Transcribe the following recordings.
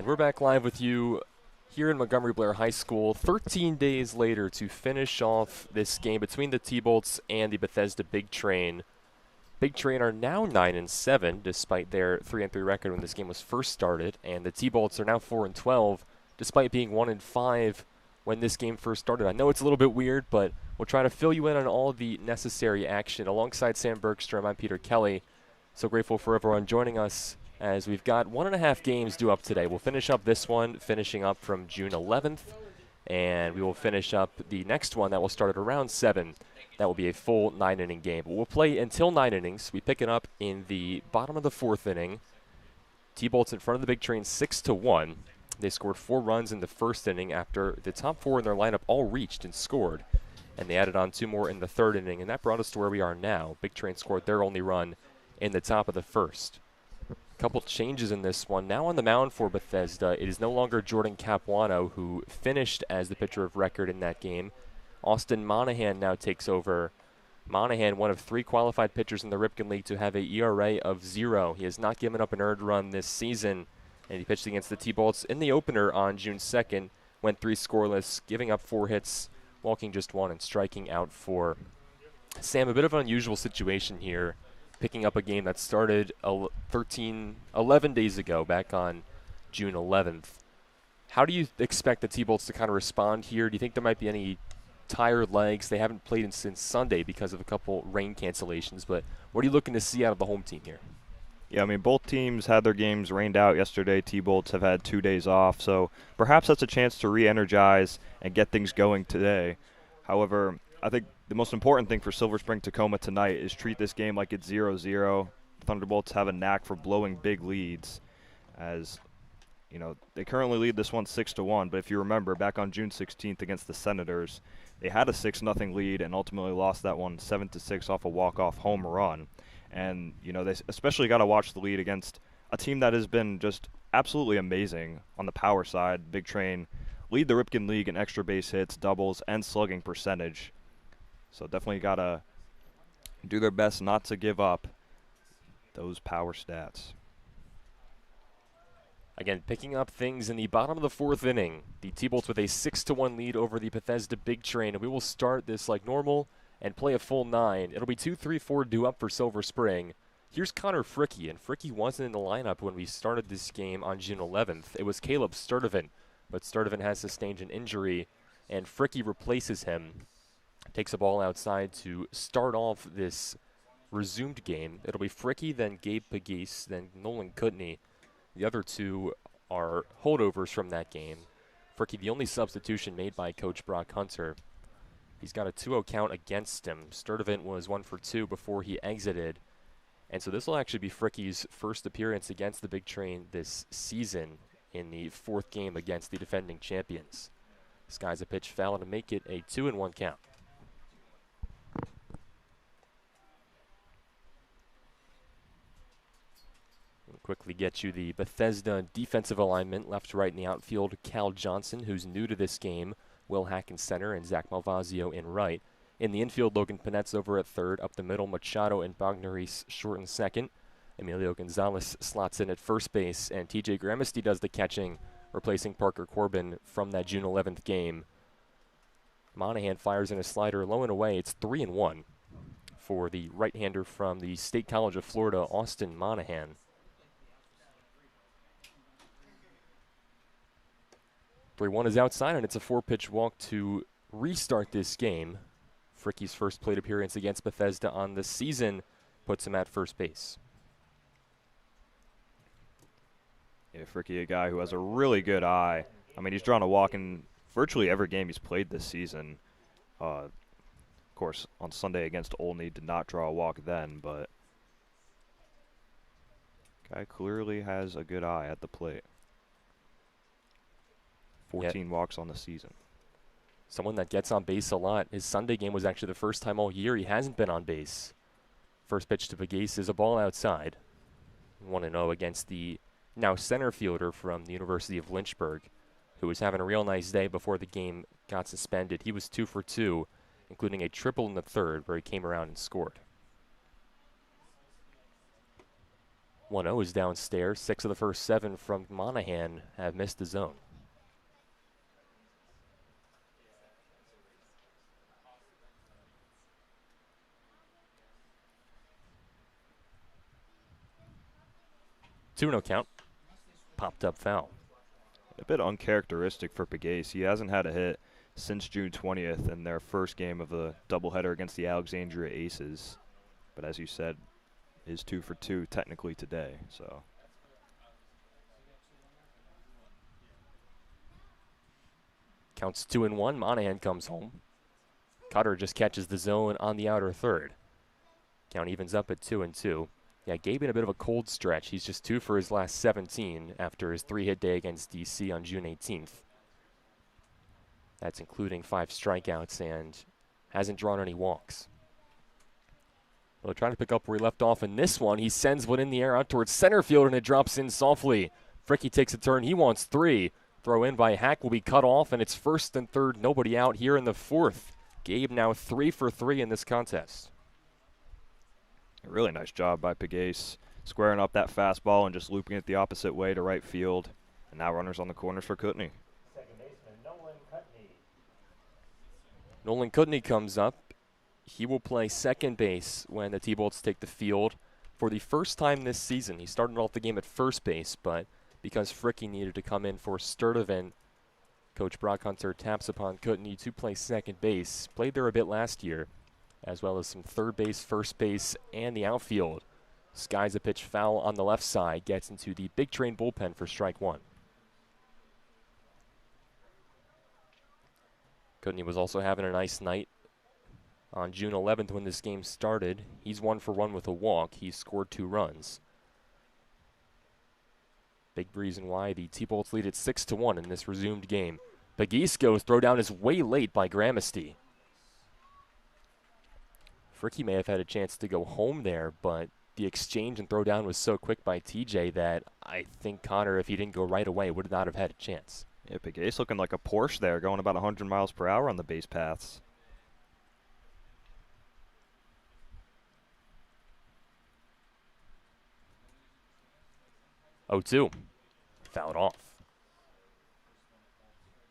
we're back live with you here in Montgomery Blair High School 13 days later to finish off this game between the T-Bolts and the Bethesda Big Train. Big Train are now 9-7 despite their 3-3 record when this game was first started, and the T-Bolts are now 4-12 despite being 1-5 when this game first started. I know it's a little bit weird, but we'll try to fill you in on all the necessary action. Alongside Sam Bergstrom, I'm Peter Kelly. So grateful for everyone joining us as we've got 1.5 games due up today. We'll finish up this one, finishing up from June 11th, and we will finish up the next one that will start at around 7. That will be a full 9-inning game. But we'll play until 9 innings. We pick it up in the bottom of the 4th inning. T-Bolts in front of the Big Train 6-1. They scored 4 runs in the first inning after the top 4 in their lineup all reached and scored. And they added on 2 more in the 3rd inning, and that brought us to where we are now. Big Train scored their only run in the top of the 1st. A couple changes in this one. Now on the mound for Bethesda, it is no longer Jordan Capuano, who finished as the pitcher of record in that game. Austin Monahan now takes over. Monahan, one of 3 qualified pitchers in the Ripken League to have a ERA of 0. He has not given up an earned run this season, and he pitched against the T-Bolts in the opener on June 2nd, went 3 scoreless, giving up 4 hits, walking just 1, and striking out 4. Sam, a bit of an unusual situation here, picking up a game that started 11 days ago, back on June 11th. How do you expect the T-Bolts to kind of respond here? Do you think there might be any tired legs? They haven't played since Sunday because of a couple rain cancellations, but what are you looking to see out of the home team here? Yeah, I mean, both teams had their games rained out yesterday. T-Bolts have had 2 days off, so perhaps that's a chance to re-energize and get things going today. However, I think the most important thing for Silver Spring Tacoma tonight is treat this game like it's 0-0. Thunderbolts have a knack for blowing big leads, as you know, they currently lead this one 6-1, but if you remember, back on June 16th against the Senators, they had a 6-0 lead and ultimately lost that one 7-6 off a walk-off home run. And, you know, they especially got to watch the lead against a team that has been just absolutely amazing on the power side. Big Train lead the Ripken League in extra base hits, doubles, and slugging percentage. So definitely got to do their best not to give up those power stats. Again, picking up things in the bottom of the 4th inning. The T-Bolts with a 6-1 lead over the Bethesda Big Train. And we will start this like normal and play a full 9. It'll be 2, 3, 4 due up for Silver Spring. Here's Connor Fricke, and Fricke wasn't in the lineup when we started this game on June 11th. It was Caleb Sturdivant, but Sturdivant has sustained an injury, and Fricke replaces him. Takes a ball outside to start off this resumed game. It'll be Fricke, then Gabe Pagese, then Nolan Kutney. The other 2 are holdovers from that game. Fricke, the only substitution made by Coach Brock Hunter. He's got a 2-0 count against him. Sturdivant was 1 for 2 before he exited. And so this will actually be Fricke's first appearance against the Big Train this season in the 4th game against the defending champions. This guy's a pitch foul to make it a 2-1 count. We'll quickly get you the Bethesda defensive alignment. Left to right in the outfield, Cal Johnson, who's new to this game. Will Hack in center and Zach Malvazio in right. In the infield, Logan Panetz over at 3rd. Up the middle, Machado and Bognaris short in 2nd. Emilio Gonzalez slots in at first base, and TJ Gramesty does the catching, replacing Parker Corbin from that June 11th game. Monahan fires in a slider low and away. It's 3-1 for the right-hander from the State College of Florida, Austin Monahan. 3-1 is outside, and it's a 4-pitch walk to restart this game. Fricke's first plate appearance against Bethesda on the season puts him at first base. Yeah, Fricke, a guy who has a really good eye. I mean, he's drawn a walk in virtually every game he's played this season. Of course, on Sunday against Olney, did not draw a walk then, but guy clearly has a good eye at the plate. 14 walks on the season. Someone that gets on base a lot. His Sunday game was actually the first time all year he hasn't been on base. First pitch to Pagese is a ball outside. 1-0 against the now center fielder from the University of Lynchburg, who was having a real nice day before the game got suspended. He was 2 for 2, including a triple in the 3rd where he came around and scored. 1-0 is downstairs. 6 of the first 7 from Monahan have missed the zone. Two-no count. Popped up foul. A bit uncharacteristic for Pegues. He hasn't had a hit since June 20th in their first game of the doubleheader against the Alexandria Aces. But as you said, is 2 for 2 technically today. So Counts 2-1. Monahan comes home. Cutter just catches the zone on the outer third. Count evens up at 2-2. Yeah, Gabe in a bit of a cold stretch. He's just 2 for his last 17 after his 3-hit day against DC on June 18th. That's including 5 strikeouts and hasn't drawn any walks. Well, trying to pick up where he left off in this one. He sends one in the air out towards center field, and it drops in softly. Fricky takes a turn. He wants 3. Throw in by Hack will be cut off, and it's first and third. Nobody out here in the 4th. Gabe now 3 for 3 in this contest. a really nice job by Pegues, squaring up that fastball and just looping it the opposite way to right field. And now runners on the corners for Kutney. Second baseman Nolan Kutney. Nolan Kutney comes up. He will play second base when the T-Bolts take the field for the first time this season. He started off the game at first base, but because Fricky needed to come in for Sturdivant, Coach Brock Hunter taps upon Kutney to play second base. Played there a bit last year, as well as some third base, first base, and the outfield. Skies a pitch foul on the left side, gets into the Big Train bullpen for strike 1. Kutney was also having a nice night on June 11th when this game started. He's 1 for 1 with a walk. He scored 2 runs. Big reason why the T-Bolts lead at 6-1 in this resumed game. Pegues goes, throw down is way late by Gramesty. Fricky may have had a chance to go home there, but the exchange and throw down was so quick by TJ that I think Connor, if he didn't go right away, would not have had a chance. Yeah, Pegues looking like a Porsche there, going about 100 miles per hour on the base paths. Oh, 2. Fouled off.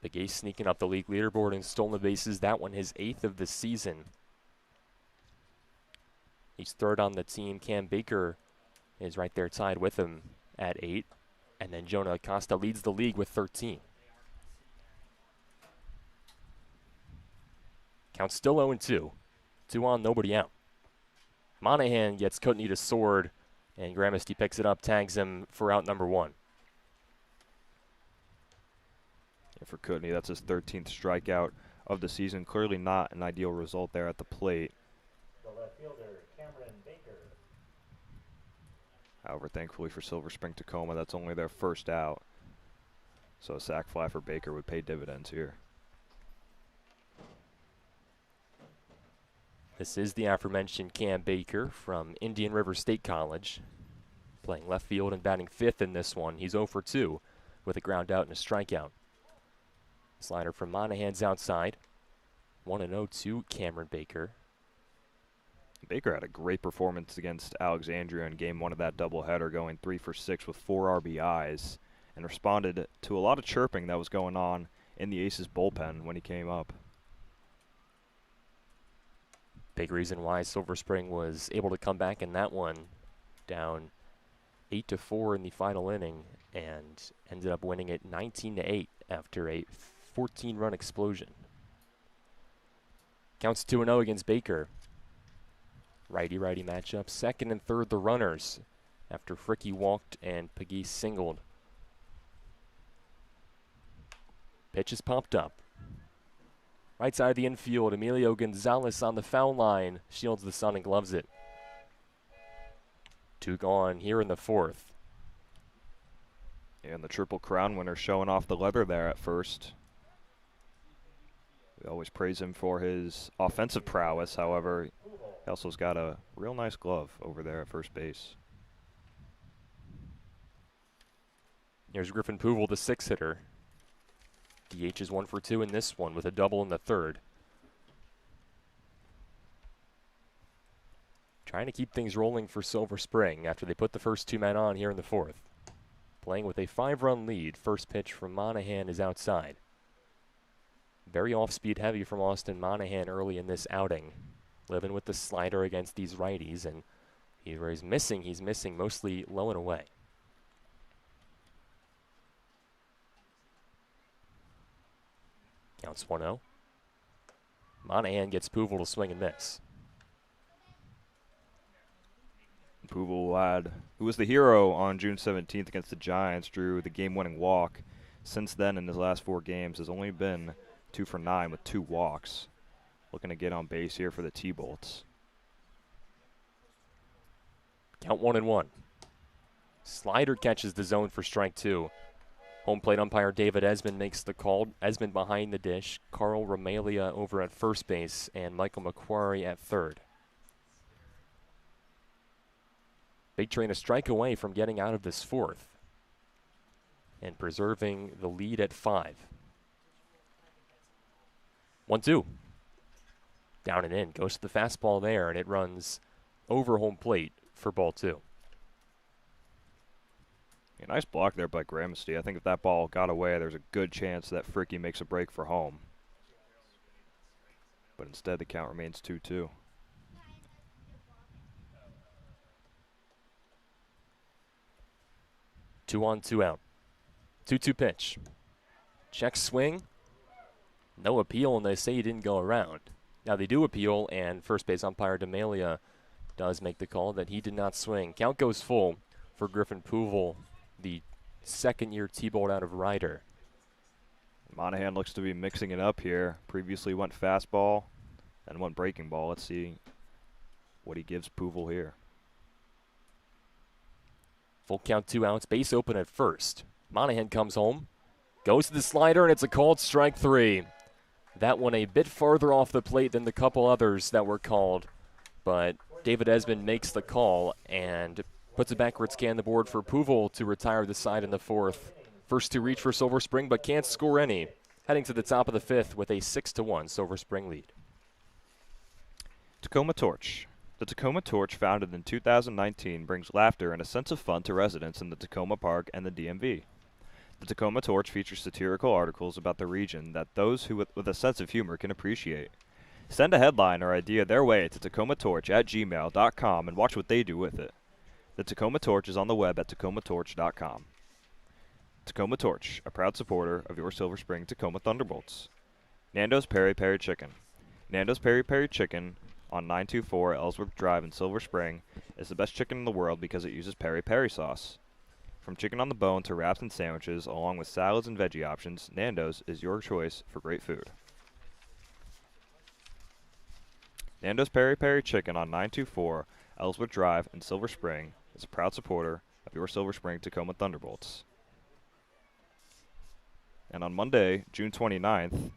Pegues sneaking up the league leaderboard in stolen bases. That one his 8th of the season. He's third on the team. Cam Baker is right there tied with him at 8. And then Jonah Acosta leads the league with 13. Count still 0-2. 2 on, nobody out. Monahan gets Kutney to sword, and Gramesty picks it up, tags him for out number 1. And for Kutney, that's his 13th strikeout of the season. Clearly not an ideal result there at the plate. The left fielder Cameron Baker. However, thankfully for Silver Spring Tacoma, that's only their first out. So a sac fly for Baker would pay dividends here. This is the aforementioned Cam Baker from Indian River State College, playing left field and batting 5th in this one. He's 0 for 2 with a ground out and a strikeout. Slider from Monahan's outside. 1-0 to Cameron Baker. Baker had a great performance against Alexandria in game 1 of that doubleheader, going 3 for 6 with 4 RBIs, and responded to a lot of chirping that was going on in the Aces bullpen when he came up. Big reason why Silver Spring was able to come back in that one, down 8-4 in the final inning, and ended up winning it 19-8 after a 14-run explosion. Counts 2-0 against Baker. Righty-righty matchup. Second and third, the runners, after Fricky walked and Pegues singled. Pitch is popped up. Right side of the infield, Emilio Gonzalez on the foul line. Shields the sun and gloves it. 2 gone here in the 4th. And the Triple Crown winner showing off the leather there at first. We always praise him for his offensive prowess. However, he also's got a real nice glove over there at first base. Here's Griffin Puval, the 6-hitter. DH is 1 for 2 in this one with a double in the 3rd. trying to keep things rolling for Silver Spring after they put the first 2 men on here in the 4th. Playing with a 5-run lead. First pitch from Monahan is outside. Very off-speed heavy from Austin Monahan early in this outing. Living with the slider against these righties, and where he's missing mostly low and away. Counts 1-0. Monahan gets Puval to swing and miss. Puval, who was the hero on June 17th against the Giants, drew the game-winning walk. Since then, in his last 4 games, has only been 2 for 9 with 2 walks. Looking to get on base here for the T-Bolts. Count 1-1. Slider catches the zone for strike 2. Home plate umpire David Esmond makes the call. Esmond behind the dish. Carl Romelia over at first base, and Michael McQuarrie at third. Big Train a strike away from getting out of this 4th and preserving the lead at 5. 1-2. Down and in. Goes to the fastball there, and it runs over home plate for ball 2. A nice block there by Gramsty. I think if that ball got away, there's a good chance that Fricky makes a break for home. But instead, the count remains 2-2. Two on, 2 out. 2-2 pitch. Check swing. No appeal, and they say he didn't go around. Now they do appeal, and first base umpire D'Amelia does make the call that he did not swing. Count goes full for Griffin Puval, the second-year T-Bolt out of Ryder. Monahan looks to be mixing it up here. Previously went fastball and went breaking ball. Let's see what he gives Puval here. Full count, 2 outs, base open at first. Monahan comes home, goes to the slider, and it's a called strike 3. That one a bit farther off the plate than the couple others that were called, but David Esmond makes the call and puts a backward scan the board for Puval to retire the side in the 4th. First to reach for Silver Spring, but can't score any. Heading to the top of the 5th with a 6-1 Silver Spring lead. Tacoma Torch. The Tacoma Torch, founded in 2019, brings laughter and a sense of fun to residents in the Tacoma Park and the DMV. The Tacoma Torch features satirical articles about the region that those who with a sense of humor can appreciate. Send a headline or idea their way to tacomatorch@gmail.com and watch what they do with it. The Tacoma Torch is on the web at tacomatorch.com. Tacoma Torch, a proud supporter of your Silver Spring Tacoma Thunderbolts. Nando's Peri Peri Chicken. Nando's Peri Peri Chicken on 924 Ellsworth Drive in Silver Spring is the best chicken in the world because it uses peri peri sauce. From chicken on the bone to wraps and sandwiches, along with salads and veggie options, Nando's is your choice for great food. Nando's Peri Peri Chicken on 924 Ellsworth Drive in Silver Spring is a proud supporter of your Silver Spring Tacoma Thunderbolts. And on Monday, June 29th,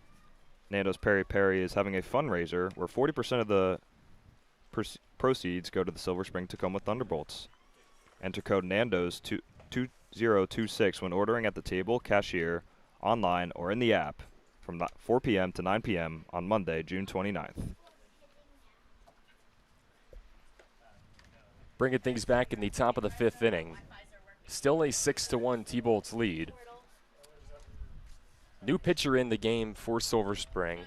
Nando's Peri Peri is having a fundraiser where 40% of the proceeds go to the Silver Spring Tacoma Thunderbolts. Enter code Nando's 2026 when ordering at the table, cashier, online, or in the app from 4 p.m. to 9 p.m. on Monday, June 29th. Bringing things back in the top of the 5th inning. Still a 6-1 T-Bolts lead. New pitcher in the game for Silver Spring.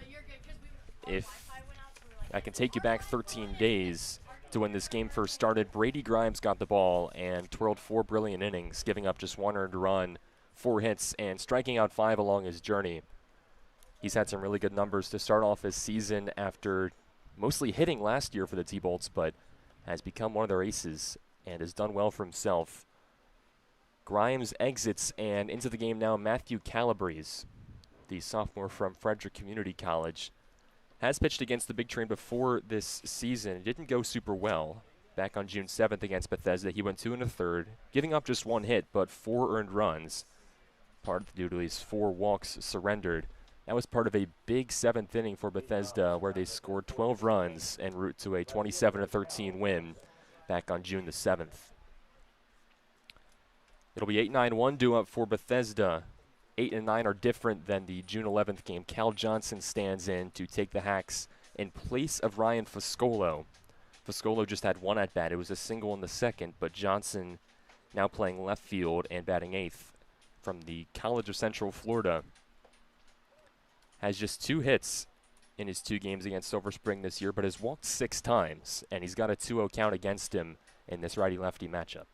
If I can take you back 13 days to when this game first started, Brady Grimes got the ball and twirled 4 brilliant innings, giving up just 1 earned run, 4 hits, and striking out 5 along his journey. He's had some really good numbers to start off his season after mostly hitting last year for the T-Bolts, but has become one of their aces and has done well for himself. Grimes exits, and into the game now Matthew Calabrese, the sophomore from Frederick Community College, has pitched against the Big Train before this season. It didn't go super well. Back on June 7th against Bethesda, he went 2 1/3, giving up just 1 hit, but 4 earned runs. Part due to his 4 walks surrendered. That was part of a big 7th inning for Bethesda, where they scored 12 runs en route to a 27-13 win back on June the 7th. It'll be 8-9-1 due up for Bethesda. 8 and 9 are different than the June 11th game. Cal Johnson stands in to take the Hacks in place of Ryan Foscolo. Foscolo just had one at bat. It was a single in the second, but Johnson now playing left field and batting eighth from the College of Central Florida has just 2 hits in his 2 games against Silver Spring this year, but has walked 6 times, and he's got a 2-0 count against him in this righty-lefty matchup.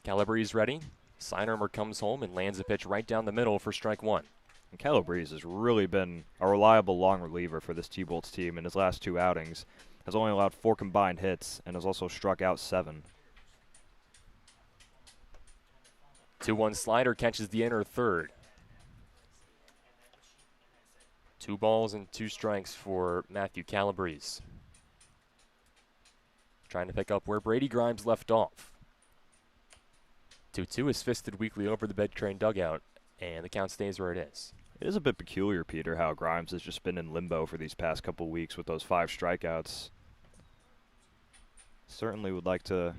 Calabrese ready. Sinermer comes home and lands a pitch right down the middle for strike 1. And Calabrese has really been a reliable long reliever for this T-Bolts team in his last 2 outings. Has only allowed 4 combined hits and has also struck out 7. 2-1 slider catches the inner third. 2 balls and 2 strikes for Matthew Calabrese. Trying to pick up where Brady Grimes left off. 2-2 is fisted weakly over the Big Train dugout, and the count stays where it is. It is a bit peculiar, Peter, how Grimes has just been in limbo for these past couple weeks with those 5 strikeouts. Certainly would like to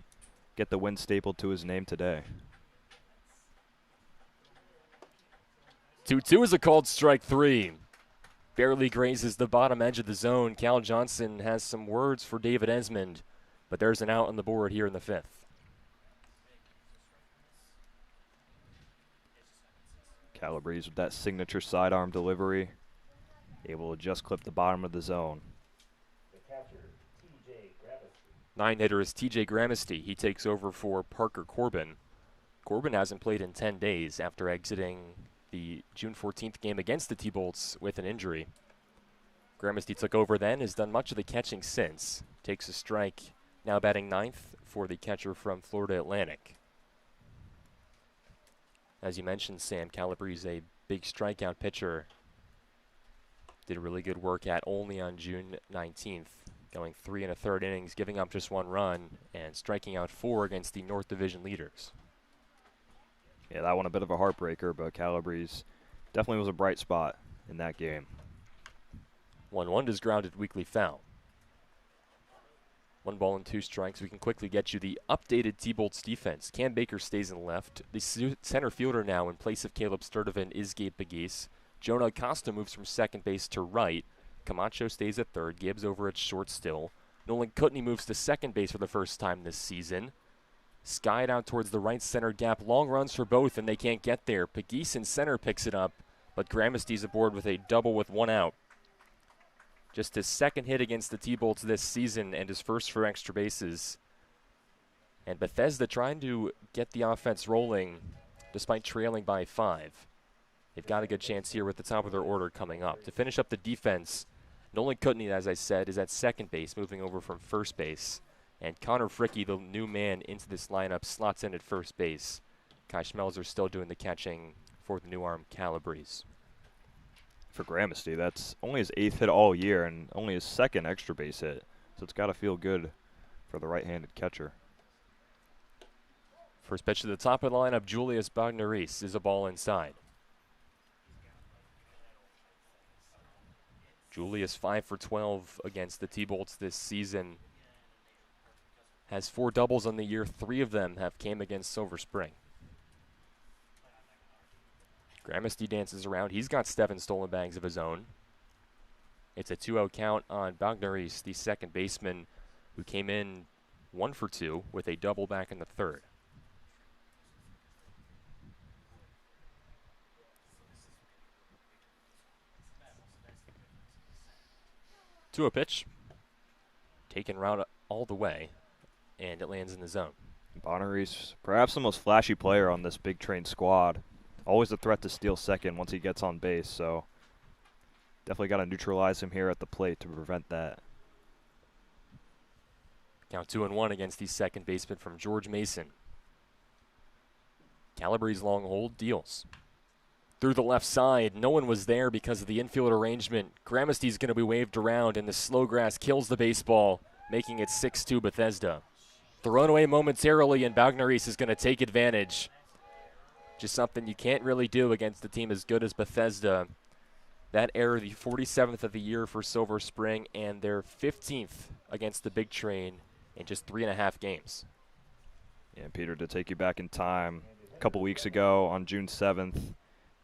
get the win stapled to his name today. 2-2 is a called strike 3. Barely grazes the bottom edge of the zone. Cal Johnson has some words for David Esmond, but there's an out on the board here in the 5th. Calabrese with that signature sidearm delivery, able to just clip the bottom of the zone. The catcher, T.J. Gravesty. 9-hitter is T.J. Gramesty. He takes over for Parker Corbin. Corbin hasn't played in 10 days after exiting the June 14th game against the T-Bolts with an injury. Gramesty took over then, has done much of the catching since. Takes a strike, now batting 9th for the catcher from Florida Atlantic. As you mentioned, Sam, Calabrese, a big strikeout pitcher. Did really good work at only on June 19th, going 3 1/3 innings, giving up just 1 run, and striking out 4 against the North Division leaders. Yeah, that one a bit of a heartbreaker, but Calabrese definitely was a bright spot in that game. 1-1 is grounded weakly foul. 1 ball and 2 strikes. We can quickly get you the updated T-Bolts defense. Cam Baker stays in left. The center fielder now in place of Caleb Sturdivant is Gabe Begis. Jonah Acosta moves from second base to right. Camacho stays at third. Gibbs over at short still. Nolan Kutney moves to second base for the first time this season. Skied out towards the right center gap. Long runs for both, and they can't get there. Begis in center picks it up, but Gramesty's aboard with a double with 1 out. Just his 2nd hit against the T-Bolts this season and his first for extra bases. And Bethesda trying to get the offense rolling despite trailing by 5. They've got a good chance here with the top of their order coming up. To finish up the defense, Nolan Kutney, as I said, is at second base, moving over from first base. And Connor Fricky, the new man into this lineup, slots in at first base. Kai Schmelzer still doing the catching for the new arm, Calabrese. For Gramesty, that's only his 8th hit all year and only his 2nd extra base hit. So it's got to feel good for the right-handed catcher. First pitch to the top of the lineup, Julius Bagneris is a ball inside. Julius 5 for 12 against the T-Bolts this season. Has 4 doubles on the year. 3 of them have came against Silver Spring. Gramesty dances around. He's got 7 stolen bags of his own. It's a 2-0 count on Bagneris, the second baseman, who came in 1 for 2 with a double back in the 3rd. To a pitch. Taken route all the way, and it lands in the zone. Bagneris, perhaps the most flashy player on this Big Train squad. Always a threat to steal second once he gets on base, so definitely got to neutralize him here at the plate to prevent that. Count 2-1 against the second baseman from George Mason. Calabrese long hold deals. Through the left side, no one was there because of the infield arrangement. Gramesty's going to be waved around, and the slow grass kills the baseball, making it 6-2 Bethesda. Thrown away momentarily, and Bagneris is going to take advantage. Just something you can't really do against a team as good as Bethesda. That error, the 47th of the year for Silver Spring, and their 15th against the Big Train in just 3.5 games. Yeah, Peter, to take you back in time, a couple weeks ago on June 7th,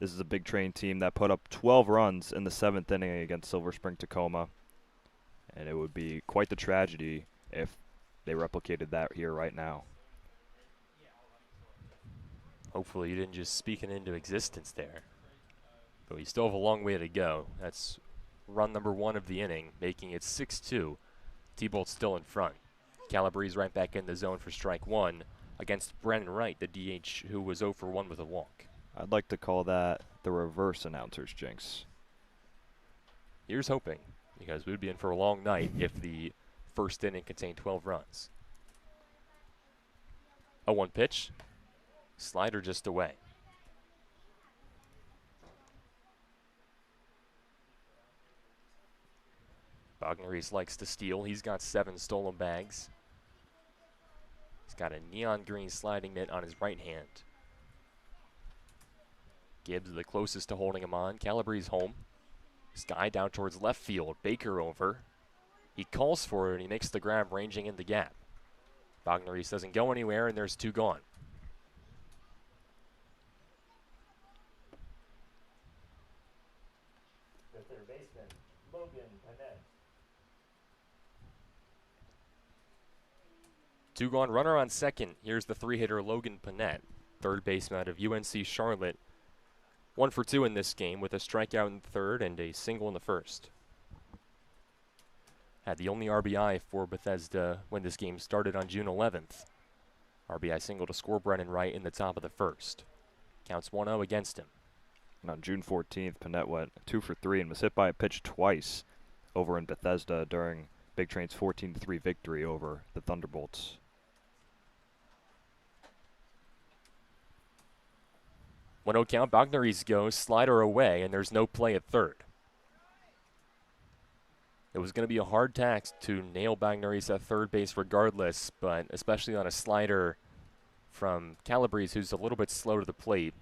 This is a Big Train team that put up 12 runs in the 7th inning against Silver Spring Tacoma, and it would be quite the tragedy if they replicated that here right now. Hopefully you didn't just speak it into existence there. But we still have a long way to go. That's run number 1 of the inning, making it 6-2. T-Bolt's still in front. Calabrese right back in the zone for strike 1 against Brennan Wright, the DH who was 0 for 1 with a walk. I'd like to call that the reverse announcer's jinx. Here's hoping, because we would be in for a long night if the first inning contained 12 runs. 0-1 pitch. Slider just away. Bogneris likes to steal. He's got 7 stolen bags. He's got a neon green sliding mitt on his right hand. Gibbs the closest to holding him on. Calabrese home. Sky down towards left field. Baker over. He calls for it and he makes the grab, ranging in the gap. Bogneris doesn't go anywhere, and there's 2 gone. The third baseman, Logan Panett. 2 gone, runner on second. Here's the 3-hitter Logan Panett, third baseman out of UNC Charlotte. 1 for 2 in this game with a strikeout in the third and a single in the first. Had the only RBI for Bethesda when this game started on June 11th. RBI single to score Brennan Wright in the top of the first. Counts 1-0 against him. And on June 14th, Panett went 2 for 3 and was hit by a pitch twice over in Bethesda during Big Train's 14-3 victory over the Thunderbolts. One 0 count, Bogneris goes, slider away, and there's no play at third. It was going to be a hard task to nail Bogneris at third base regardless, but especially on a slider from Calabrese, who's a little bit slow to the plate.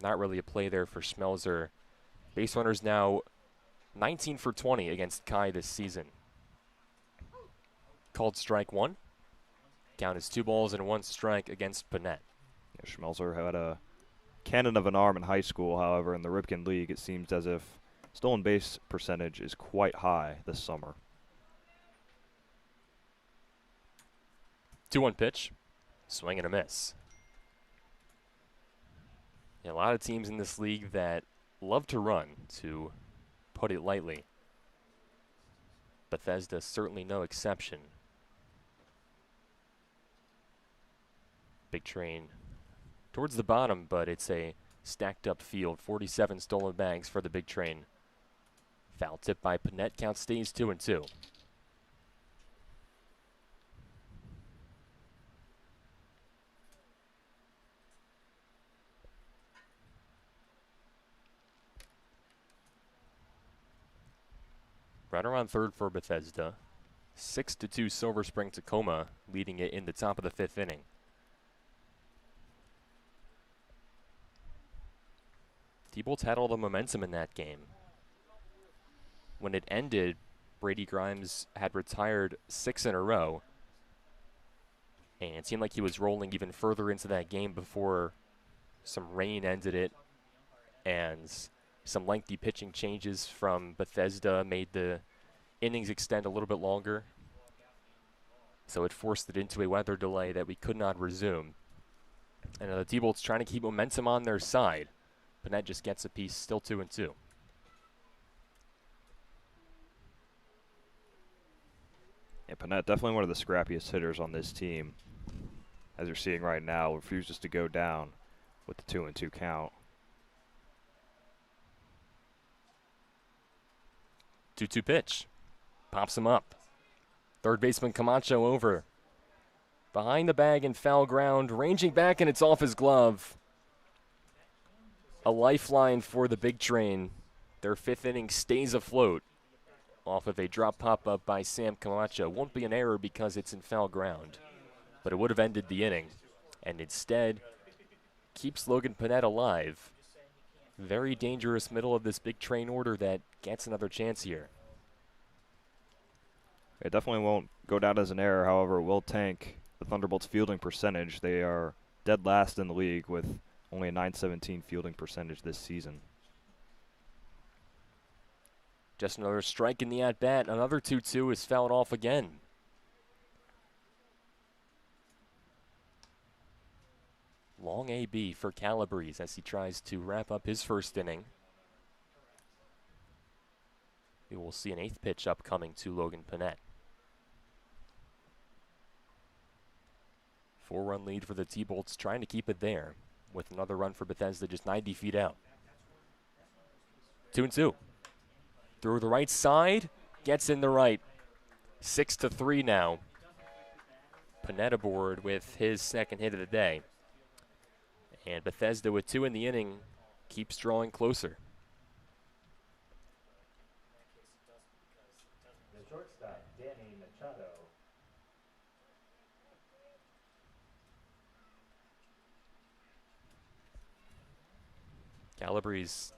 Not really a play there for Schmelzer. Base runners now 19 for 20 against Kai this season. Called strike 1. Count is 2 balls and 1 strike against Panett. Yeah, Schmelzer had a cannon of an arm in high school. However, in the Ripken League, it seems as if stolen base percentage is quite high this summer. 2-1 pitch. Swing and a miss. Yeah, a lot of teams in this league that love to run, to put it lightly. Bethesda certainly no exception. Big Train towards the bottom, but it's a stacked up field. 47 stolen bags for the Big Train. Foul tip by Panett. Count stays 2-2. Runner on third for Bethesda. 6-2 Silver Spring Tacoma, leading it in the top of the 5th inning. T-Bolts had all the momentum in that game. When it ended, Brady Grimes had retired 6 in a row, and it seemed like he was rolling even further into that game before some rain ended it, and some lengthy pitching changes from Bethesda made the innings extend a little bit longer. So it forced it into a weather delay that we could not resume. And the T-Bolts trying to keep momentum on their side. Panett just gets a piece, still 2-2. Yeah, Panett, definitely one of the scrappiest hitters on this team. As you're seeing right now, refuses to go down with the 2-2 count. 2-2 pitch. Pops him up. Third baseman Camacho over. Behind the bag in foul ground. Ranging back, and it's off his glove. A lifeline for the Big Train. Their 5th inning stays afloat off of a drop pop-up by Sam Camacho. Won't be an error because it's in foul ground, but it would have ended the inning, and instead keeps Logan Panett alive. Very dangerous middle of this Big Train order that gets another chance here. It definitely won't go down as an error. However, it will tank the Thunderbolts' fielding percentage. They are dead last in the league with only a .917 fielding percentage this season. Just another strike in the at-bat. Another 2-2 is fouled off again. Long AB for Calabrese as he tries to wrap up his first inning. We will see an 8th pitch upcoming to Logan Panett. 4-run lead for the T-Bolts, trying to keep it there with another run for Bethesda just 90 feet out. 2-2. Through the right side, gets in the right. 6-3 now. Panett aboard with his second hit of the day. And Bethesda with 2 in the inning keeps drawing closer. The shortstop, Danny Machado. Calabrese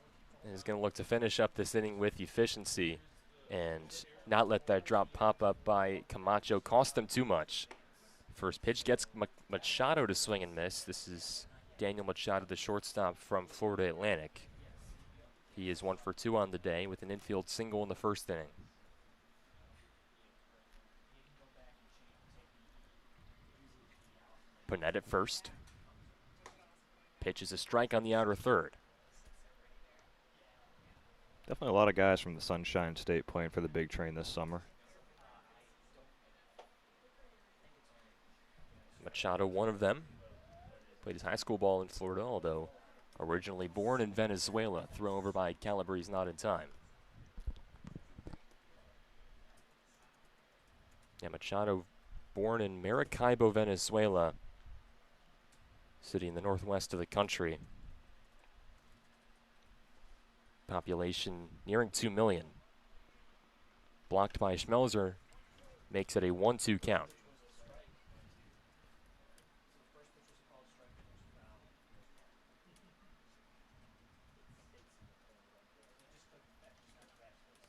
is going to look to finish up this inning with efficiency and not let that drop pop up by Camacho cost them too much. First pitch gets Machado to swing and miss. This is Daniel Machado, the shortstop from Florida Atlantic. He is 1 for 2 on the day with an infield single in the first inning. Panett at first. Pitch is a strike on the outer third. Definitely a lot of guys from the Sunshine State playing for the Big Train this summer. Machado, one of them. Played his high school ball in Florida, although originally born in Venezuela. Thrown over by Calabrese, not in time. Yeah, Machado, born in Maracaibo, Venezuela, city in the northwest of the country. Population nearing 2 million. Blocked by Schmelzer, makes it a 1-2 count.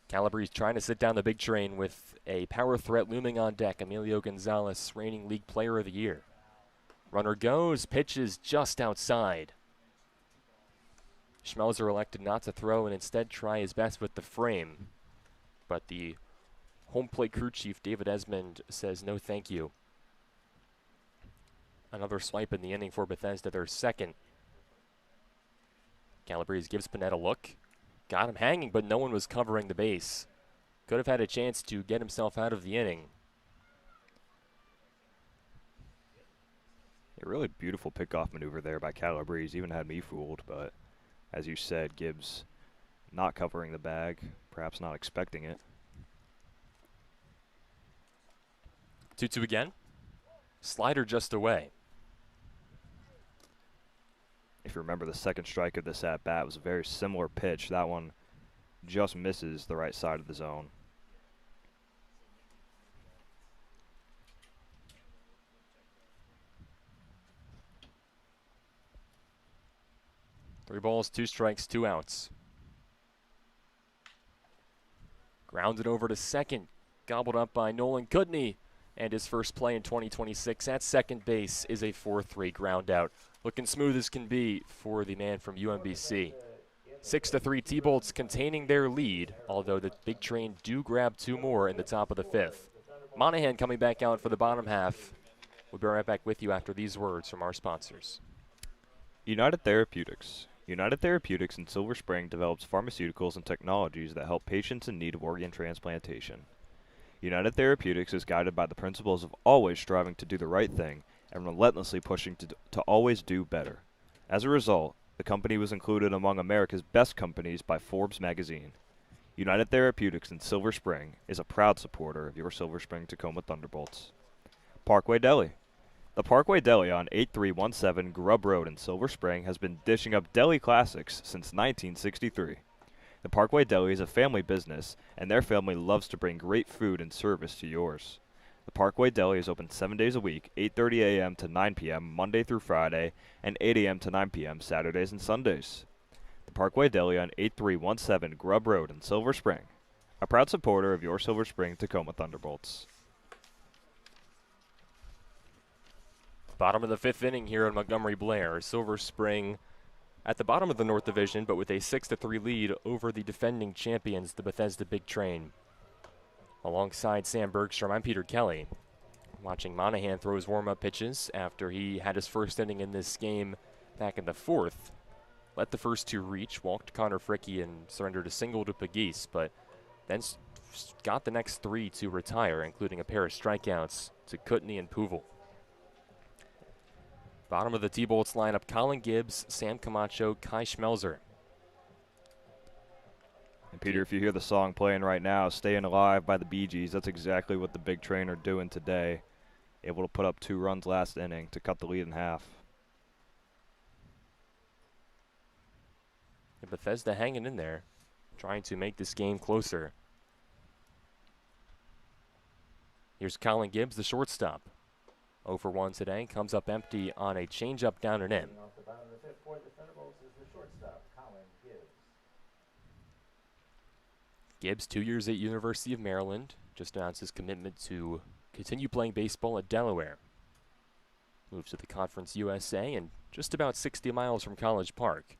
Calabrese trying to sit down the big train with a power threat looming on deck. Emilio Gonzalez, reigning league player of the year. Runner goes, pitches just outside. Schmelzer elected not to throw and instead try his best with the frame. But the home plate crew chief, David Esmond, says no thank you. Another swipe in the inning for Bethesda, their second. Calabrese gives Panett a look. Got him hanging, but no one was covering the base. Could have had a chance to get himself out of the inning. A really beautiful pickoff maneuver there by Calabrese. Even had me fooled, but as you said, Gibbs not covering the bag, perhaps not expecting it. 2-2 again. Slider just away. If you remember, the second strike of this at-bat was a very similar pitch. That one just misses the right side of the zone. Three balls, 2 strikes, 2 outs. Grounded over to second. Gobbled up by Nolan Kudney. And his first play in 2026 at second base is a 4-3 ground out. Looking smooth as can be for the man from UMBC. 6-3 T-Bolts containing their lead, although the Big Train do grab 2 more in the top of the 5th. Monahan coming back out for the bottom half. We'll be right back with you after these words from our sponsors. United Therapeutics. United Therapeutics in Silver Spring develops pharmaceuticals and technologies that help patients in need of organ transplantation. United Therapeutics is guided by the principles of always striving to do the right thing and relentlessly pushing to always do better. As a result, the company was included among America's best companies by Forbes magazine. United Therapeutics in Silver Spring is a proud supporter of your Silver Spring Tacoma Thunderbolts. Parkway Deli. The Parkway Deli on 8317 Grubb Road in Silver Spring has been dishing up deli classics since 1963. The Parkway Deli is a family business, and their family loves to bring great food and service to yours. The Parkway Deli is open 7 days a week, 8:30 a.m. to 9 p.m. Monday through Friday, and 8 a.m. to 9 p.m. Saturdays and Sundays. The Parkway Deli on 8317 Grubb Road in Silver Spring, a proud supporter of your Silver Spring Tacoma Thunderbolts. Bottom of the 5th inning here in Montgomery Blair. Silver Spring at the bottom of the North Division, but with a 6-3 lead over the defending champions, the Bethesda Big Train. Alongside Sam Bergstrom, I'm Peter Kelly. Watching Monahan throw his warm-up pitches after he had his first inning in this game back in the fourth. Let the first two reach, walked Connor Fricky and surrendered a single to Pegues, but then got the next three to retire, including a pair of strikeouts to Kutney and Puvel. Bottom of the T-Bolts lineup, Colin Gibbs, Sam Camacho, Kai Schmelzer. And Peter, if you hear the song playing right now, Staying Alive by the Bee Gees, that's exactly what the Big Train are doing today. Able to put up 2 runs last inning to cut the lead in half. And Bethesda hanging in there, trying to make this game closer. Here's Colin Gibbs, the shortstop. 0 for 1 today, comes up empty on a changeup down and in. Off the bottom of the fifth for the Thunderbolts is the shortstop, Colin Gibbs. Gibbs, 2 years at University of Maryland, just announced his commitment to continue playing baseball at Delaware. Moves to the Conference USA and just about 60 miles from College Park.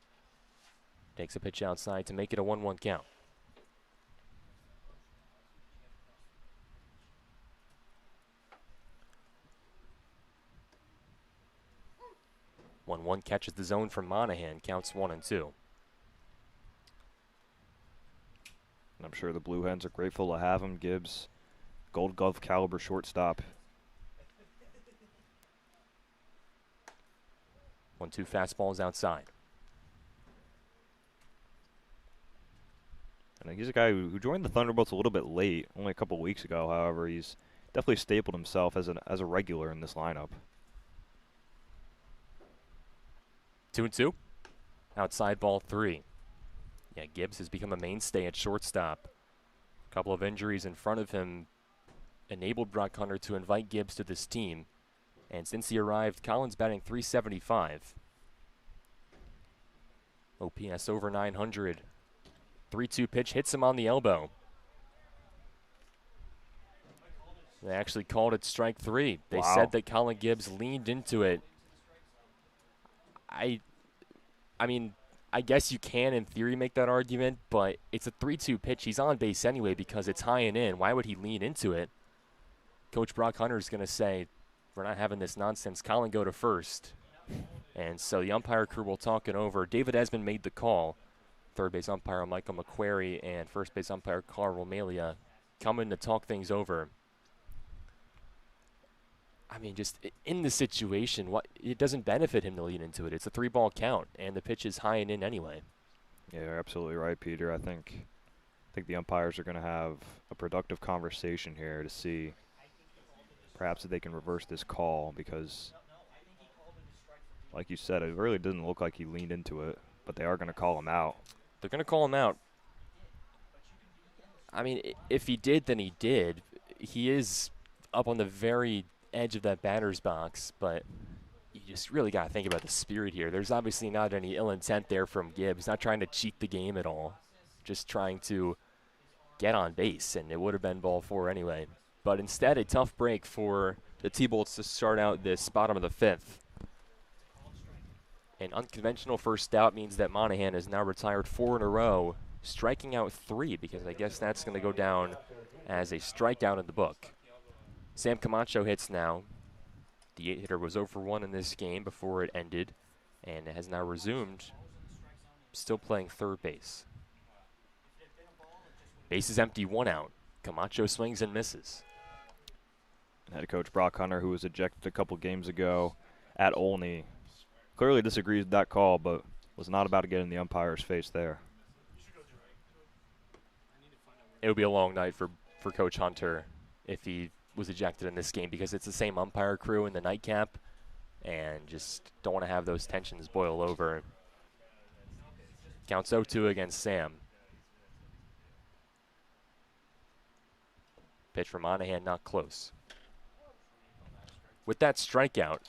Takes a pitch outside to make it a 1-1 count. 1-1 catches the zone from Monahan, counts 1-2. And I'm sure the Blue Hens are grateful to have him. Gibbs, Gold Glove caliber shortstop. 1-2 fastballs outside. And he's a guy who joined the Thunderbolts a little bit late, only a couple weeks ago. However, he's definitely stapled himself as a regular in this lineup. 2-2. Outside ball 3. Yeah, Gibbs has become a mainstay at shortstop. A couple of injuries in front of him enabled Brock Hunter to invite Gibbs to this team. And since he arrived, Collins batting .375. OPS over 900. 3-2 pitch hits him on the elbow. They actually called it strike 3. They said that Colin Gibbs leaned into it. I mean, I guess you can, in theory, make that argument, but it's a 3-2 pitch. He's on base anyway because it's high and in. Why would he lean into it? Coach Brock Hunter is going to say, we're not having this nonsense. Colin, go to first. And so the umpire crew will talk it over. David Esmond made the call. Third base umpire Michael McQuarrie and first base umpire Carl Romelia coming to talk things over. I mean, just in the situation, it doesn't benefit him to lean into it. It's a 3-ball count, and the pitch is high and in anyway. Yeah, you're absolutely right, Peter. I think the umpires are going to have a productive conversation here to see perhaps if they can reverse this call because, like you said, it really didn't look like he leaned into it, but they are going to call him out. They're going to call him out. I mean, if he did, then he did. He is up on the very edge of that batter's box, but you just really got to think about the spirit here. There's obviously not any ill intent there from Gibbs, not trying to cheat the game at all, just trying to get on base, and it would have been ball 4 anyway. But instead, a tough break for the T-Bolts to start out this bottom of the 5th. An unconventional first out means that Monahan has now retired 4 in a row, striking out 3, because I guess that's going to go down as a strikeout in the book. Sam Camacho hits now. The 8-hitter was 0 for 1 in this game before it ended, and has now resumed, still playing third base. Base is empty, 1 out. Camacho swings and misses. Head coach Brock Hunter, who was ejected a couple games ago at Olney, clearly disagrees with that call, but was not about to get in the umpire's face there. It would be a long night for Coach Hunter if he was ejected in this game because it's the same umpire crew in the nightcap and just don't want to have those tensions boil over. Counts 0-2 against Sam. Pitch from Monahan, not close. With that strikeout,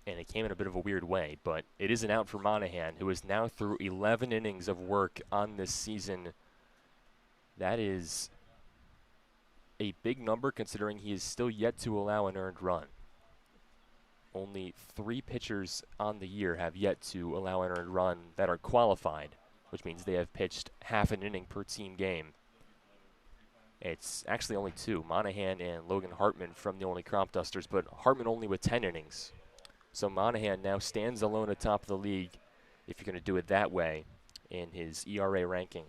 and it came in a bit of a weird way, but it is an out for Monahan, who is now through 11 innings of work on this season. That is a big number considering he is still yet to allow an earned run. Only 3 pitchers on the year have yet to allow an earned run that are qualified, which means they have pitched half an inning per team game. It's actually only 2, Monahan and Logan Hartman from the only Crop Dusters, but Hartman only with 10 innings. So Monahan now stands alone atop the league, if you're going to do it that way, in his ERA ranking.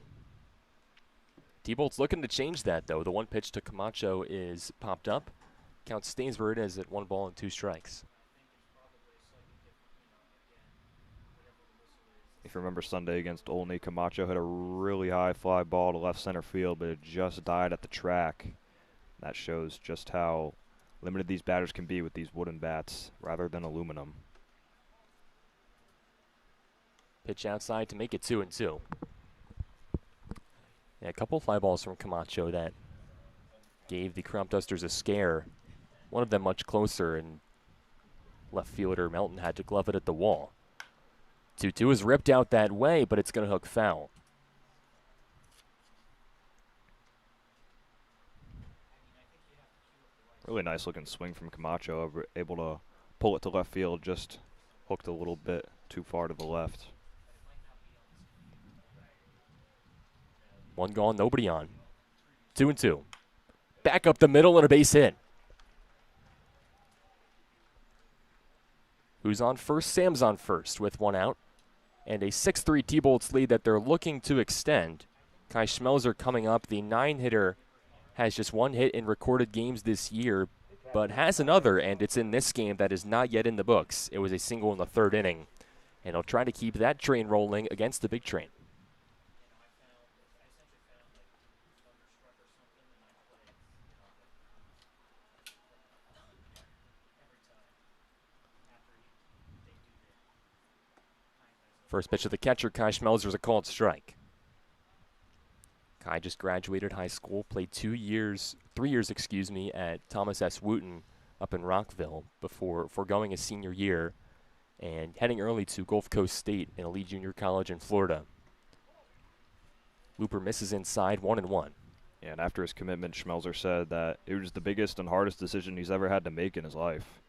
T-Bolt's looking to change that, though. The one pitch to Camacho is popped up. Count stays where it is at 1 ball and 2 strikes. If you remember Sunday against Olney, Camacho hit a really high fly ball to left center field, but it just died at the track. That shows just how limited these batters can be with these wooden bats rather than aluminum. Pitch outside to make it 2-2. Yeah, a couple fly balls from Camacho that gave the Crop Dusters a scare. One of them much closer, and left fielder Melton had to glove it at the wall. 2-2 is ripped out that way, but it's going to hook foul. Really nice looking swing from Camacho, able to pull it to left field, just hooked a little bit too far to the left. 1 gone, nobody on. 2-2. Back up the middle and a base hit. Who's on first? Sam's on first with 1 out. And a 6-3 T-Bolts lead that they're looking to extend. Kai Schmelzer coming up. The 9-hitter has just 1 hit in recorded games this year, but has another, and it's in this game that is not yet in the books. It was a single in the 3rd inning. And he'll try to keep that train rolling against the big train. First pitch of the catcher, Kai Schmelzer's a called strike. Kai just graduated high school, played 3 years, at Thomas S. Wooten up in Rockville before foregoing his senior year and heading early to Gulf Coast State, an elite junior college in Florida. Looper misses inside, 1-1. And after his commitment, Schmelzer said that it was the biggest and hardest decision he's ever had to make in his life,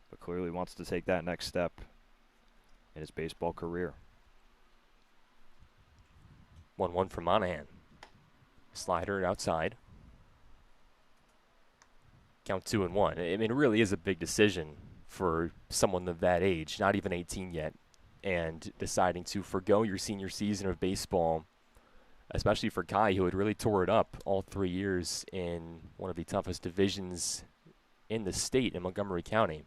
but clearly wants to take that next step in his baseball career. 1-1 from Monahan. Slider outside. Count 2-1. I mean, it really is a big decision for someone of that age, not even 18 yet, and deciding to forgo your senior season of baseball, especially for Kai, who had really tore it up all 3 years in one of the toughest divisions in the state in Montgomery County.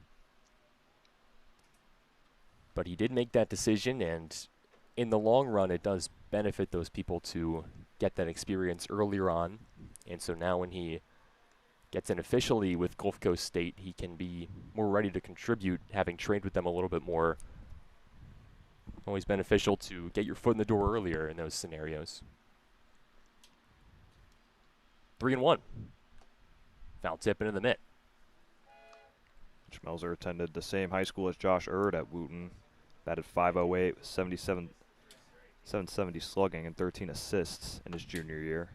But he did make that decision, and in the long run, it does benefit those people to get that experience earlier on. And so now when he gets in officially with Gulf Coast State, he can be more ready to contribute, having trained with them a little bit more. Always beneficial to get your foot in the door earlier in those scenarios. 3-1. Foul tip into the mitt. Schmelzer attended the same high school as Josh Erd at Wooten. Batted .508 with 770 slugging and 13 assists in his junior year.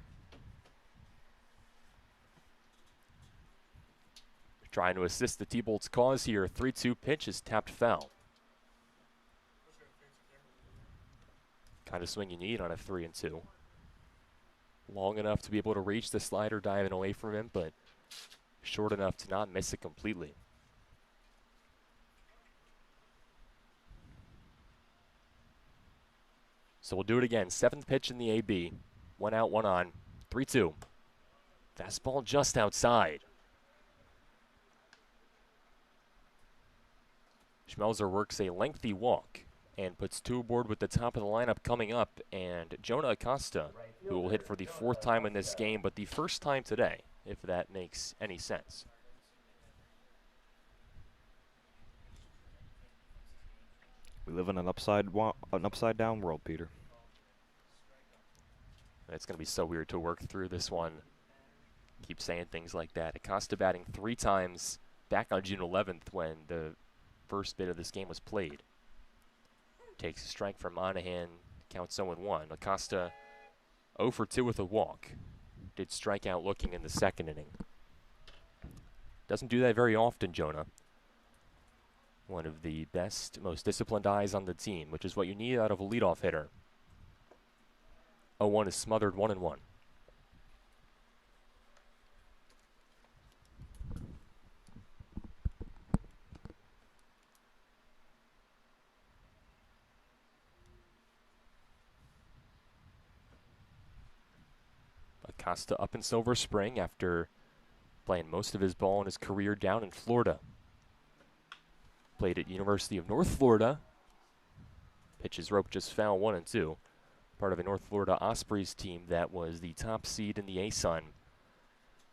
Trying to assist the T-Bolts cause here. 3-2 pitch is tapped foul. Kind of swing you need on a 3-2. Long enough to be able to reach the slider diving away from him, but short enough to not miss it completely. So we'll do it again. 7th pitch in the AB. 1 out, 1 on. 3-2. Fastball just outside. Schmelzer works a lengthy walk and puts 2 aboard with the top of the lineup coming up. And Jonah Acosta, who will hit for the 4th time in this game, but the 1st time today, if that makes any sense. We live in an upside down world, Peter. It's going to be so weird to work through this one. Keep saying things like that. Acosta batting 3 times back on June 11th when the first bit of this game was played. Takes a strike from Monahan, counts 0-1. Acosta 0 for 2 with a walk. Did strike out looking in the 2nd inning. Doesn't do that very often, Jonah. One of the best, most disciplined eyes on the team, which is what you need out of a leadoff hitter. 0-1 is smothered 1-1. Acosta up in Silver Spring after playing most of his ball in his career down in Florida. Played at University of North Florida. Pitches rope just foul 1-2. Part of a North Florida Ospreys team that was the top seed in the A-Sun.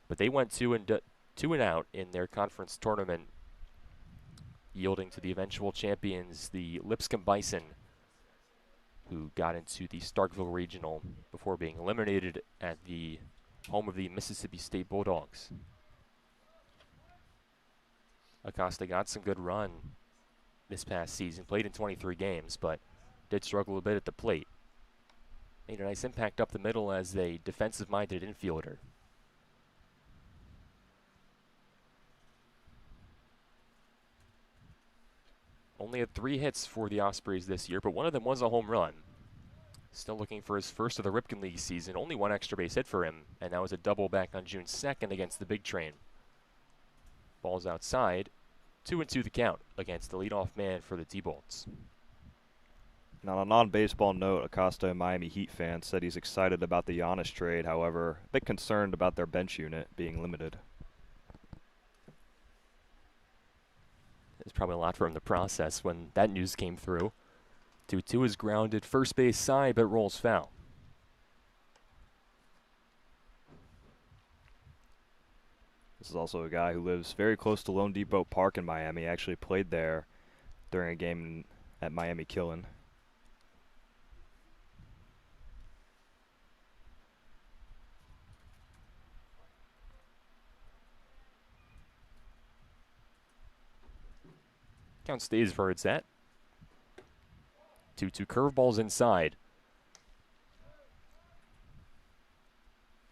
But they went 2 and out in their conference tournament, yielding to the eventual champions, the Lipscomb Bison, who got into the Starkville Regional before being eliminated at the home of the Mississippi State Bulldogs. Acosta got some good run this past season, played in 23 games, but did struggle a bit at the plate. Made a nice impact up the middle as a defensive-minded infielder. Only had 3 hits for the Ospreys this year, but one of them was a home run. Still looking for his first of the Ripken League season. Only 1 extra base hit for him, and that was a double back on June 2nd against the Big Train. Ball's outside. 2-2 the count against the leadoff man for the T-Bolts. Now, on a non-baseball note, Acosta, a Miami Heat fan, said he's excited about the Giannis trade, however, a bit concerned about their bench unit being limited. There's probably a lot for him to process when that news came through. 2-2 is grounded, first base side, but rolls foul. This is also a guy who lives very close to Lone Depot Park in Miami. Actually played there during a game at Miami Killen. Count stays where it's at. 2-2 curveballs inside.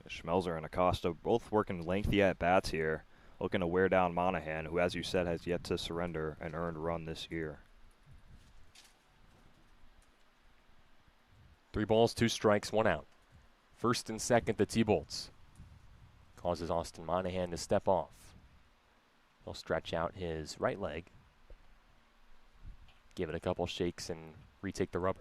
Schmelzer and Acosta both working lengthy at-bats here, looking to wear down Monahan, who, as you said, has yet to surrender an earned run this year. 3 balls, 2 strikes, 1 out. First and second, the T-Bolts. Causes Austin Monahan to step off. He'll stretch out his right leg. Give it a couple shakes and retake the rubber.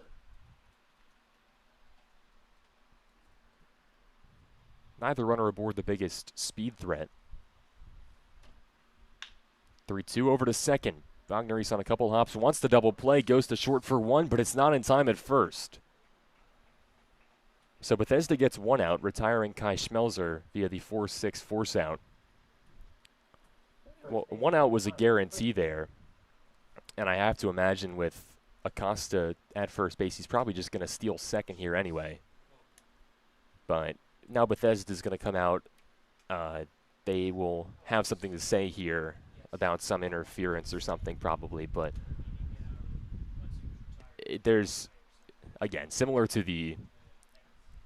Neither runner aboard the biggest speed threat. 3-2 over to second. Wagner, he's on a couple hops, wants the double play, goes to short for 1, but it's not in time at first. So Bethesda gets 1 out, retiring Kai Schmelzer via the 4-6 force out. Well, 1 out was a guarantee there. And I have to imagine with Acosta at first base, he's probably just going to steal second here anyway. But now Bethesda's going to come out. They will have something to say here about some interference or something probably. But there's, again, similar to the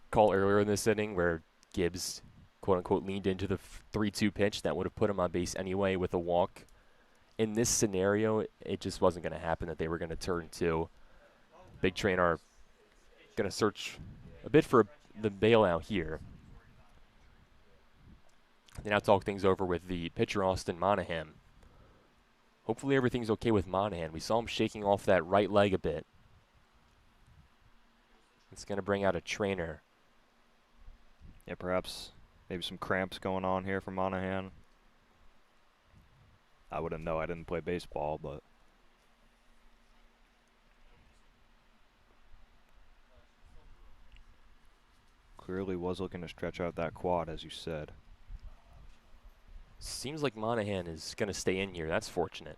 call earlier in this inning where Gibbs, quote-unquote, leaned into the 3-2 pitch that would have put him on base anyway with a walk. In this scenario, it just wasn't going to happen that they were going to turn 2. Big Train are going to search a bit for the bailout here. They now talk things over with the pitcher, Austin Monahan. Hopefully everything's okay with Monahan. We saw him shaking off that right leg a bit. It's going to bring out a trainer. Yeah, perhaps maybe some cramps going on here for Monahan. I wouldn't know. I didn't play baseball, but clearly was looking to stretch out that quad, as you said. Seems like Monahan is going to stay in here. That's fortunate.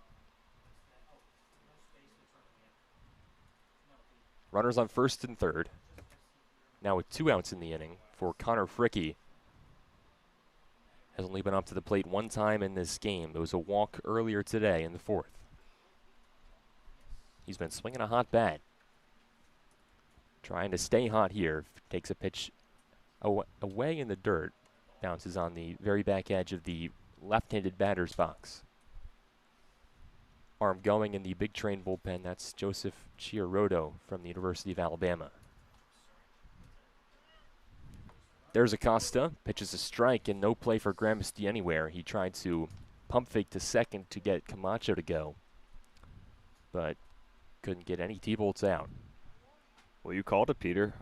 Runners on first and third. Now with 2 outs in the inning for Connor Fricke. Has only been up to the plate 1 time in this game. It was a walk earlier today in the 4th. He's been swinging a hot bat. Trying to stay hot here. Takes a pitch away in the dirt. Bounces on the very back edge of the left-handed batter's box. arm going in the Big Train bullpen. That's Joseph Chiarodo from the University of Alabama. There's Acosta, pitches a strike and no play for Gramsci anywhere. He tried to pump fake to second to get Camacho to go, but couldn't get any T-Bolts out. Well, you called it, Peter.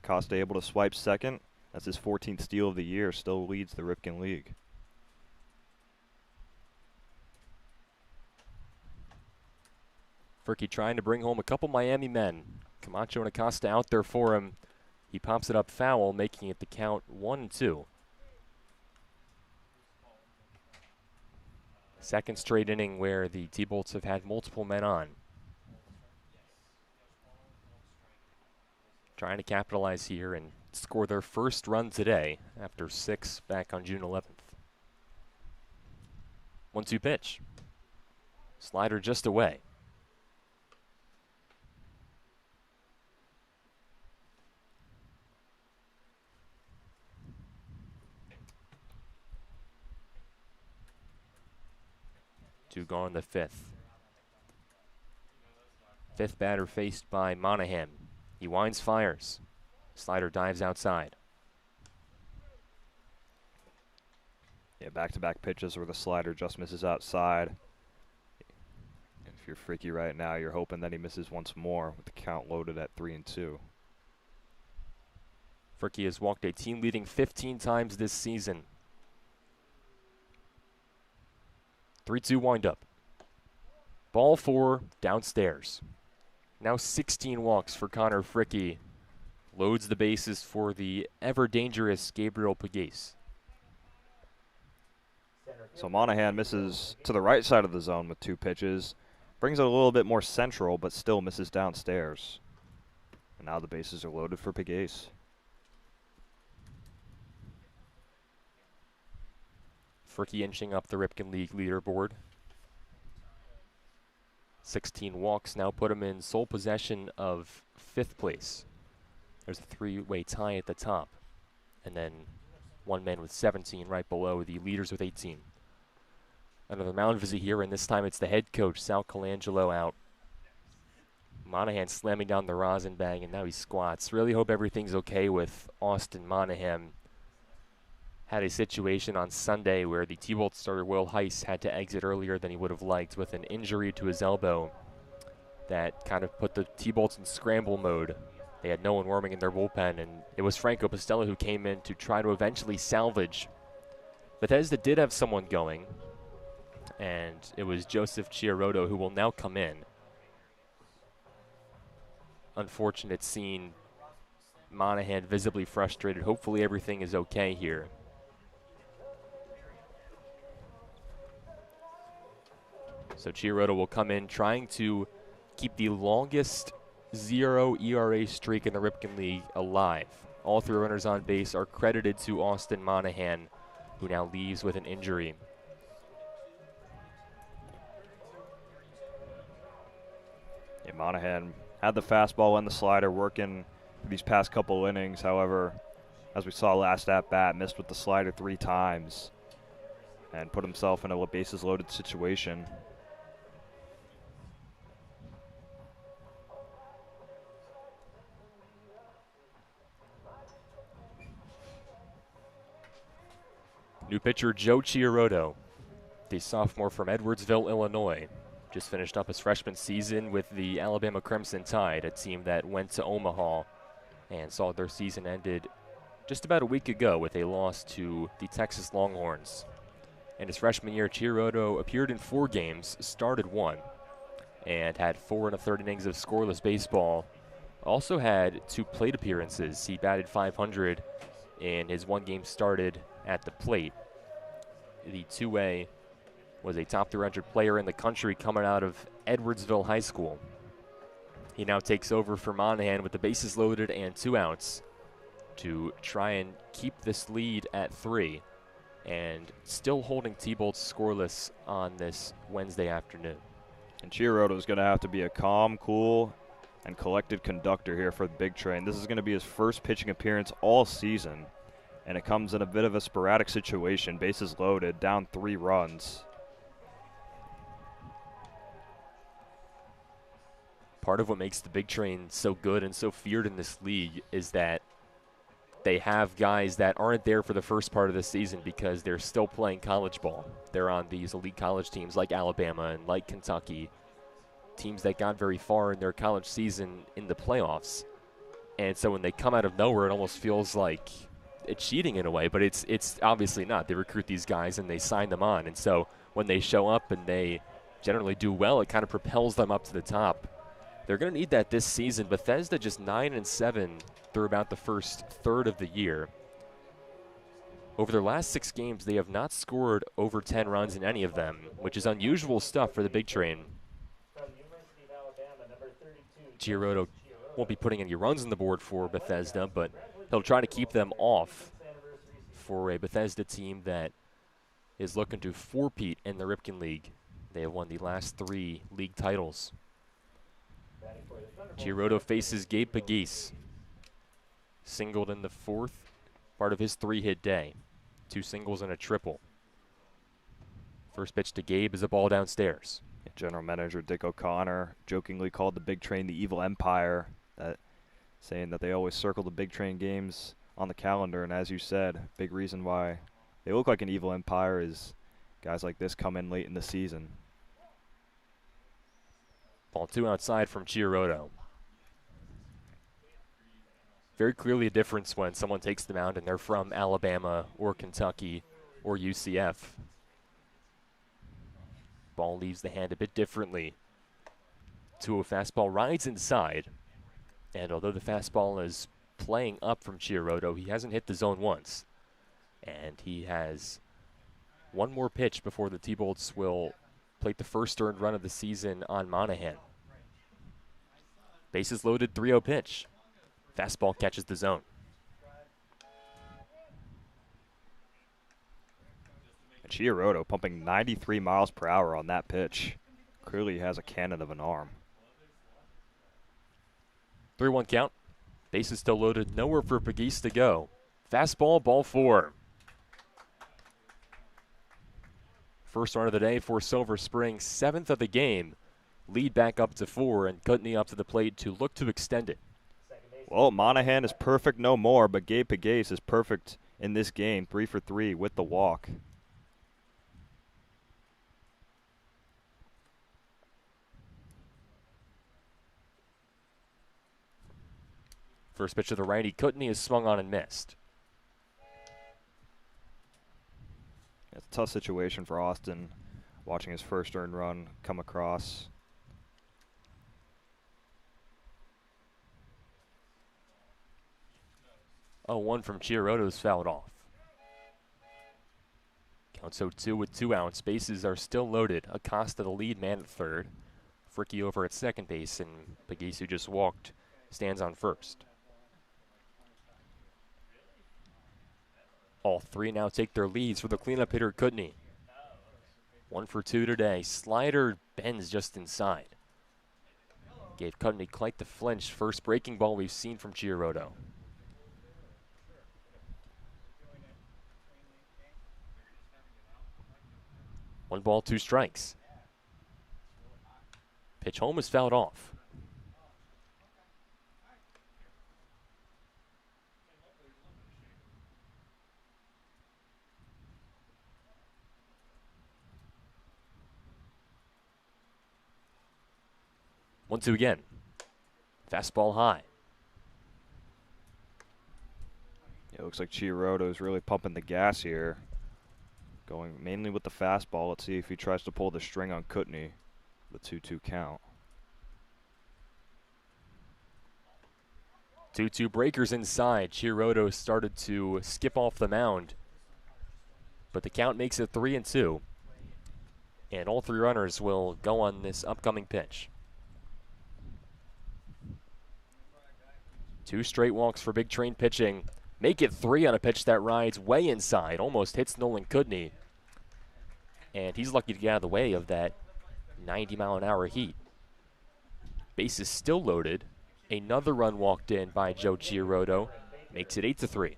Acosta able to swipe second. That's his 14th steal of the year. Still leads the Ripken League. Fricky trying to bring home a couple Miami men. Camacho and Acosta out there for him. He pops it up foul, making it the count 1-2. Second straight inning where the T-Bolts have had multiple men on. Trying to capitalize here and score their first run today after 6 back on June 11th. 1-2 pitch. Slider just away. Two gone in the fifth. Fifth batter faced by Monahan. He winds, fires. Slider dives outside. Yeah, back-to-back pitches where the slider just misses outside. If you're Fricky right now, you're hoping that he misses once more with the count loaded at 3-2. Fricky has walked a team-leading 15 times this season. 3-2 windup. Ball 4 downstairs. Now 16 walks for Connor Fricky. Loads the bases for the ever-dangerous Gabriel Pugliese. So Monahan misses to the right side of the zone with 2 pitches. Brings it a little bit more central, but still misses downstairs. And now the bases are loaded for Pugliese. Fricky inching up the Ripken League leaderboard. 16 walks now put him in sole possession of 5th place. There's a 3-way tie at the top. And then one man with 17 right below the leaders with 18. Another mound visit here, and this time it's the head coach, Sal Colangelo, out. Monahan slamming down the rosin bag, and now he squats. Really hope everything's okay with Austin Monahan. Had a situation on Sunday where the T-Bolt starter Will Heiss had to exit earlier than he would have liked with an injury to his elbow that kind of put the T-Bolts in scramble mode. They had no one warming in their bullpen, and it was Franco Pistello who came in to try to eventually salvage. Bethesda did have someone going, and it was Joseph Chiarodo who will now come in. Unfortunate scene. Monahan visibly frustrated. Hopefully everything is okay here. So Chiarodo will come in trying to keep the longest 0 ERA streak in the Ripken League alive. All 3 runners on base are credited to Austin Monahan, who now leaves with an injury. Yeah, Monahan had the fastball and the slider working these past couple innings. However, as we saw last at-bat, missed with the slider 3 times and put himself in a bases-loaded situation. New pitcher Joe Chiarodo, the sophomore from Edwardsville, Illinois. Just finished up his freshman season with the Alabama Crimson Tide, a team that went to Omaha and saw their season ended just about a week ago with a loss to the Texas Longhorns. In his freshman year, Chiarodo appeared in 4 games, started 1, and had 4 1/3 innings of scoreless baseball. Also had 2 plate appearances. He batted .500 in his 1 game started at the plate. The 2A was a top 300 player in the country coming out of Edwardsville High School. He now takes over for Monahan with the bases loaded and 2 outs to try and keep this lead at 3, and still holding T-Bolts scoreless on this Wednesday afternoon. And Chiarodo is going to have to be a calm, cool, and collected conductor here for the Big Train. This is going to be his first pitching appearance all season, and it comes in a bit of a sporadic situation. Bases loaded, down 3 runs. Part of what makes the Big Train so good and so feared in this league is that they have guys that aren't there for the first part of the season because they're still playing college ball. They're on these elite college teams like Alabama and like Kentucky, teams that got very far in their college season in the playoffs. And so when they come out of nowhere, it almost feels like it's cheating in a way, but it's obviously not. They recruit these guys and they sign them on. And so when they show up and they generally do well, it kind of propels them up to the top. They're going to need that this season. Bethesda just 9-7 through about the first third of the year. Over their last 6 games, they have not scored over 10 runs in any of them, which is unusual stuff for the Big Train. Girodo won't be putting any runs on the board for Bethesda, but he'll try to keep them off for a Bethesda team that is looking to four-peat in the Ripken League. They have won the last 3 league titles. Girodo faces Gabe Pegues. Singled in the 4th, part of his 3-hit day. 2 singles and a triple. First pitch to Gabe is a ball downstairs. General Manager Dick O'Connor jokingly called the Big Train the evil empire, saying that they always circle the Big Train games on the calendar. And as you said, big reason why they look like an evil empire is guys like this come in late in the season. Ball 2 outside from Girodo. Very clearly a difference when someone takes the mound and they're from Alabama or Kentucky or UCF. Ball leaves the hand a bit differently. 2-0 fastball rides inside. And although the fastball is playing up from Girodo, he hasn't hit the zone once. And he has one more pitch before the T-Bolts will plate the first earned run of the season on Monahan. Bases loaded, 3-0 pitch. Fastball catches the zone. Girodo pumping 93 miles per hour on that pitch. Clearly has a cannon of an arm. 3-1 count. Bases still loaded, nowhere for Pegues to go. Fastball, ball 4. First run of the day for Silver Spring, 7th of the game. Lead back up to 4, and Kutney up to the plate to look to extend it. Well, Monahan is perfect no more, but Gabe Pegues is perfect in this game, 3 for 3 with the walk. First pitch to the righty, Kutney is swung on and missed. It's a tough situation for Austin, watching his first earned run come across. Oh, 1 from Girodo's fouled off. Counts 0-2 with 2 outs. Bases are still loaded. Acosta the lead man at third. Fricky over at second base, and Pegues, who just walked, stands on first. All 3 now take their leads for the cleanup hitter, Kutney. 1 for 2 today. Slider bends just inside. Gave Kutney quite the flinch. First breaking ball we've seen from Girodo. One ball, 2 strikes. Pitch home is fouled off. One, 2 again. Fastball high. It looks like Girodo is really pumping the gas here. Going mainly with the fastball. Let's see if he tries to pull the string on Kutney. The 2-2 count. 2-2 breakers inside. Girodo started to skip off the mound, but the count makes it 3-2. And all 3 runners will go on this upcoming pitch. 2 straight walks for Big Train pitching. Make it 3 on a pitch that rides way inside. Almost hits Nolan Kutney. And he's lucky to get out of the way of that 90-mile-an-hour heat. Bases still loaded. Another run walked in by Joe Girodo. Makes it 8-3.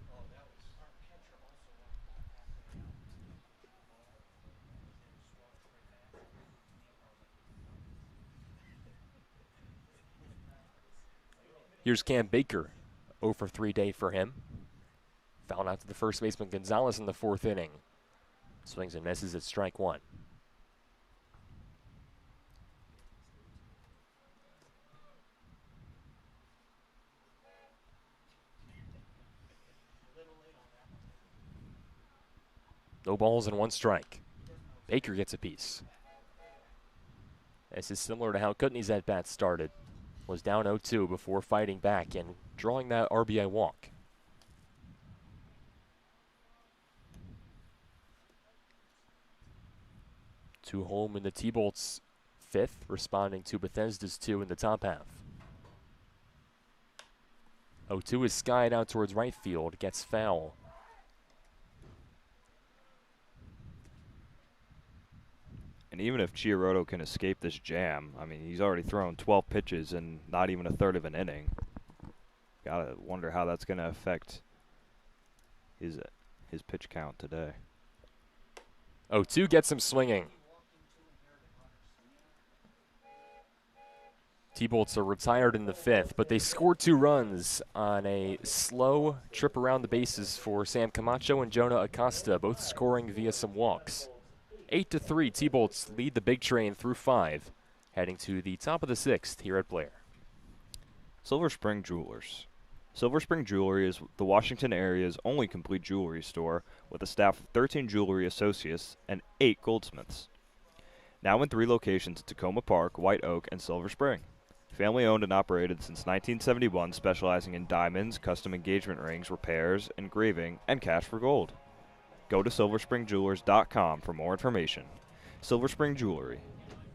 Here's Cam Baker, 0 for 3 day for him. Fouled out to the first baseman Gonzalez in the 4th inning. Swings and misses at strike 1. No balls and 1 strike. Baker gets a piece. This is similar to how Kutney's at-bat started. Was down 0-2 before fighting back and drawing that RBI walk. Two home in the T-Bolts 5th, responding to Bethesda's 2 in the top half. 0-2 is skied out towards right field, gets foul. And even if Chiarotto can escape this jam, I mean, he's already thrown 12 pitches in not even a third of an inning. Gotta wonder how that's going to affect his pitch count today. 0-2 gets him swinging. T-Bolts are retired in the 5th, but they scored 2 runs on a slow trip around the bases for Sam Camacho and Jonah Acosta, both scoring via some walks. 8-3, T-Bolts lead the Big Train through 5, heading to the top of the 6th here at Blair. Silver Spring Jewelers. Silver Spring Jewelry is the Washington area's only complete jewelry store with a staff of 13 jewelry associates and 8 goldsmiths. Now in 3 locations in Tacoma Park, White Oak, and Silver Spring. Family owned and operated since 1971, specializing in diamonds, custom engagement rings, repairs, engraving, and cash for gold. Go to silverspringjewelers.com for more information. Silver Spring Jewelry,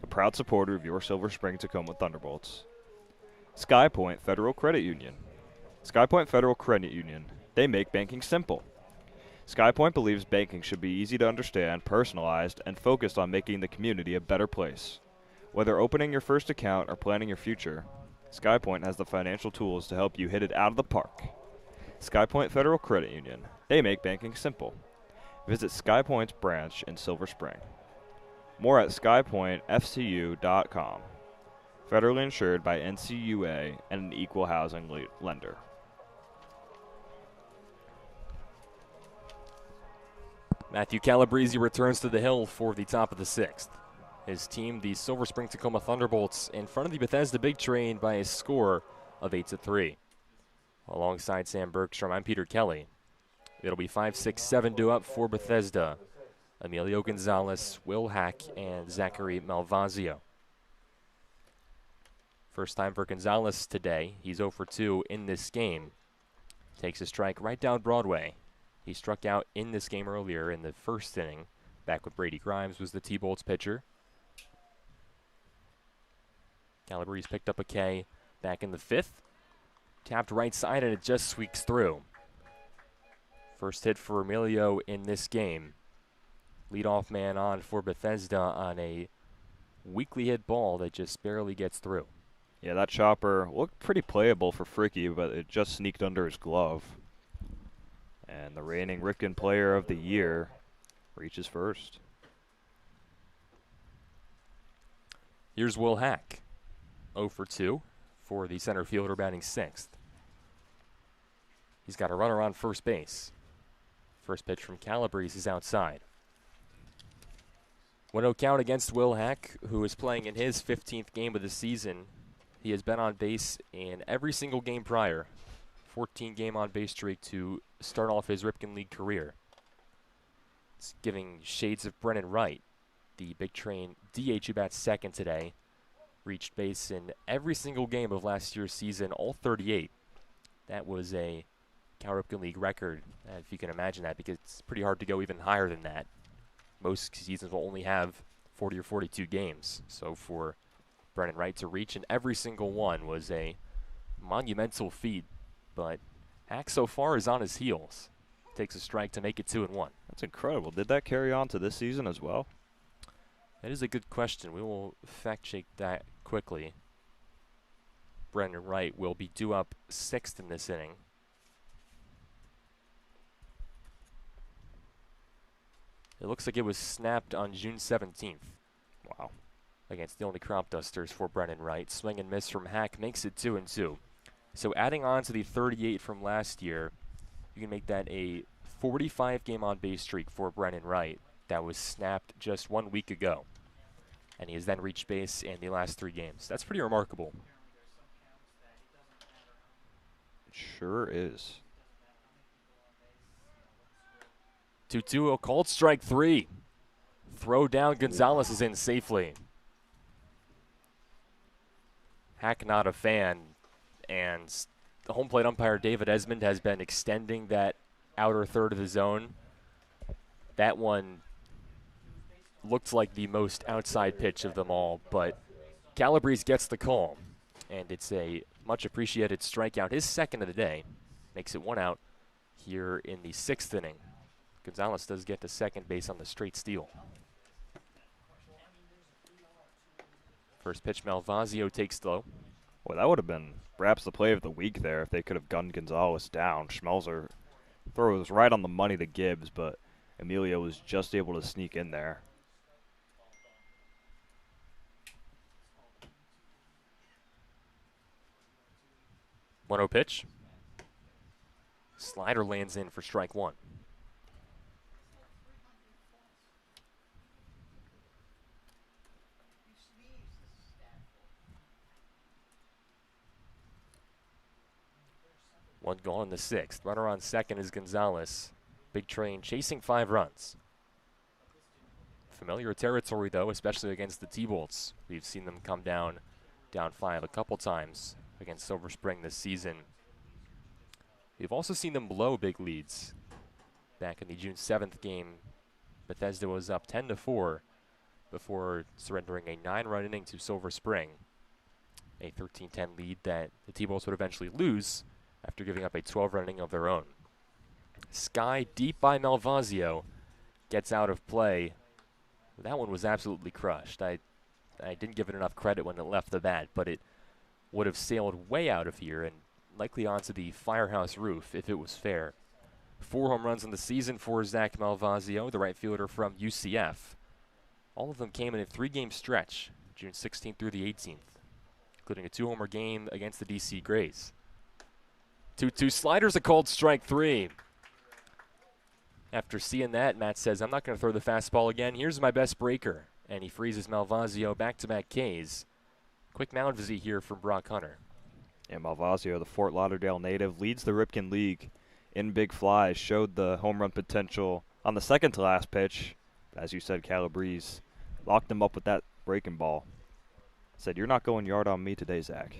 a proud supporter of your Silver Spring Tacoma Thunderbolts. Sky Point Federal Credit Union. Sky Point Federal Credit Union. They make banking simple. Sky Point believes banking should be easy to understand, personalized, and focused on making the community a better place. Whether opening your first account or planning your future, Sky Point has the financial tools to help you hit it out of the park. Sky Point Federal Credit Union. They make banking simple. Visit Sky Point's branch in Silver Spring. More at skypointfcu.com. Federally insured by NCUA and an equal housing lender. Matthew Calabrese returns to the hill for the top of the 6th. His team, the Silver Spring Tacoma Thunderbolts, in front of the Bethesda Big Train by a score of 8-3. Alongside Sam Bergstrom, I'm Peter Kelly. It'll be 5, 6, 7 due up for Bethesda. Emilio Gonzalez, Will Hack, and Zachary Malvazio. First time for Gonzalez today. He's 0 for 2 in this game. Takes a strike right down Broadway. He struck out in this game earlier in the 1st inning. Back with Brady Grimes was the T-Bolts pitcher. Calabrese picked up a K back in the 5th. Tapped right side and it just squeaks through. First hit for Emilio in this game. Leadoff man on for Bethesda on a weakly hit ball that just barely gets through. Yeah, that chopper looked pretty playable for Fricky, but it just sneaked under his glove. And the reigning Ripken Player of the Year reaches first. Here's Will Hack, 0 for 2 for the center fielder batting 6th. He's got a runner on first base. First pitch from Calabrese is outside. 1-0 count against Will Hack, who is playing in his 15th game of the season. He has been on base in every single game prior. 14-game on-base streak to start off his Ripken League career. It's giving shades of Brennan Wright. The Big Train DH who bats second today. Reached base in every single game of last year's season, all 38. That was a Cal Ripken League record, if you can imagine that, because it's pretty hard to go even higher than that. Most seasons will only have 40 or 42 games. So for Brennan Wright to reach in every single one was a monumental feat. But Hack so far is on his heels. Takes a strike to make it 2-1. That's incredible. Did that carry on to this season as well? That is a good question. We will fact check that quickly. Brennan Wright will be due up 6th in this inning. It looks like it was snapped on June 17th. Wow. Against the only crop dusters for Brennan Wright. Swing and miss from Hack makes it 2-2. So adding on to the 38 from last year, you can make that a 45-game on-base streak for Brennan Wright that was snapped just 1 week ago. And he has then reached base in the last 3 games. That's pretty remarkable. It sure is. 2-2, a called strike 3. Throw down, Gonzalez is in safely. Hack not a fan, and the home plate umpire David Esmond has been extending that outer third of the zone. That one looked like the most outside pitch of them all, but Calabrese gets the call, and it's a much appreciated strikeout, his second of the day. Makes it 1 out here in the 6th inning. Gonzalez does get to second base on the straight steal. First pitch, Malvasio takes low. Well, that would have been perhaps the play of the week there if they could have gunned Gonzalez down. Schmelzer throw was right on the money to Gibbs, but Emilio was just able to sneak in there. One-zero pitch. Slider lands in for strike 1. One gone in the 6th. Runner on second is Gonzalez. Big Train chasing 5 runs. Familiar territory, though, especially against the T-Bolts. We've seen them come down 5 a couple times against Silver Spring this season. We've also seen them blow big leads. Back in the June 7th game, Bethesda was up 10-4 before surrendering a 9-run inning to Silver Spring. A 13-10 lead that the T-Bolts would eventually lose after giving up a 12-run inning of their own. Sky deep by Malvasio gets out of play. That one was absolutely crushed. I didn't give it enough credit when it left the bat, but it would have sailed way out of here and likely onto the firehouse roof if it was fair. 4 home runs in the season for Zach Malvasio, the right fielder from UCF. All of them came in a 3-game stretch, June 16th through the 18th, including a 2-homer game against the DC Grays. 2-2 sliders, a called strike 3. After seeing that, Matt says, I'm not going to throw the fastball again. Here's my best breaker. And he freezes Malvasio back-to-back Ks. Quick mound visit here from Brock Hunter. And Malvasio, the Fort Lauderdale native, leads the Ripken League in big flies, showed the home run potential on the second to last pitch. As you said, Calabrese locked him up with that breaking ball. Said, you're not going yard on me today, Zach.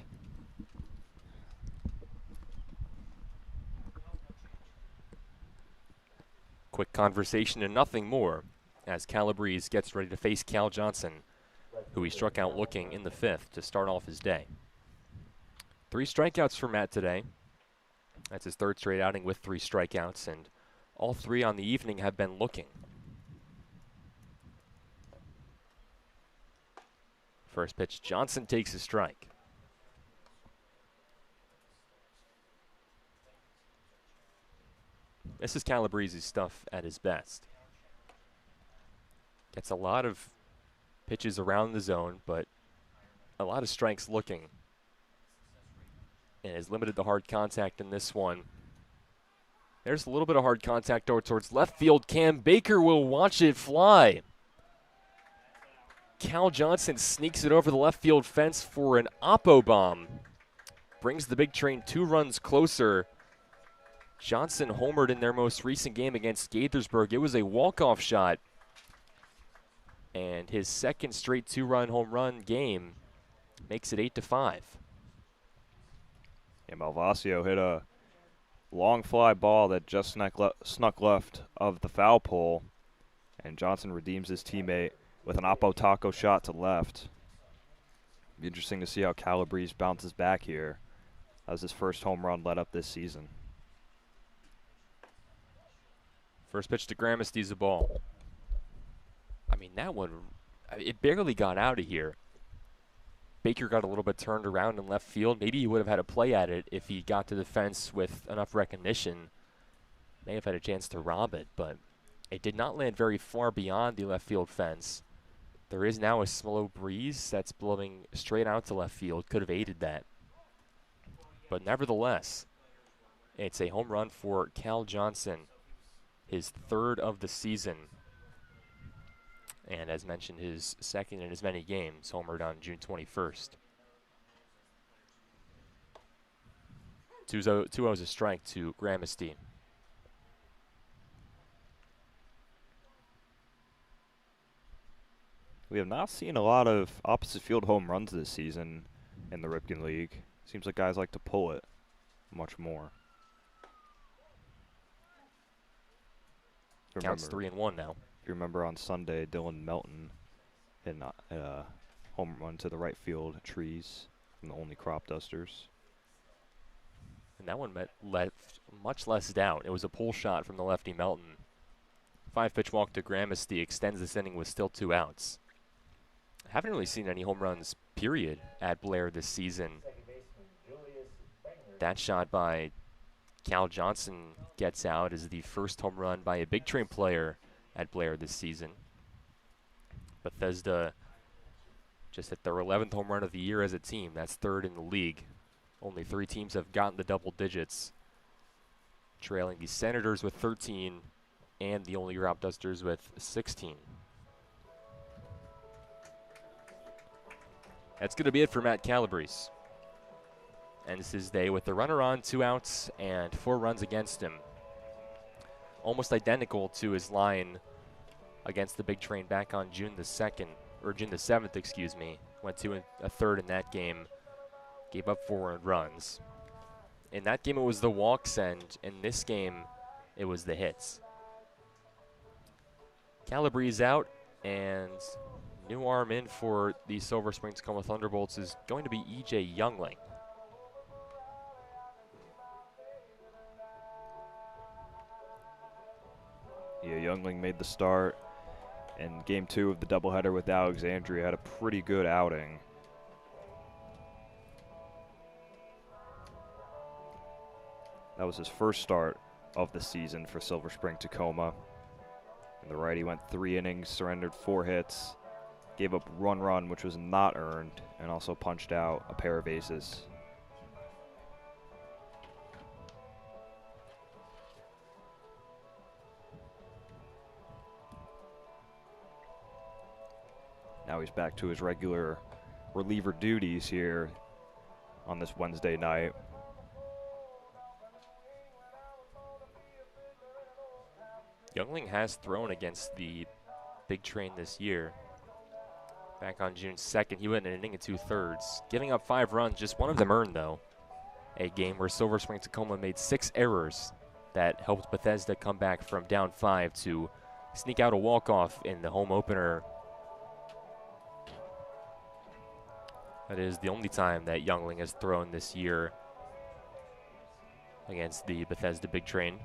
Quick conversation and nothing more as Calabrese gets ready to face Cal Johnson, who he struck out looking in the 5th to start off his day. 3 strikeouts for Matt today. That's his 3rd straight outing with 3 strikeouts, and all 3 on the evening have been looking. First pitch, Johnson takes a strike. This is Calabrese's stuff at his best. Gets a lot of pitches around the zone, but a lot of strikes looking. And has limited the hard contact in this one. There's a little bit of hard contact over towards left field. Cam Baker will watch it fly. Cal Johnson sneaks it over the left field fence for an oppo bomb. Brings the Big Train 2 runs closer. Johnson homered in their most recent game against Gaithersburg. It was a walk-off shot. And his second straight 2-run home run game makes it 8-5. And Malvasio hit a long fly ball that just snuck left of the foul pole. And Johnson redeems his teammate with an oppo taco shot to left. Be interesting to see how Calabrese bounces back here. That was his first home run let up this season. First pitch to Gramisty's a ball. I mean, that one, it barely got out of here. Baker got a little bit turned around in left field. Maybe he would have had a play at it if he got to the fence with enough recognition. May have had a chance to rob it, but it did not land very far beyond the left field fence. There is now a slow breeze that's blowing straight out to left field. Could have aided that. But nevertheless, it's a home run for Cal Johnson, his third of the season. And as mentioned, his second in as many games, homered on June 21st. 2-0 is a strike to Gramesty. We have not seen a lot of opposite field home runs this season in the Ripken League. Seems like guys like to pull it much more. Counts 3-1 now. If you remember on Sunday, Dylan Melton hit a home run to the right field trees from the only crop dusters. And that one left much less doubt. It was a pull shot from the lefty Melton. 5-pitch walk to Gramesty extends this inning with still 2 outs. I haven't really seen any home runs, period, at Blair this season. That shot by Cal Johnson gets out as the first home run by a Big Train player at Blair this season. Bethesda just hit their 11th home run of the year as a team. That's third in the league. Only 3 teams have gotten the double digits, trailing the Senators with 13 and the only Crop Dusters with 16. That's going to be it for Matt Calabrese. Ends his day with the runner on, 2 outs, and 4 runs against him. Almost identical to his line against the Big Train back on June the 7th, excuse me. Went 2 1/3 in that game. Gave up 4 earned runs. In that game, it was the walks, and in this game, it was the hits. Calabrese out, and new arm in for the Silver Spring Tacoma Thunderbolts is going to be E.J. Youngling. Yeah, Youngling made the start in Game 2 of the doubleheader with Alexandria. Had a pretty good outing. That was his first start of the season for Silver Spring Tacoma. And the righty went 3 innings, surrendered 4 hits, gave up 1 run, which was not earned, and also punched out a pair of aces. Now he's back to his regular reliever duties here on this Wednesday night. Youngling has thrown against the Big Train this year. Back on June 2nd, he went an inning and 2/3, giving up 5 runs, just 1 of them earned, though. A game where Silver Spring Tacoma made 6 errors that helped Bethesda come back from down 5 to sneak out a walk-off in the home opener. That is the only time that Youngling has thrown this year against the Bethesda Big Train.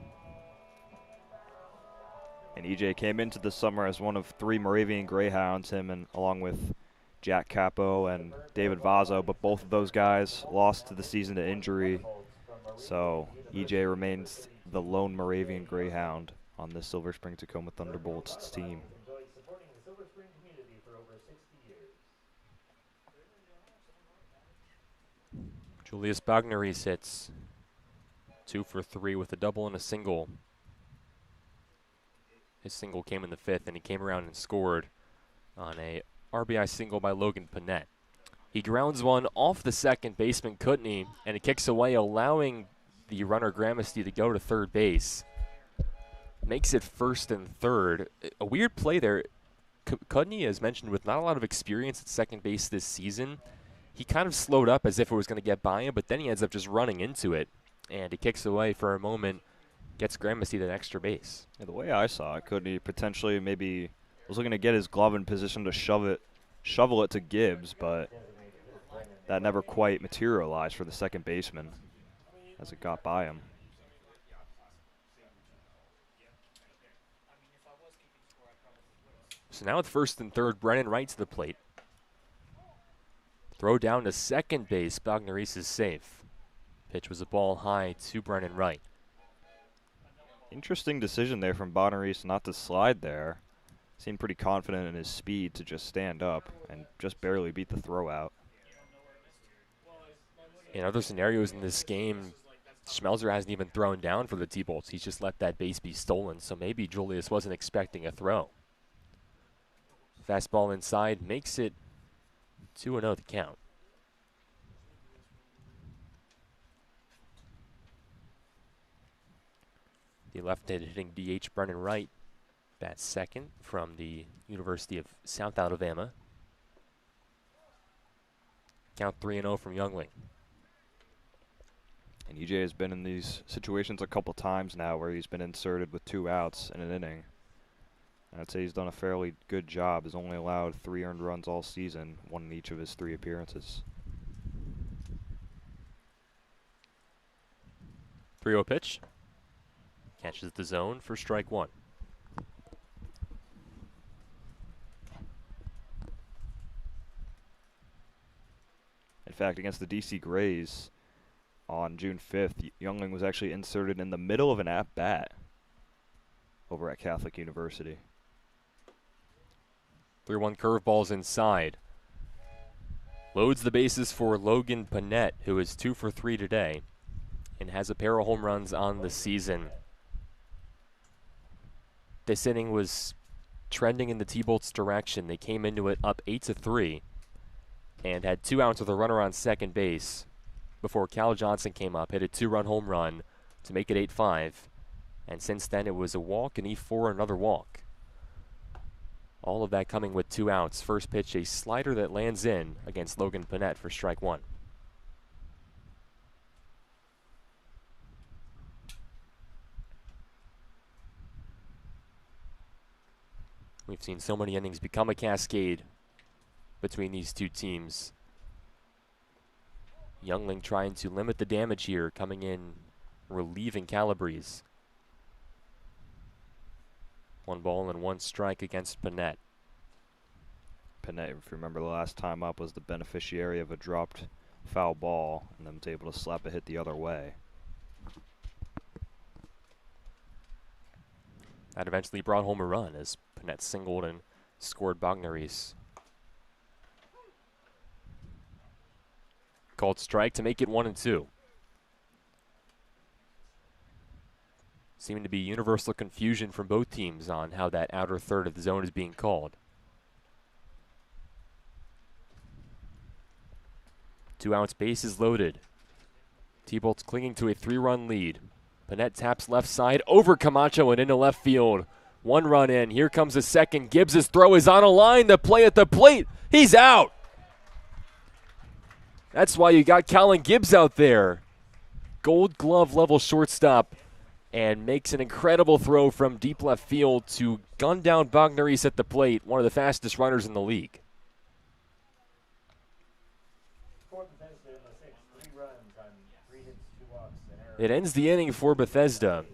And EJ came into the summer as one of 3 Moravian Greyhounds, him and along with Jack Capo and David Vazzo, but both of those guys lost to the season to injury. So EJ remains the lone Moravian Greyhound on the Silver Spring Tacoma Thunderbolts team. Julius Bogneris hits 2 for 3 with a double and a single. His single came in the 5th, and he came around and scored on a RBI single by Logan Panett. He grounds one off the second baseman, Kutney, and it kicks away, allowing the runner Gramesty to go to third base. Makes it 1st and 3rd. A weird play there. Kutney, as mentioned, with not a lot of experience at second base this season, he kind of slowed up as if it was going to get by him, but then he ends up just running into it, and he kicks away for a moment. Gets Gramesty that extra base. Yeah, the way I saw it, could he potentially maybe was looking to get his glove in position to shovel it to Gibbs, but that never quite materialized for the second baseman as it got by him. So now with 1st and 3rd, Brennan Wright to the plate. Throw down to second base. Bogneris is safe. Pitch was a ball high to Brennan Wright. Interesting decision there from Bogneris not to slide there. Seemed pretty confident in his speed to just stand up and just barely beat the throw out. In other scenarios in this game, Schmelzer hasn't even thrown down for the T-Bolts. He's just let that base be stolen, so maybe Julius wasn't expecting a throw. Fastball inside makes it 2-0 the count. The left-handed hitting DH Brennan Wright bats second from the University of South Alabama. Count 3-0 from Youngling. And EJ has been in these situations a couple times now where he's been inserted with 2 outs in an inning. I'd say he's done a fairly good job. He's only allowed 3 earned runs all season, 1 in each of his 3 appearances. 3-0 pitch. Catches the zone for strike 1. In fact, against the DC Grays on June 5th, Youngling was actually inserted in the middle of an at-bat over at Catholic University. 3-1 curveballs inside. Loads the bases for Logan Panett, who is 2 for 3 today and has a pair of home runs on the season. This inning was trending in the T-Bolts' direction. They came into it up 8-3 and had 2 outs with a runner on second base before Cal Johnson came up, hit a 2-run home run to make it 8-5. And since then it was a walk and E4, another walk. All of that coming with 2 outs. First pitch, a slider that lands in against Logan Panett for strike 1. We've seen so many innings become a cascade between these two teams. Youngling trying to limit the damage here, coming in, relieving Calabrese. 1 ball and 1 strike against Panett. Panett, if you remember the last time up, was the beneficiary of a dropped foul ball and then was able to slap a hit the other way. That eventually brought home a run as Panett singled and scored Bognaris. Called strike to make it 1-2. Seeming to be universal confusion from both teams on how that outer third of the zone is being called. 2 outs, bases loaded. T-Bolts clinging to a 3-run lead. Panett taps left side over Camacho and into left field. 1 run in. Here comes a second. Gibbs' throw is on a line. The play at the plate. He's out. That's why you got Colin Gibbs out there. Gold glove level shortstop. And makes an incredible throw from deep left field to gun down Bognaris at the plate. One of the fastest runners in the league. For Bethesda in the 6th, 3 runs on 3 hits, 2 walks, an error. It ends the inning for Bethesda.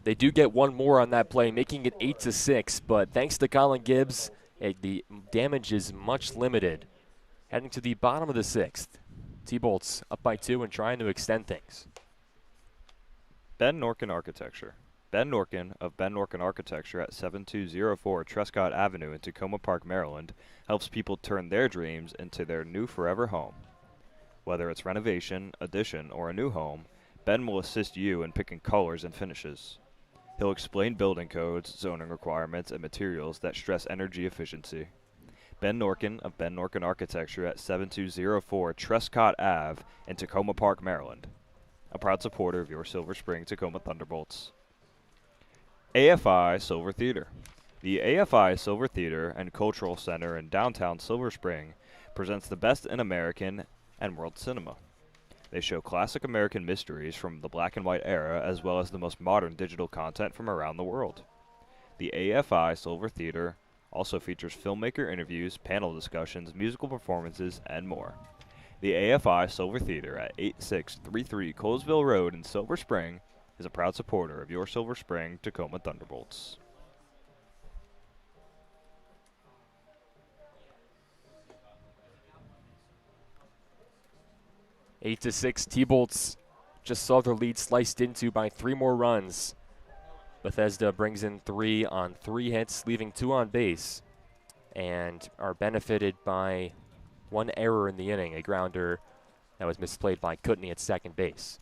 They do get 1 more on that play, making it 8-6. But thanks to Colin Gibbs, the damage is much limited. Heading to the bottom of the 6th. T-Bolts up by 2 and trying to extend things. Ben Norkin Architecture. Ben Norkin of Ben Norkin Architecture at 7204 Trescott Avenue in Tacoma Park, Maryland, helps people turn their dreams into their new forever home. Whether it's renovation, addition, or a new home, Ben will assist you in picking colors and finishes. He'll explain building codes, zoning requirements, and materials that stress energy efficiency. Ben Norkin of Ben Norkin Architecture at 7204 Trescott Ave in Tacoma Park, Maryland. A proud supporter of your Silver Spring Tacoma Thunderbolts. AFI Silver Theater. The AFI Silver Theater and Cultural Center in downtown Silver Spring presents the best in American and world cinema. They show classic American mysteries from the black and white era as well as the most modern digital content from around the world. The AFI Silver Theater also features filmmaker interviews, panel discussions, musical performances, and more. The AFI Silver Theater at 8633 Colesville Road in Silver Spring is a proud supporter of your Silver Spring Tacoma Thunderbolts. Eight to 6, T-Bolts just saw their lead sliced into by 3 more runs. Bethesda brings in 3 on 3 hits, leaving 2 on base, and are benefited by 1 error in the inning, a grounder That was misplayed by Kutney at second base.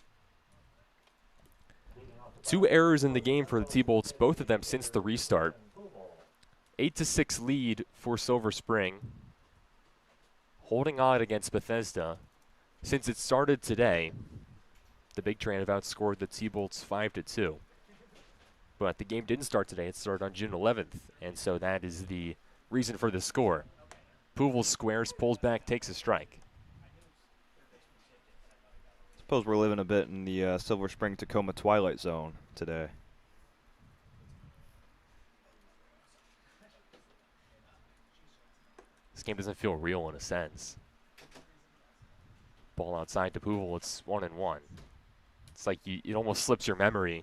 2 errors in the game for the T-Bolts, both of them since the restart. 8-6 lead for Silver Spring. Holding on against Bethesda. Since it started today, the Big Train have outscored the T-Bolts 5-2. But the game didn't start today. It started on June 11th, and so that is the reason for the score. Pouvel squares, pulls back, takes a strike. Suppose we're living a bit in the Silver Spring Tacoma Twilight Zone today. This game doesn't feel real in a sense. Ball outside to Pouvel, it's 1-1. It's like it almost slips your memory.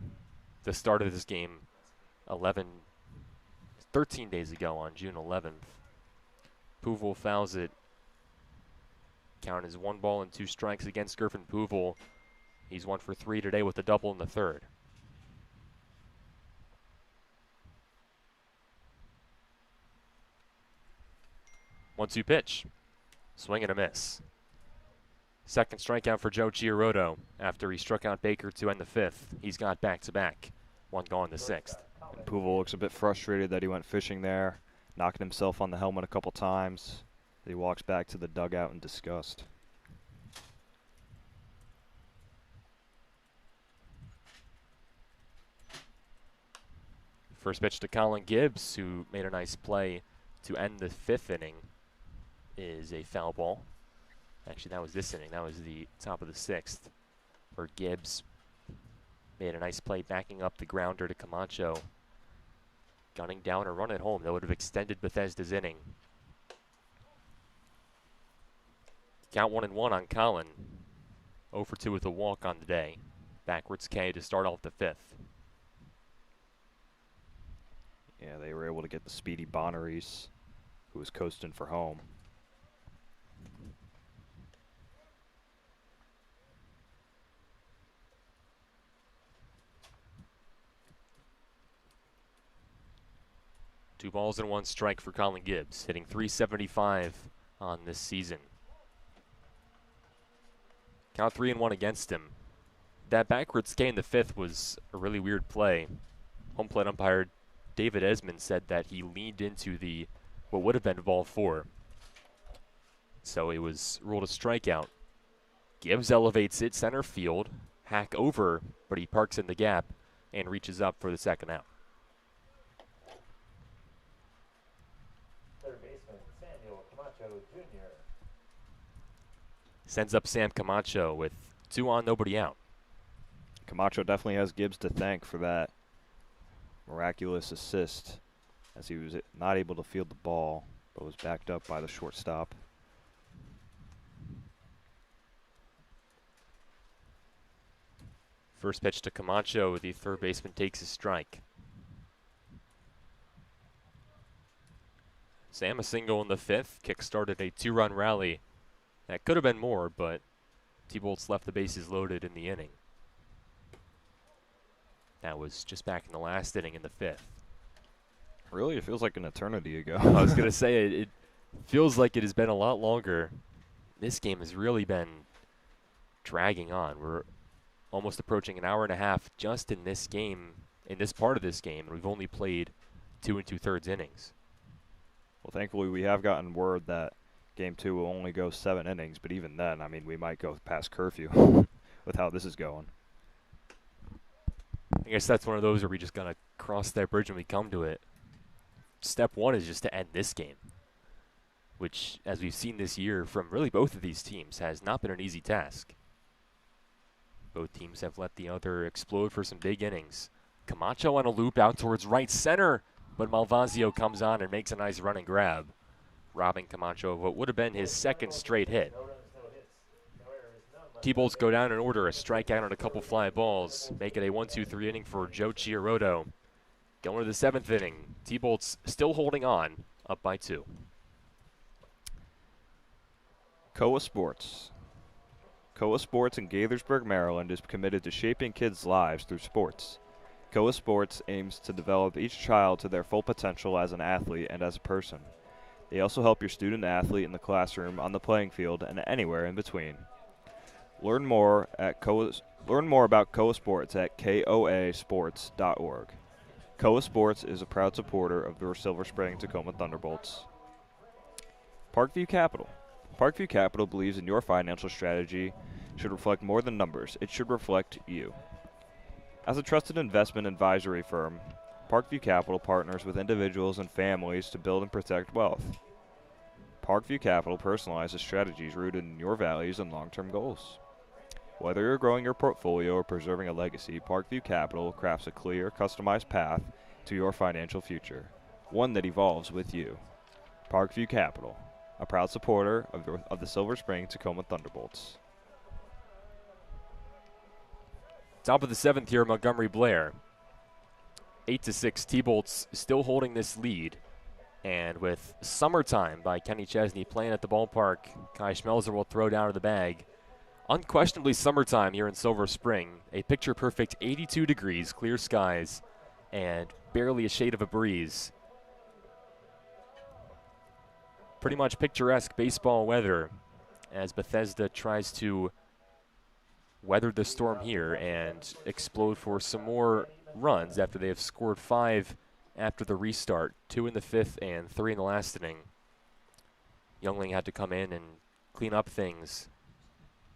The start of this game 13 days ago on June 11th. Pouvel fouls it. Count is 1 ball and 2 strikes against Griffin Pouvel. He's 1 for 3 today with a double in the third. 1-2 pitch. Swing and a miss. Second strikeout for Joe Chiarotto after he struck out Baker to end the 5th. He's got back-to-back. 1 gone the 6th. And Pouvel looks a bit frustrated that he went fishing there, knocking himself on the helmet a couple times. He walks back to the dugout in disgust. First pitch to Colin Gibbs, who made a nice play to end the 5th inning, is a foul ball. Actually, that was this inning. That was the top of the 6th, where Gibbs made a nice play backing up the grounder to Camacho. Gunning down a run at home that would have extended Bethesda's inning. Count 1-1 on Colin. 0 for 2 with a walk on the day. Backwards K to start off the 5th. Yeah, they were able to get the speedy Bonaris, who was coasting for home. Two balls and 1 strike for Colin Gibbs, hitting .375 on this season. Count 3-1 against him. That backwards K in the 5th was a really weird play. Home plate umpire David Esmond said that he leaned into what would have been ball 4. So it was ruled a strikeout. Gibbs elevates it center field, hack over, but he parks in the gap and reaches up for the second out. Third baseman Samuel Camacho Jr. Sends up Sam Camacho with 2 on, nobody out. Camacho definitely has Gibbs to thank for that miraculous assist, as he was not able to field the ball, but was backed up by the shortstop. First pitch to Camacho, the third baseman takes a strike. Sam a single in the 5th, kick-started a 2-run rally. That could have been more, but T-Bolts left the bases loaded in the inning. That was just back in the last inning in the 5th. Really? It feels like an eternity ago. I was going to say, it feels like it has been a lot longer. This game has really been dragging on. We're almost approaching an hour and a half just in this game, in this part of this game, and we've only played 2 2/3 innings. Well, thankfully, we have gotten word that Game 2 will only go 7 innings, but even then, I mean, we might go past curfew with how this is going. I guess that's one of those where we just got to cross that bridge when we come to it. Step 1 is just to end this game, which, as we've seen this year from really both of these teams, has not been an easy task. Both teams have let the other explode for some big innings. Camacho on a loop out towards right center, but Malvazio comes on and makes a nice run and grab, robbing Camacho of what would have been his second straight hit. No runs, no hits, no errors, none left. T-Bolts go down in order, a strikeout and a couple fly balls, make it a 1-2-3 inning for Joe Chiarotto. Going to the 7th inning, T-Bolts still holding on, up by 2. Koa Sports. Koa Sports in Gaithersburg, Maryland is committed to shaping kids' lives through sports. Koa Sports aims to develop each child to their full potential as an athlete and as a person. They also help your student athlete in the classroom, on the playing field, and anywhere in between. Learn more about Koa Sports at koasports.org. Koa Sports is a proud supporter of the Silver Spring Tacoma Thunderbolts. Parkview Capital. Parkview Capital believes in your financial strategy should reflect more than numbers. It should reflect you. As a trusted investment advisory firm, Parkview Capital partners with individuals and families to build and protect wealth. Parkview Capital personalizes strategies rooted in your values and long-term goals. Whether you're growing your portfolio or preserving a legacy, Parkview Capital crafts a clear, customized path to your financial future, one that evolves with you. Parkview Capital, a proud supporter of the Silver Spring Tacoma Thunderbolts. Top of the 7th here, Montgomery Blair. 8-6, T-Bolts still holding this lead. And with Summertime by Kenny Chesney playing at the ballpark, Kai Schmelzer will throw down to the bag. Unquestionably summertime here in Silver Spring. A picture-perfect 82 degrees, clear skies, and barely a shade of a breeze. Pretty much picturesque baseball weather as Bethesda tries to weather the storm here and explode for some more runs after they have scored 5 after the restart. 2 in the 5th and 3 in the last inning. Youngling had to come in and clean up things.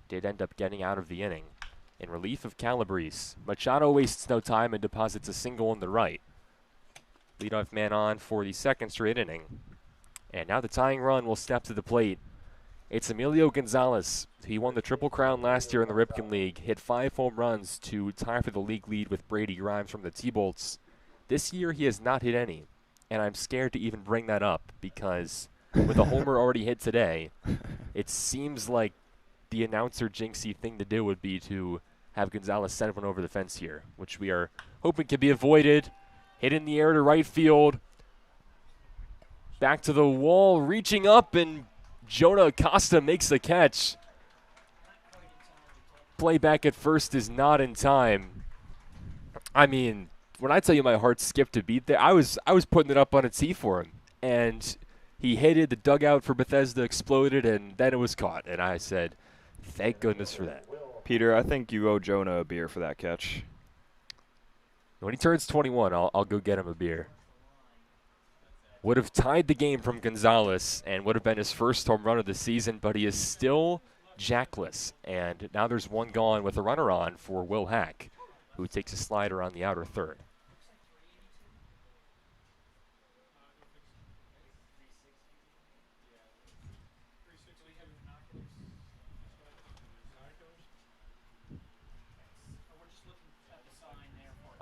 Did end up getting out of the inning. In relief of Calabrese, Machado wastes no time and deposits a single in the right. Leadoff man on for the 2nd straight inning. And now the tying run will step to the plate. It's Emilio Gonzalez. He won the Triple Crown last year in the Ripken League, hit 5 home runs to tie for the league lead with Brady Grimes from the T-Bolts. This year he has not hit any, and I'm scared to even bring that up because with a homer already hit today, it seems like the announcer jinxy thing to do would be to have Gonzalez send one over the fence here, which we are hoping can be avoided. Hit in the air to right field. Back to the wall, reaching up, and Jonah Acosta makes the catch. Play back at first is not in time. I mean, when I tell you my heart skipped a beat there, I was putting it up on a tee for him. And he hit it, the dugout for Bethesda exploded, and then it was caught. And I said, thank goodness for that. Peter, I think you owe Jonah a beer for that catch. When he turns 21, I'll go get him a beer. Would have tied the game from Gonzalez and would have been his first home run of the season, but he is still jackless. And now there's one gone with a runner on for Will Hack, who takes a slider on the outer third.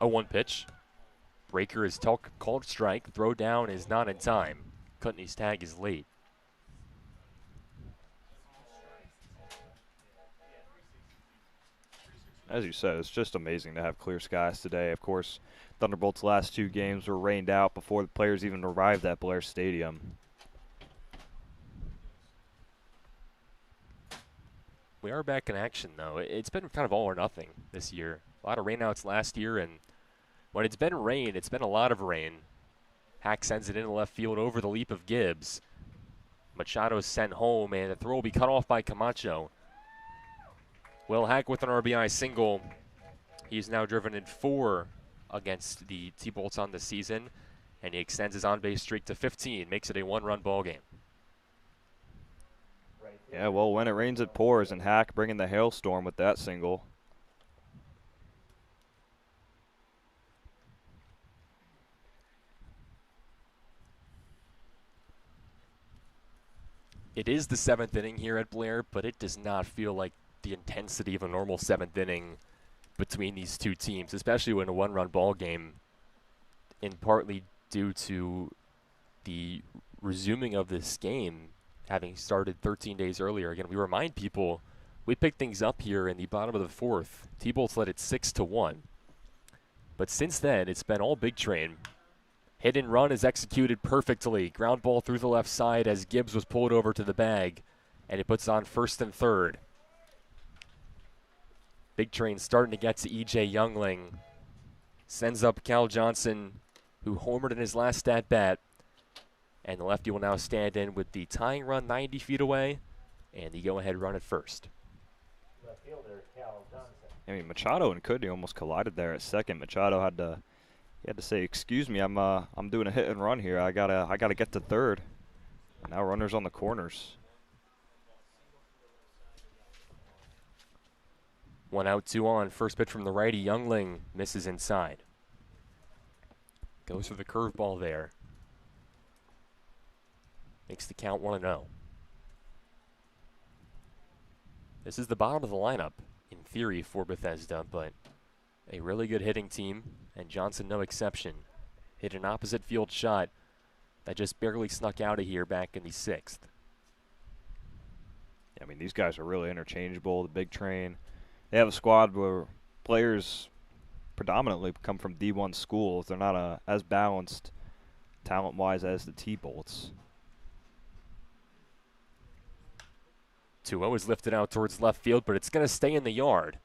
A 1 pitch. Breaker is called strike. Throw down is not in time. Cutney's tag is late. As you said, it's just amazing to have clear skies today. Of course, Thunderbolts' last 2 games were rained out before the players even arrived at Blair Stadium. We are back in action, though. It's been kind of all or nothing this year. A lot of rainouts last year, and when it's been rain, it's been a lot of rain. Hack sends it into left field over the leap of Gibbs. Machado is sent home, and the throw will be cut off by Camacho. Will Hack with an RBI single. He's now driven in 4 against the T-Bolts on the season, and he extends his on-base streak to 15, makes it a 1-run ball game. Yeah, well, when it rains, it pours, and Hack bringing the hailstorm with that single. It is the 7th inning here at Blair, but it does not feel like the intensity of a normal 7th inning between these two teams, especially when a 1-run ball game, in partly due to the resuming of this game having started 13 days earlier. Again, we remind people we picked things up here in the bottom of the 4th. T-Bolts led it 6-1. But since then, it's been all big train. Hit and run is executed perfectly. Ground ball through the left side as Gibbs was pulled over to the bag, and it puts on 1st and 3rd. Big train starting to get to E.J. Youngling. Sends up Cal Johnson, who homered in his last at-bat. And the lefty will now stand in with the tying run 90 feet away and the go-ahead run at first. left fielder Cal Johnson. I mean, Machado and Cuddy almost collided there at second. Machado had to say, "Excuse me, I'm doing a hit and run here. I gotta get to third." Now runners on the corners. 1 out, 2 on. First pitch from the righty. Youngling misses inside. Goes for the curveball there. Makes the count 1-0. This is the bottom of the lineup, in theory, for Bethesda, but a really good hitting team, and Johnson no exception. Hit an opposite field shot that just barely snuck out of here back in the 6th. I mean, these guys are really interchangeable. The big train. They have a squad where players predominantly come from D1 schools. They're not as balanced talent-wise as the T-Bolts. 2-0 is lifted out towards left field, but it's going to stay in the yard.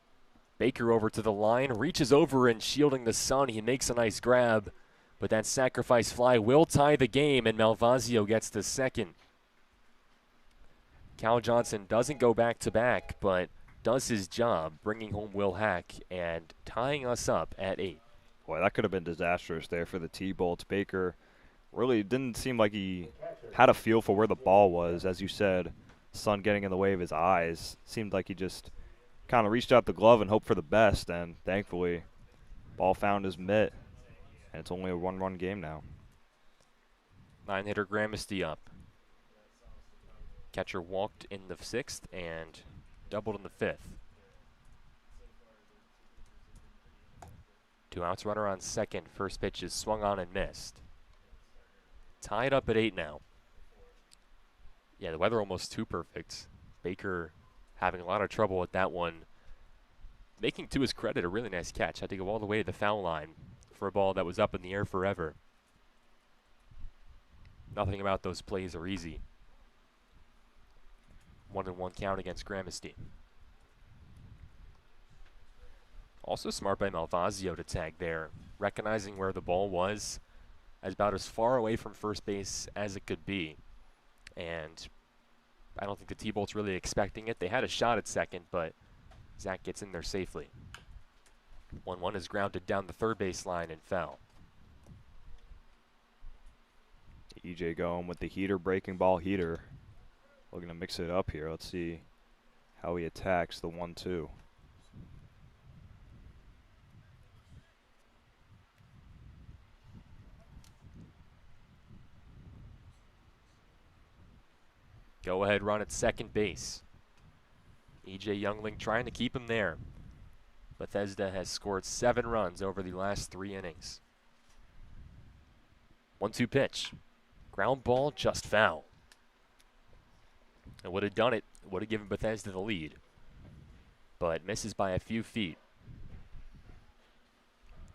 Baker over to the line, reaches over and shielding the sun. He makes a nice grab, but that sacrifice fly will tie the game, and Malvazio gets the second. Cal Johnson doesn't go back-to-back, but does his job, bringing home Will Hack and tying us up at 8. Boy, that could have been disastrous there for the T-Bolts. Baker really didn't seem like he had a feel for where the ball was. As you said, sun getting in the way of his eyes. Seemed like he just kind of reached out the glove and hoped for the best, and thankfully, ball found his mitt, and it's only a 1-run game now. 9-hitter Gramesty up. Catcher walked in the 6th and doubled in the 5th. 2 outs, runner on second. First pitch is swung on and missed. Tied up at 8 now. Yeah, the weather almost too perfect. Baker having a lot of trouble with that one. Making, to his credit, a really nice catch. Had to go all the way to the foul line for a ball that was up in the air forever. Nothing about those plays are easy. 1-1 count against Gramesty. Also smart by Malvazio to tag there, recognizing where the ball was as about as far away from first base as it could be. And I don't think the T-Bolts really expecting it. They had a shot at second, but Zach gets in there safely. 1-1 is grounded down the third base line and foul. EJ going with the heater, breaking ball heater. Looking to mix it up here. Let's see how he attacks the 1-2. Go ahead run at second base. EJ Youngling trying to keep him there. Bethesda has scored 7 runs over the last 3 innings. 1-2 pitch. Ground ball, just foul. It would have done it, would have given Bethesda the lead, but misses by a few feet.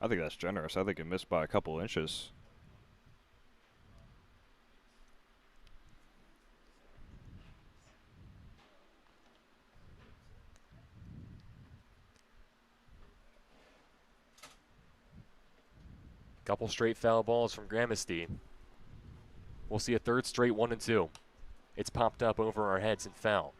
I think that's generous. I think it missed by a couple inches. Couple straight foul balls from Gramesty. We'll see a third straight 1-2. It's popped up over our heads and foul.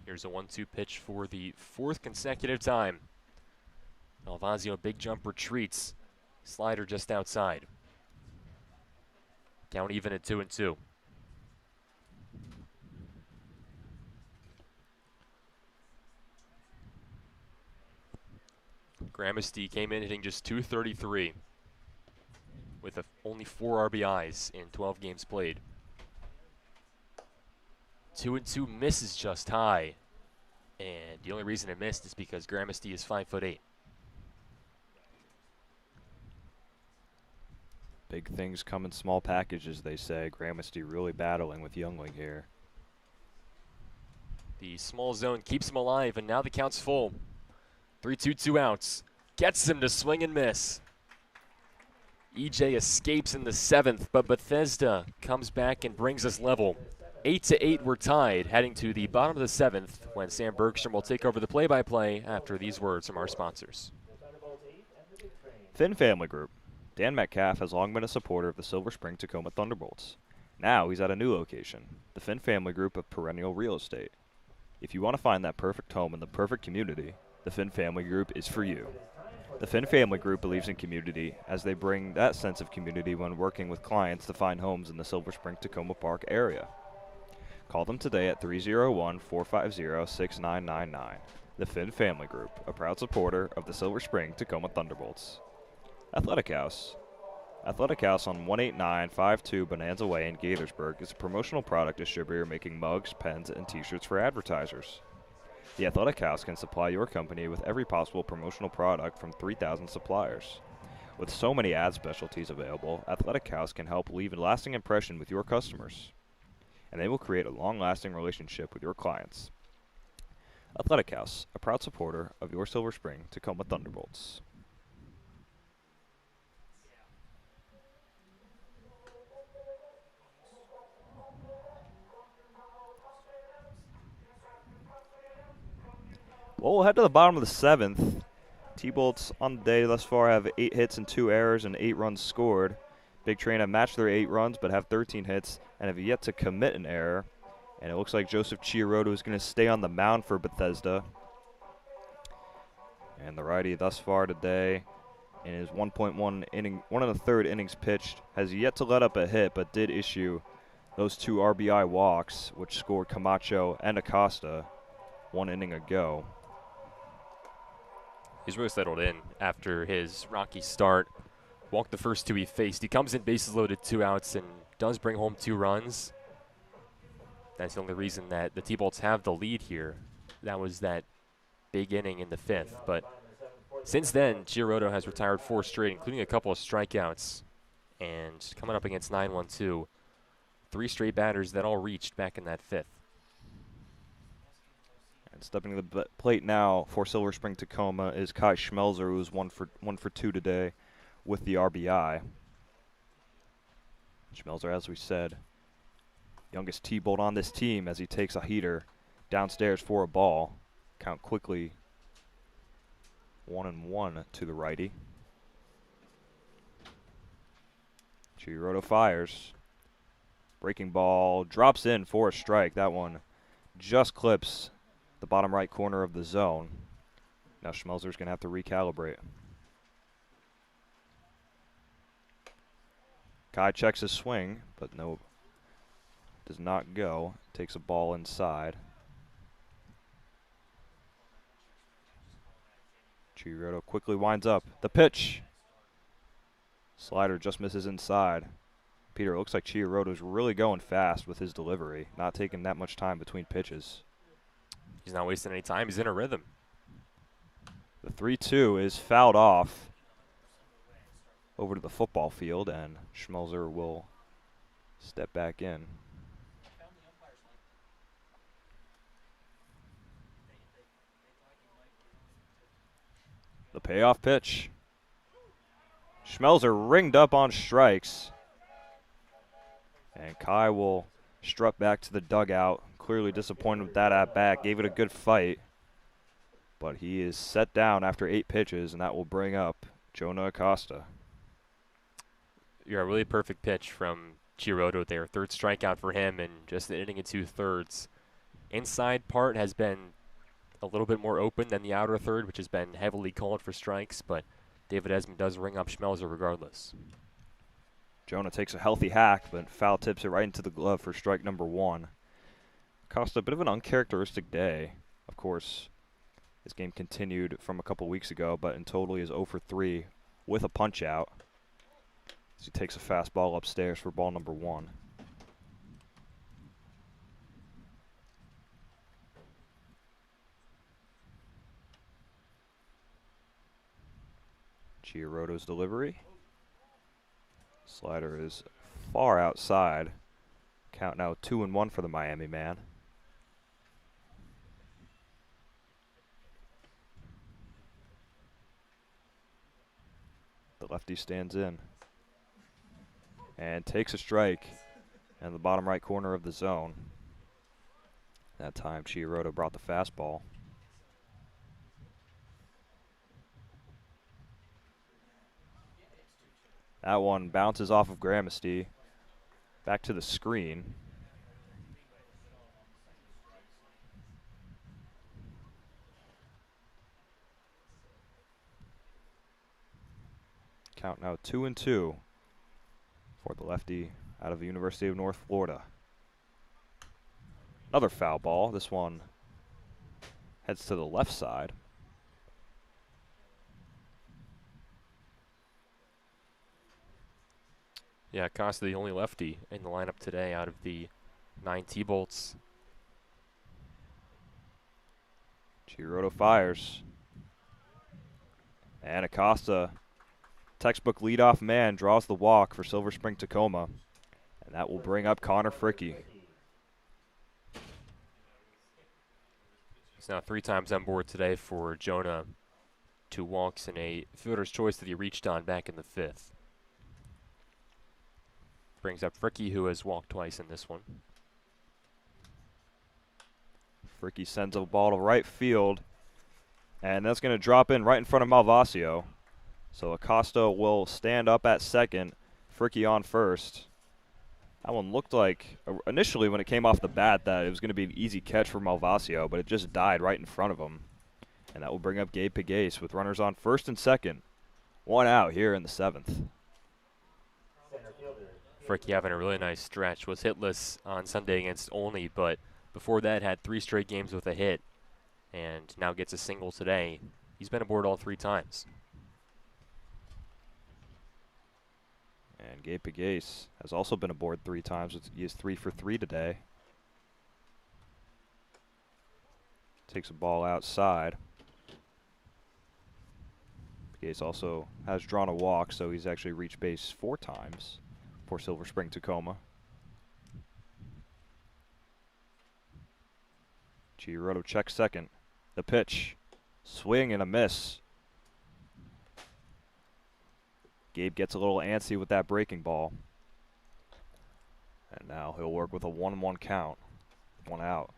Here's a 1-2 pitch for the 4th consecutive time. Malvazio, big jump, retreats. Slider just outside. Count even at 2-2. Gramesty came in hitting just .233 with only 4 RBIs in 12 games played. 2-2 misses just high, and the only reason it missed is because Gramesty is 5'8". Big things come in small packages, they say. Gramesty really battling with Youngling here. The small zone keeps him alive, and now the count's full. 3-2, 2 outs. Gets him to swing and miss. EJ escapes in the 7th, but Bethesda comes back and brings us level. 8-8, we're tied, heading to the bottom of the 7th when Sam Bergstrom will take over the play-by-play after these words from our sponsors. The Thunderbolts 8 and the Big Train. Finn Family Group. Dan Metcalf has long been a supporter of the Silver Spring Tacoma Thunderbolts. Now he's at a new location, the Finn Family Group of Perennial Real Estate. If you want to find that perfect home in the perfect community, the Finn Family Group is for you. The Finn Family Group believes in community as they bring that sense of community when working with clients to find homes in the Silver Spring Tacoma Park area. Call them today at 301-450-6999. The Finn Family Group, a proud supporter of the Silver Spring Tacoma Thunderbolts. Athletic House. Athletic House on 18952 Bonanza Way in Gaithersburg is a promotional product distributor making mugs, pens, and t-shirts for advertisers. The Athletic House can supply your company with every possible promotional product from 3,000 suppliers. With so many ad specialties available, Athletic House can help leave a lasting impression with your customers, and they will create a long-lasting relationship with your clients. Athletic House, a proud supporter of your Silver Spring Tacoma Thunderbolts. Well, we'll head to the bottom of the 7th. T-Bolts on the day thus far have 8 hits and 2 errors and 8 runs scored. Big Train have matched their 8 runs but have 13 hits and have yet to commit an error. And it looks like Joseph Chiaroto is going to stay on the mound for Bethesda. And the righty thus far today in his 1.1 inning, 1 1/3 innings pitched, has yet to let up a hit but did issue those 2 RBI walks, which scored Camacho and Acosta 1 inning ago. He's really settled in after his rocky start. Walked the first 2 he faced. He comes in bases loaded, 2 outs, and does bring home 2 runs. That's the only reason that the T-Bolts have the lead here. That was that big inning in the 5th. But since then, Chiaroto has retired 4 straight, including a couple of strikeouts. And coming up against 9-1-2, 3 straight batters that all reached back in that 5th. And stepping to the plate now for Silver Spring Tacoma is Kai Schmelzer, who's 1 for 2 today with the RBI. Schmelzer, as we said, youngest T-Bolt on this team as he takes a heater downstairs for a ball. Count quickly 1-1 to the righty. Chiaroto fires. Breaking ball drops in for a strike. That one just clips the bottom right corner of the zone. Now Schmelzer's going to have to recalibrate. Kai checks his swing, but no, does not go. Takes a ball inside. Chiaroto quickly winds up. The pitch. Slider just misses inside. Peter, it looks like Chiaroto's really going fast with his delivery, not taking that much time between pitches. He's not wasting any time. He's in a rhythm. The 3-2 is fouled off over to the football field, and Schmelzer will step back in. The payoff pitch. Schmelzer ringed up on strikes. And Kai will strut back to the dugout. Clearly disappointed with that at bat. Gave it a good fight. But he is set down after 8 pitches, and that will bring up Jonah Acosta. You're a really perfect pitch from Chiaroto there. 3rd strikeout for him, and just an inning and 2/3. Inside part has been a little bit more open than the outer third, which has been heavily called for strikes, but David Esmond does ring up Schmelzer regardless. Jonah takes a healthy hack, but foul tips it right into the glove for strike number 1. Acosta, a bit of an uncharacteristic day. Of course, this game continued from a couple weeks ago, but in total he is 0 for 3 with a punch out. As he takes a fastball upstairs for ball number 1. Chiaroto's delivery. Slider is far outside. Count now 2-1 for the Miami man. The lefty stands in and takes a strike. in the bottom right corner of the zone. That time, Chiodo brought the fastball. That one bounces off of Gramasty. Back to the screen. Count now 2-2 for the lefty out of the University of North Florida. Another foul ball. This one heads to the left side. Yeah, Acosta, the only lefty in the lineup today out of the 9 T-Bolts. Chiodo fires. And Acosta, textbook leadoff man, draws the walk for Silver Spring Tacoma. And that will bring up Connor Fricke. He's now 3 times on board today for Jonah. 2 walks and a fielder's choice that he reached on back in the 5th. Brings up Fricke, who has walked twice in this one. Fricke sends a ball to right field. And that's going to drop in right in front of Malvasio. So Acosta will stand up at second. Fricke on first. That one looked like, initially when it came off the bat, that it was going to be an easy catch for Malvasio, but it just died right in front of him. And that will bring up Gabe Pegues with runners on first and second. 1 out here in the 7th. Fricke having a really nice stretch. Was hitless on Sunday against Olney, but before that had 3 straight games with a hit. And now gets a single today. He's been aboard all 3 times. And Gabe Pegues has also been aboard 3 times. He is 3 for 3 today. Takes a ball outside. Pegues also has drawn a walk, so he's actually reached base 4 times for Silver Spring Tacoma. Chiodo checks second. The pitch. Swing and a miss. Gabe gets a little antsy with that breaking ball. And now he'll work with a 1-1 count. 1 out.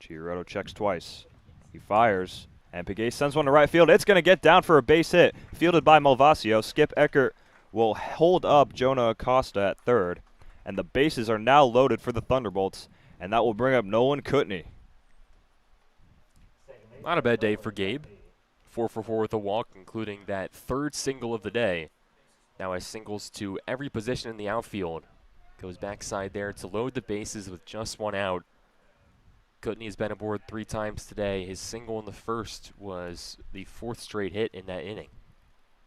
Chiodo checks twice. He fires. And Pegues sends one to right field. It's going to get down for a base hit. Fielded by Malvasio. Skip Eckert will hold up Jonah Acosta at third. And the bases are now loaded for the Thunderbolts. And that will bring up Nolan Kutney. Not a bad day for Gabe. 4 for 4 with a walk, including that 3rd single of the day. Now has singles to every position in the outfield. Goes backside there to load the bases with just 1 out. Kutney has been aboard 3 times today. His single in the 1st was the 4th straight hit in that inning.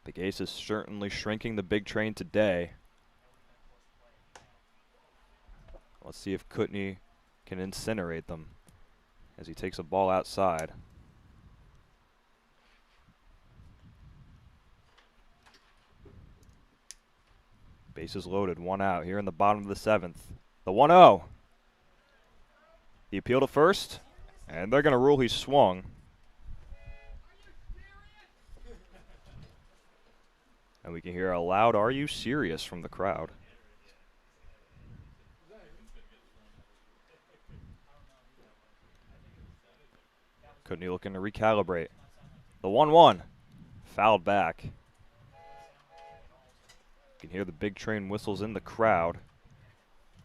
Pegues is certainly shrinking the big train today. Let's see if Kutney can incinerate them as he takes a ball outside. Bases loaded, 1 out here in the bottom of the 7th. The 1-0. The appeal to first, and they're going to rule he swung. And we can hear a loud "Are you serious?" from the crowd. Kutney looking to recalibrate. The 1-1. Fouled back. You can hear the big train whistles in the crowd.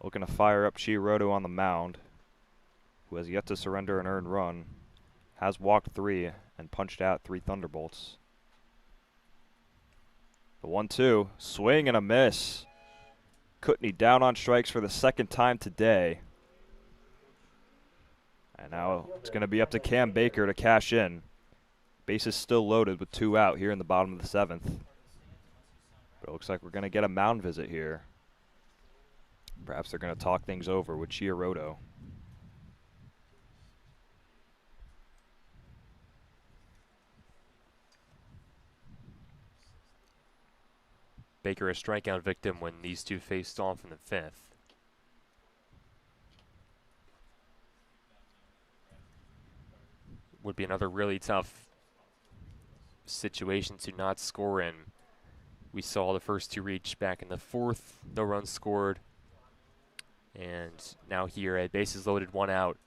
Looking to fire up Chiodo on the mound, who has yet to surrender an earned run. Has walked 3 and punched out 3 Thunderbolts. The 1-2, swing and a miss. Kutney down on strikes for the 2nd time today. And now it's going to be up to Cam Baker to cash in. Bases still loaded with 2 out here in the bottom of the 7th. But it looks like we're going to get a mound visit here. Perhaps they're going to talk things over with Chiodo. Baker a strikeout victim when these 2 faced off in the 5th. Would be another really tough situation to not score in. We saw the first two reach back in the fourth, no runs scored. And now here at bases loaded, one out.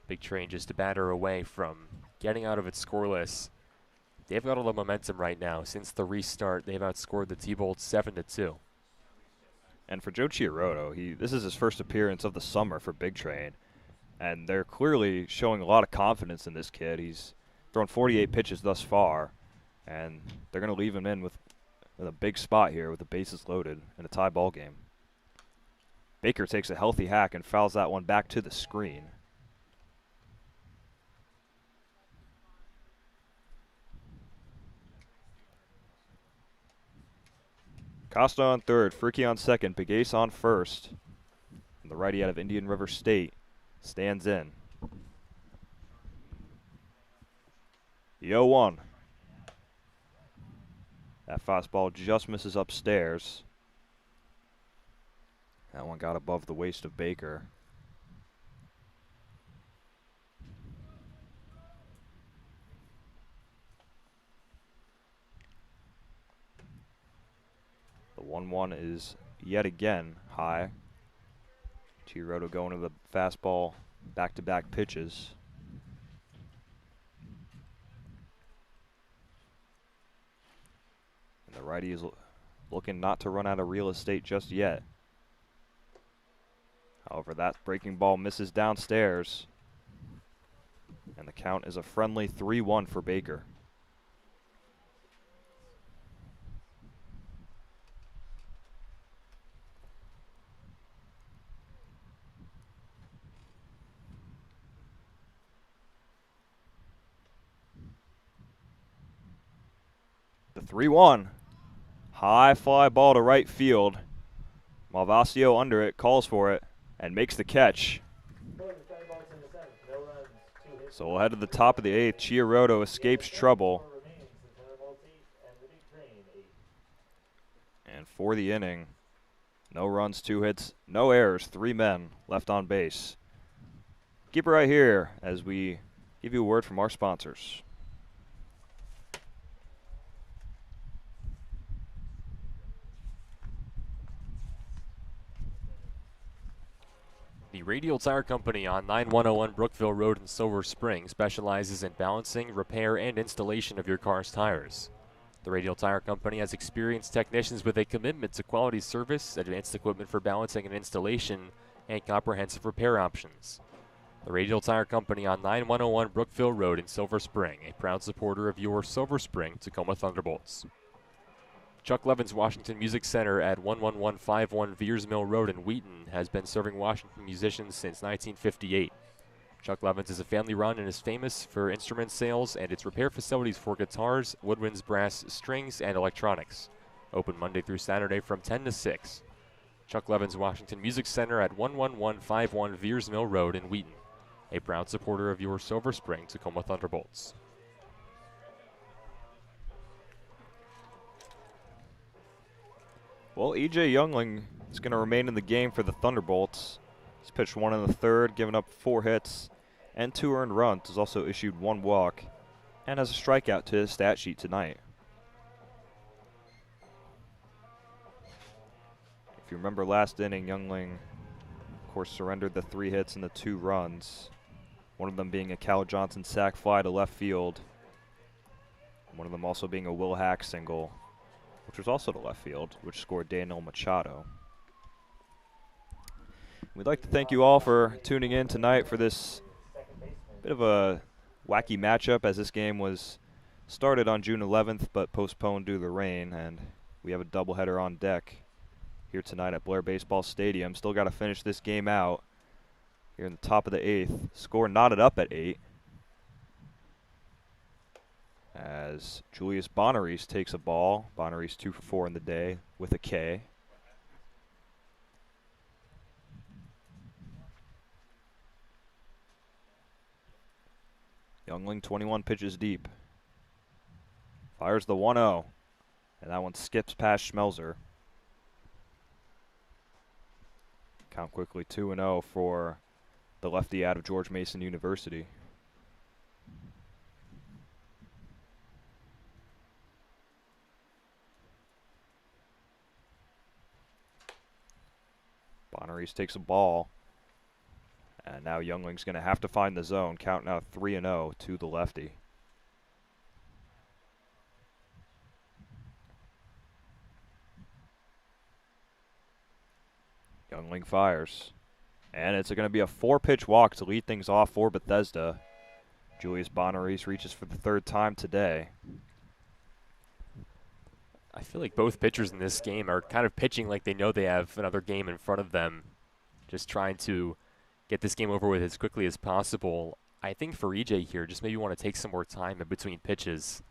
Big Train just a batter away from getting out of it scoreless. They've got all the momentum right now. Since the restart, they've outscored the T-Bolts 7-2. And for Joe Chiarotto, this is his first appearance of the summer for Big Train, and they're clearly showing a lot of confidence in this kid. He's thrown 48 pitches thus far, and they're going to leave him in with a big spot here with the bases loaded in a tie ball game. Baker takes a healthy hack and fouls that one back to the screen. Costa on third, Fricke on second, Big Ace on first. And the righty out of Indian River State stands in. The 0-1. That fastball just misses upstairs. That one got above the waist of Baker. The 1-1 is yet again high. Chiarotto going to the fastball, back-to-back pitches. And the righty is looking not to run out of real estate just yet. However, that breaking ball misses downstairs. And the count is a friendly 3-1 for Baker. The 3-1. High fly ball to right field. Malvasio under it, calls for it, and makes the catch. So we'll head to the top of the eighth. Chiarotto escapes trouble. And for the inning, no runs, 2 hits, no errors, 3 men left on base. Keep it right here as we give you a word from our sponsors. The Radial Tire Company on 9101 Brookville Road in Silver Spring specializes in balancing, repair, and installation of your car's tires. The Radial Tire Company has experienced technicians with a commitment to quality service, advanced equipment for balancing and installation, and comprehensive repair options. The Radial Tire Company on 9101 Brookville Road in Silver Spring, a proud supporter of your Silver Spring Tacoma Thunderbolts. Chuck Levin's Washington Music Center at 11151 Veers Mill Road in Wheaton has been serving Washington musicians since 1958. Chuck Levin's is a family run and is famous for instrument sales and its repair facilities for guitars, woodwinds, brass, strings, and electronics. Open Monday through Saturday from 10 to 6. Chuck Levin's Washington Music Center at 11151 Veers Mill Road in Wheaton, a proud supporter of your Silver Spring Tacoma Thunderbolts. Well, E.J. Youngling is going to remain in the game for the Thunderbolts. He's pitched 1 in the third, given up 4 hits and 2 earned runs. Has also issued 1 walk and has a strikeout to his stat sheet tonight. If you remember last inning, Youngling, of course, surrendered the 3 hits and the 2 runs. One of them being a Cal Johnson sac fly to left field. One of them also being a Will Hack single, which was also to left field, which scored Daniel Machado. We'd like to thank you all for tuning in tonight for this bit of a wacky matchup, as this game was started on June 11th but postponed due to the rain, and we have a doubleheader on deck here tonight at Blair Baseball Stadium. Still got to finish this game out here in the top of the 8th. Score knotted up at 8. As Julius Bonaris takes a ball. Bonaris 2 for 4 in the day with a K. Youngling 21 pitches deep. Fires the 1-0. And that one skips past Schmelzer. Count quickly 2-0 for the lefty out of George Mason University. Bonneries takes a ball. And now Youngling's going to have to find the zone. Count now 3-0 to the lefty. Youngling fires. And it's going to be a 4-pitch walk to lead things off for Bethesda. Julius Bonneries reaches for the 3rd time today. I feel like both pitchers in this game are kind of pitching like they know they have another game in front of them, just trying to get this game over with as quickly as possible. I think for EJ here, just maybe want to take some more time in between pitches.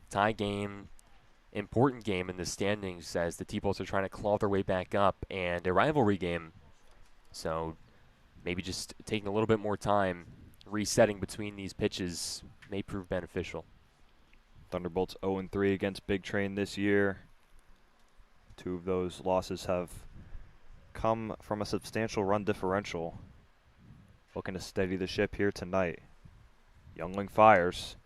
Tie game, important game in the standings as the T-Bolts are trying to claw their way back up, and a rivalry game. So maybe just taking a little bit more time, resetting between these pitches may prove beneficial. Thunderbolts 0-3 against Big Train this year. 2 of those losses have come from a substantial run differential. Looking to steady the ship here tonight. Youngling fires.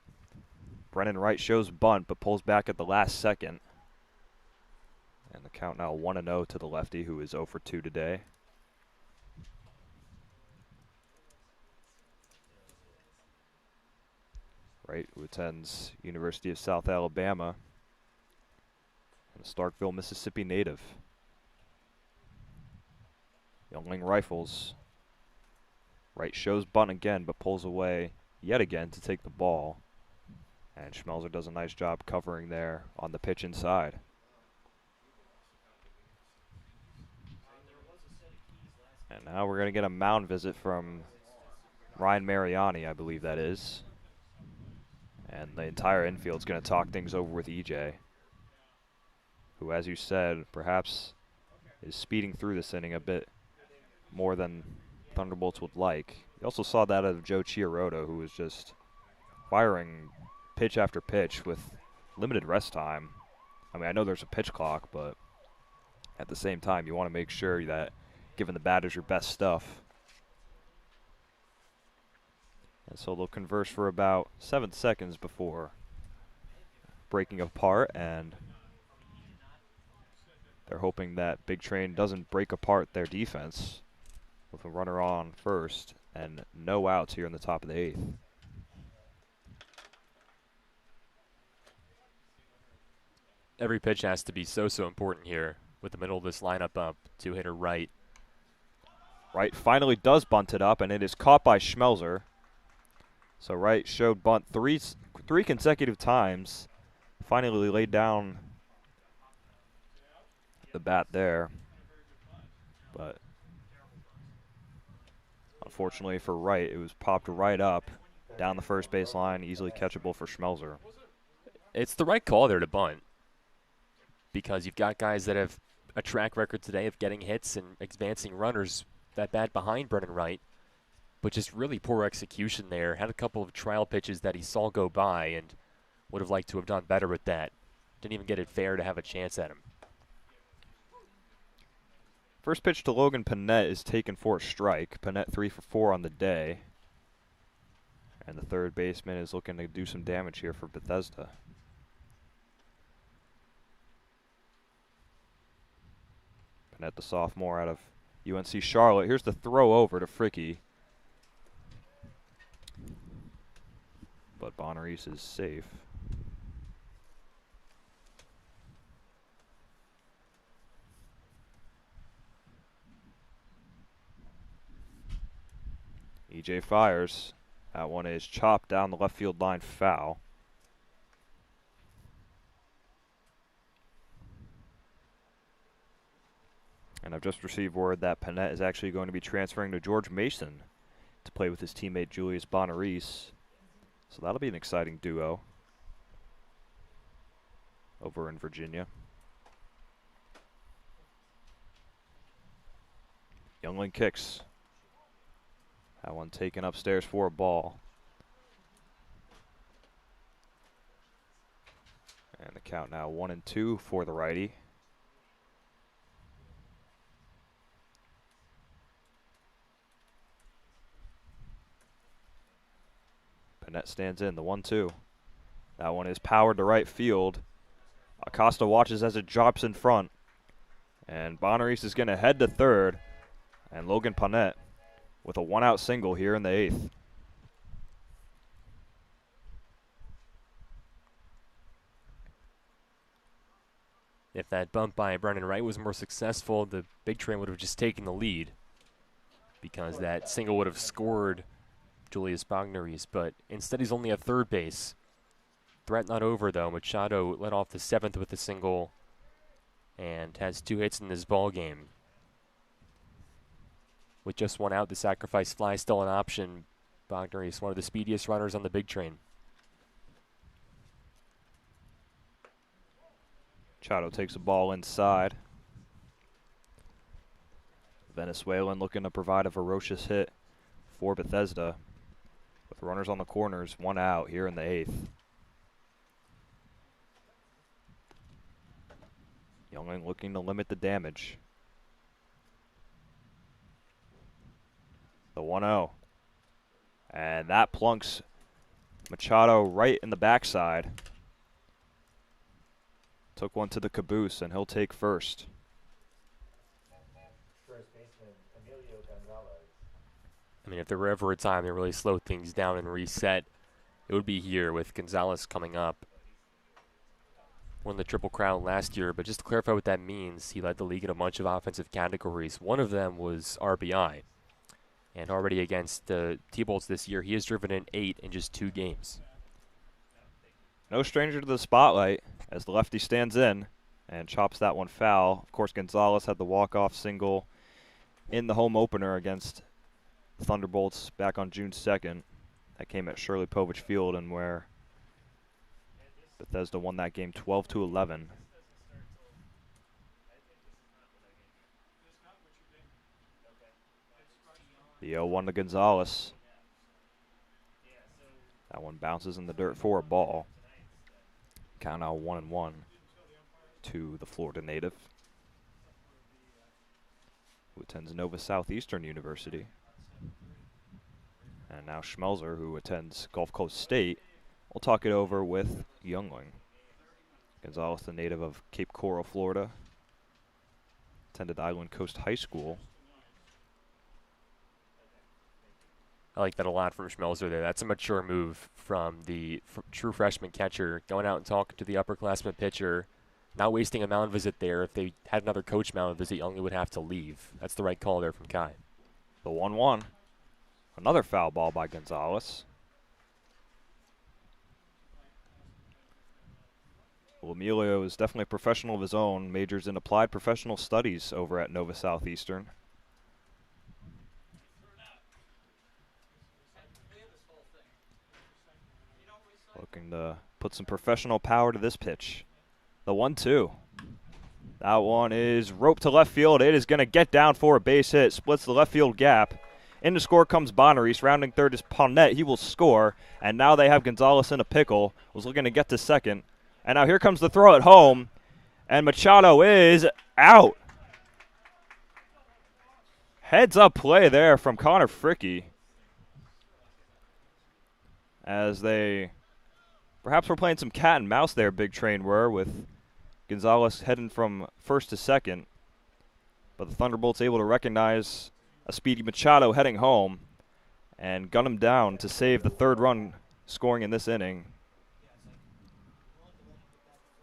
Brennan Wright shows bunt but pulls back at the last second. And the count now 1-0 to the lefty, who is 0 for 2 today. Wright, who attends University of South Alabama, and a Starkville, Mississippi native. Youngling rifles. Wright shows bunt again, but pulls away yet again to take the ball. And Schmelzer does a nice job covering there on the pitch inside. And now we're going to get a mound visit from Ryan Mariani, I believe that is. And the entire infield's going to talk things over with EJ, who, as you said, perhaps is speeding through this inning a bit more than Thunderbolts would like. You also saw that out of Joe Chiarotto, who was just firing pitch after pitch with limited rest time. I mean, I know there's a pitch clock, but at the same time, you want to make sure that giving the batters your best stuff. And so they'll converse for about 7 seconds before breaking apart, and they're hoping that Big Train doesn't break apart their defense with a runner on first and no outs here in the top of the 8th. Every pitch has to be so important here with the middle of this lineup up. 2-hitter Wright. Wright finally does bunt it up, and it is caught by Schmelzer. So Wright showed bunt three consecutive times. Finally laid down the bat there. But unfortunately for Wright, it was popped right up down the first base line, easily catchable for Schmelzer. It's the right call there to bunt, because you've got guys that have a track record today of getting hits and advancing runners that bat behind Brennan Wright. But just really poor execution there. Had a couple of trial pitches that he saw go by and would have liked to have done better with that. Didn't even get it fair to have a chance at him. First pitch to Logan Panett is taken for a strike. Panett 3 for 4 on the day. And the third baseman is looking to do some damage here for Bethesda. Panett, the sophomore out of UNC Charlotte. Here's the throw over to Fricky. But Bonneries is safe. EJ fires. That one is chopped down the left field line, foul. And I've just received word that Panett is actually going to be transferring to George Mason to play with his teammate Julius Bonneries. So that'll be an exciting duo over in Virginia. Youngling kicks. That one taken upstairs for a ball. And the count now 1-2 for the righty. Panett stands in, the 1-2. That one is powered to right field. Acosta watches as it drops in front. And Bonneries is going to head to third. And Logan Paunette with a one-out single here in the 8th. If that bump by Brennan Wright was more successful, the Big Train would have just taken the lead because that single would have scored Julius Bogneries, but instead he's only at third base. Threat not over, though. Machado led off the 7th with a single and has 2 hits in this ball game. With just 1 out, the sacrifice fly still an option. Bogneries, one of the speediest runners on the Big Train. Machado takes a ball inside. Venezuelan looking to provide a ferocious hit for Bethesda. With runners on the corners, 1 out here in the 8th. Youngling looking to limit the damage. The 1-0. And that plunks Machado right in the backside. Took one to the caboose, and he'll take first. First baseman Emilio Gonzalez. I mean, if there were ever a time to really slow things down and reset, it would be here with Gonzalez coming up. Won the Triple Crown last year, but just to clarify what that means, he led the league in a bunch of offensive categories. One of them was RBI. And already against the T-Bolts this year, he has driven in 8 in just 2 games. No stranger to the spotlight as the lefty stands in and chops that one foul. Of course, Gonzalez had the walk-off single in the home opener against the Thunderbolts back on June 2nd. That came at Shirley Povich Field, and where Bethesda won that game 12-11. The 0-1 to Gonzalez. That one bounces in the dirt for a ball. Count now 1-1 to the Florida native, who attends Nova Southeastern University. And now Schmelzer, who attends Gulf Coast State, will talk it over with Youngling. Gonzalez, the native of Cape Coral, Florida, attended Island Coast High School. I like that a lot from Schmelzer there. That's a mature move from the true freshman catcher, going out and talking to the upperclassman pitcher, not wasting a mound visit there. If they had another coach mound visit, Youngling would have to leave. That's the right call there from Kai. The 1-1. Another foul ball by Gonzalez. Well, Emilio is definitely a professional of his own, majors in applied professional studies over at Nova Southeastern. Looking to put some professional power to this pitch. The 1-2. That one is roped to left field. It is going to get down for a base hit. Splits the left field gap. In to score comes Bogneries. Rounding third is Paunette. He will score. And now they have Gonzalez in a pickle. Was looking to get to second. And now here comes the throw at home. And Machado is out. Heads up play there from Connor Fricke. As they perhaps were playing some cat and mouse there, Big Train were, with Gonzalez heading from first to second. But the Thunderbolts able to recognize a speedy Machado heading home and gun him down to save the 3rd run scoring in this inning.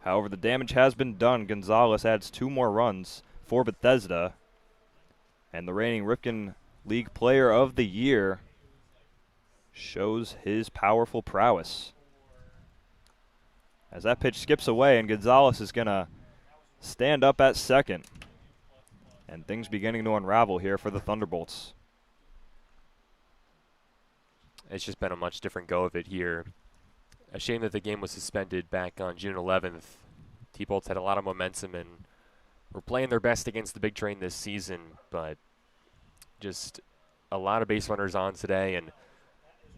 However, the damage has been done. Gonzalez adds 2 more runs for Bethesda. And the reigning Ripken League Player of the Year shows his powerful prowess. As that pitch skips away and Gonzalez is going to stand up at second. And things beginning to unravel here for the Thunderbolts. It's just been a much different go of it here. A shame that the game was suspended back on June 11th. T-Bolts had a lot of momentum and were playing their best against the Big Train this season, but just a lot of base runners on today, and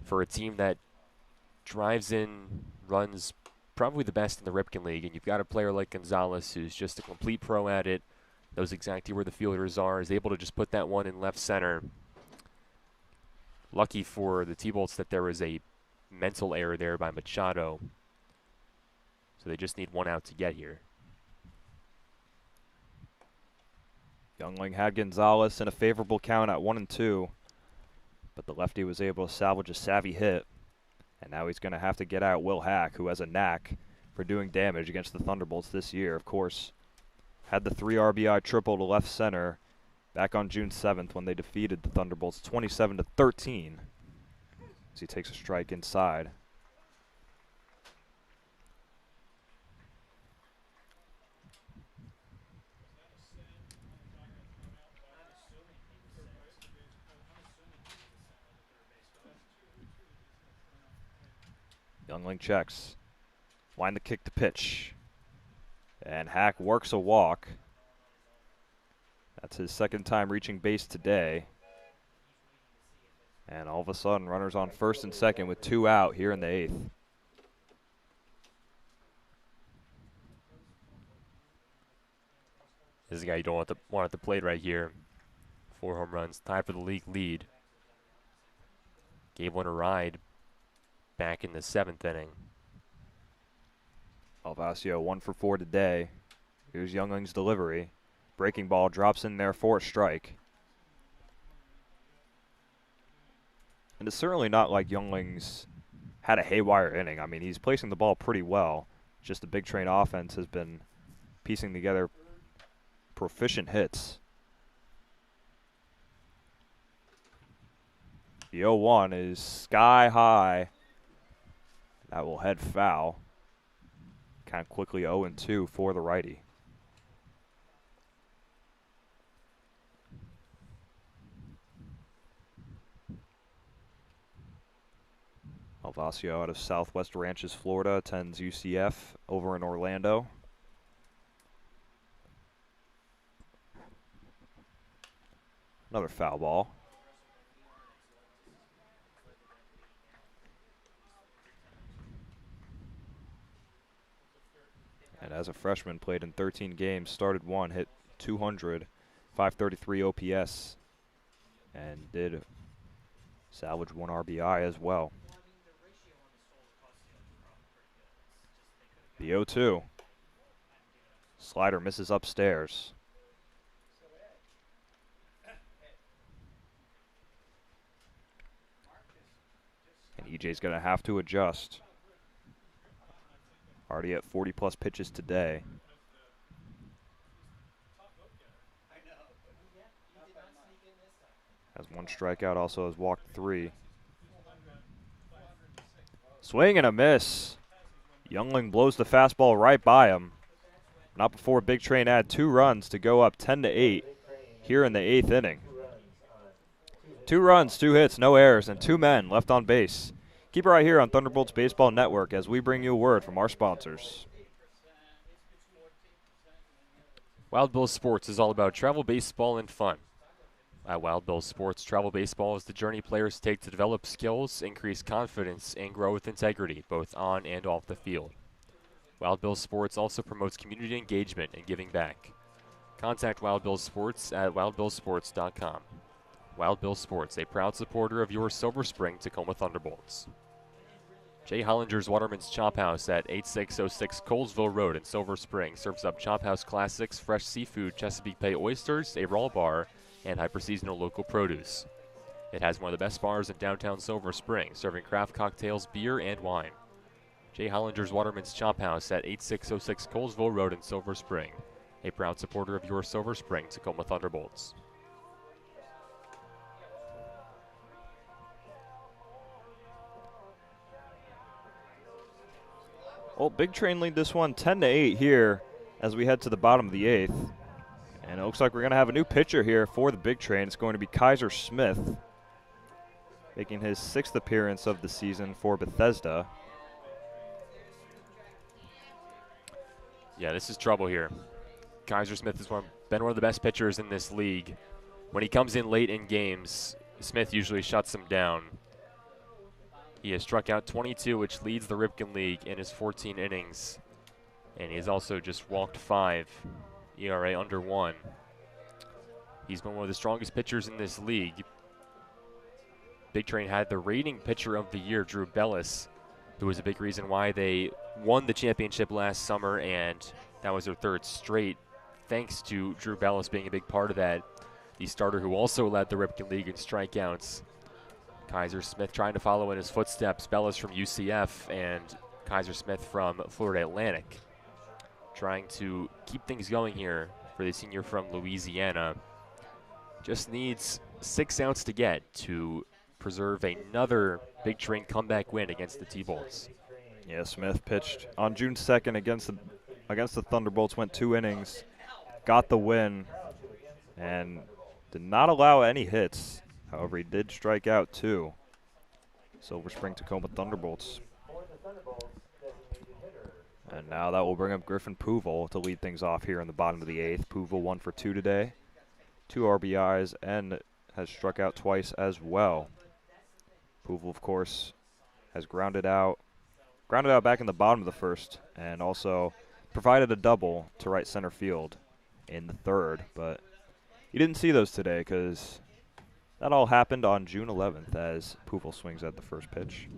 for a team that drives in runs probably the best in the Ripken League, and you've got a player like Gonzalez who's just a complete pro at it, knows exactly where the fielders are, is able to just put that one in left center. Lucky for the T-Bolts that there was a mental error there by Machado. So they just need 1 out to get here. Youngling had Gonzalez in a favorable count at 1-2, but the lefty was able to salvage a savvy hit, and now he's going to have to get out Will Hack, who has a knack for doing damage against the Thunderbolts this year. Of course, had the 3 RBI triple to left center back on June 7th when they defeated the Thunderbolts 27-13 as he takes a strike inside. Youngling checks. Wind the kick to pitch. And Hack works a walk. That's his second time reaching base today. And all of a sudden, runners on first and second with 2 out here in the 8th. This is a guy you don't want at the plate right here. 4 home runs, tied for the league lead. Gave one a ride back in the 7th inning. Alvacio 1 for 4 today. Here's Youngling's delivery. Breaking ball drops in there for a strike. And it's certainly not like Youngling's had a haywire inning. I mean, he's placing the ball pretty well. Just the Big Train offense has been piecing together proficient hits. The 0-1 is sky high. That will head foul. Kind of quickly 0-2 for the righty. Alvacio out of Southwest Ranches, Florida, attends UCF over in Orlando. Another foul ball. And as a freshman, played in 13 games, started 1, hit 200, 533 OPS, and did salvage 1 RBI as well. The 0-2. Slider misses upstairs. And EJ's going to have to adjust. Already at 40-plus pitches today. Has 1 strikeout, also has walked 3. Swing and a miss. Youngling blows the fastball right by him. Not before Big Train had 2 runs to go up 10-8 here in the 8th inning. 2 runs, 2 hits, no errors, and 2 men left on base. Keep it right here on Thunderbolts Baseball Network as we bring you a word from our sponsors. Wild Bill Sports is all about travel baseball and fun. At Wild Bill Sports, travel baseball is the journey players take to develop skills, increase confidence, and grow with integrity, both on and off the field. Wild Bill Sports also promotes community engagement and giving back. Contact Wild Bill Sports at wildbillsports.com. Wild Bill Sports, a proud supporter of your Silver Spring Tacoma Thunderbolts. Jay Hollinger's Waterman's Chop House at 8606 Colesville Road in Silver Spring serves up Chop House classics, fresh seafood, Chesapeake Bay oysters, a raw bar, and hyper-seasonal local produce. It has one of the best bars in downtown Silver Spring, serving craft cocktails, beer, and wine. Jay Hollinger's Waterman's Chop House at 8606 Colesville Road in Silver Spring, a proud supporter of your Silver Spring Tacoma Thunderbolts. Well, Big Train lead this one 10-8 here as we head to the bottom of the 8th. And it looks like we're going to have a new pitcher here for the Big Train. It's going to be Kaiser Smith, making his 6th appearance of the season for Bethesda. Yeah, this is trouble here. Kaiser Smith has been one of the best pitchers in this league. When he comes in late in games, Smith usually shuts him down. He has struck out 22, which leads the Ripken League in his 14 innings. And he has also just walked 5, ERA under 1. He's been one of the strongest pitchers in this league. Big Train had the rating pitcher of the year, Drew Bellis, who was a big reason why they won the championship last summer, and that was their 3rd straight thanks to Drew Bellis being a big part of that. The starter who also led the Ripken League in strikeouts. Kaiser Smith trying to follow in his footsteps. Bellis from UCF and Kaiser Smith from Florida Atlantic. Trying to keep things going here for the senior from Louisiana. Just needs 6 outs to get to preserve another Big Train comeback win against the T-Bolts. Yeah, Smith pitched on June 2nd against the Thunderbolts, went 2 innings, got the win, and did not allow any hits. However, he did strike out 2. Silver Spring Tacoma Thunderbolts. And now that will bring up Griffin Puval to lead things off here in the bottom of the 8th. Puval 1 for 2 today, 2 RBIs, and has struck out twice as well. Puval, of course, has grounded out back in the bottom of the 1st, and also provided a double to right center field in the 3rd. But you didn't see those today because that all happened on June 11th as Puval swings at the first pitch.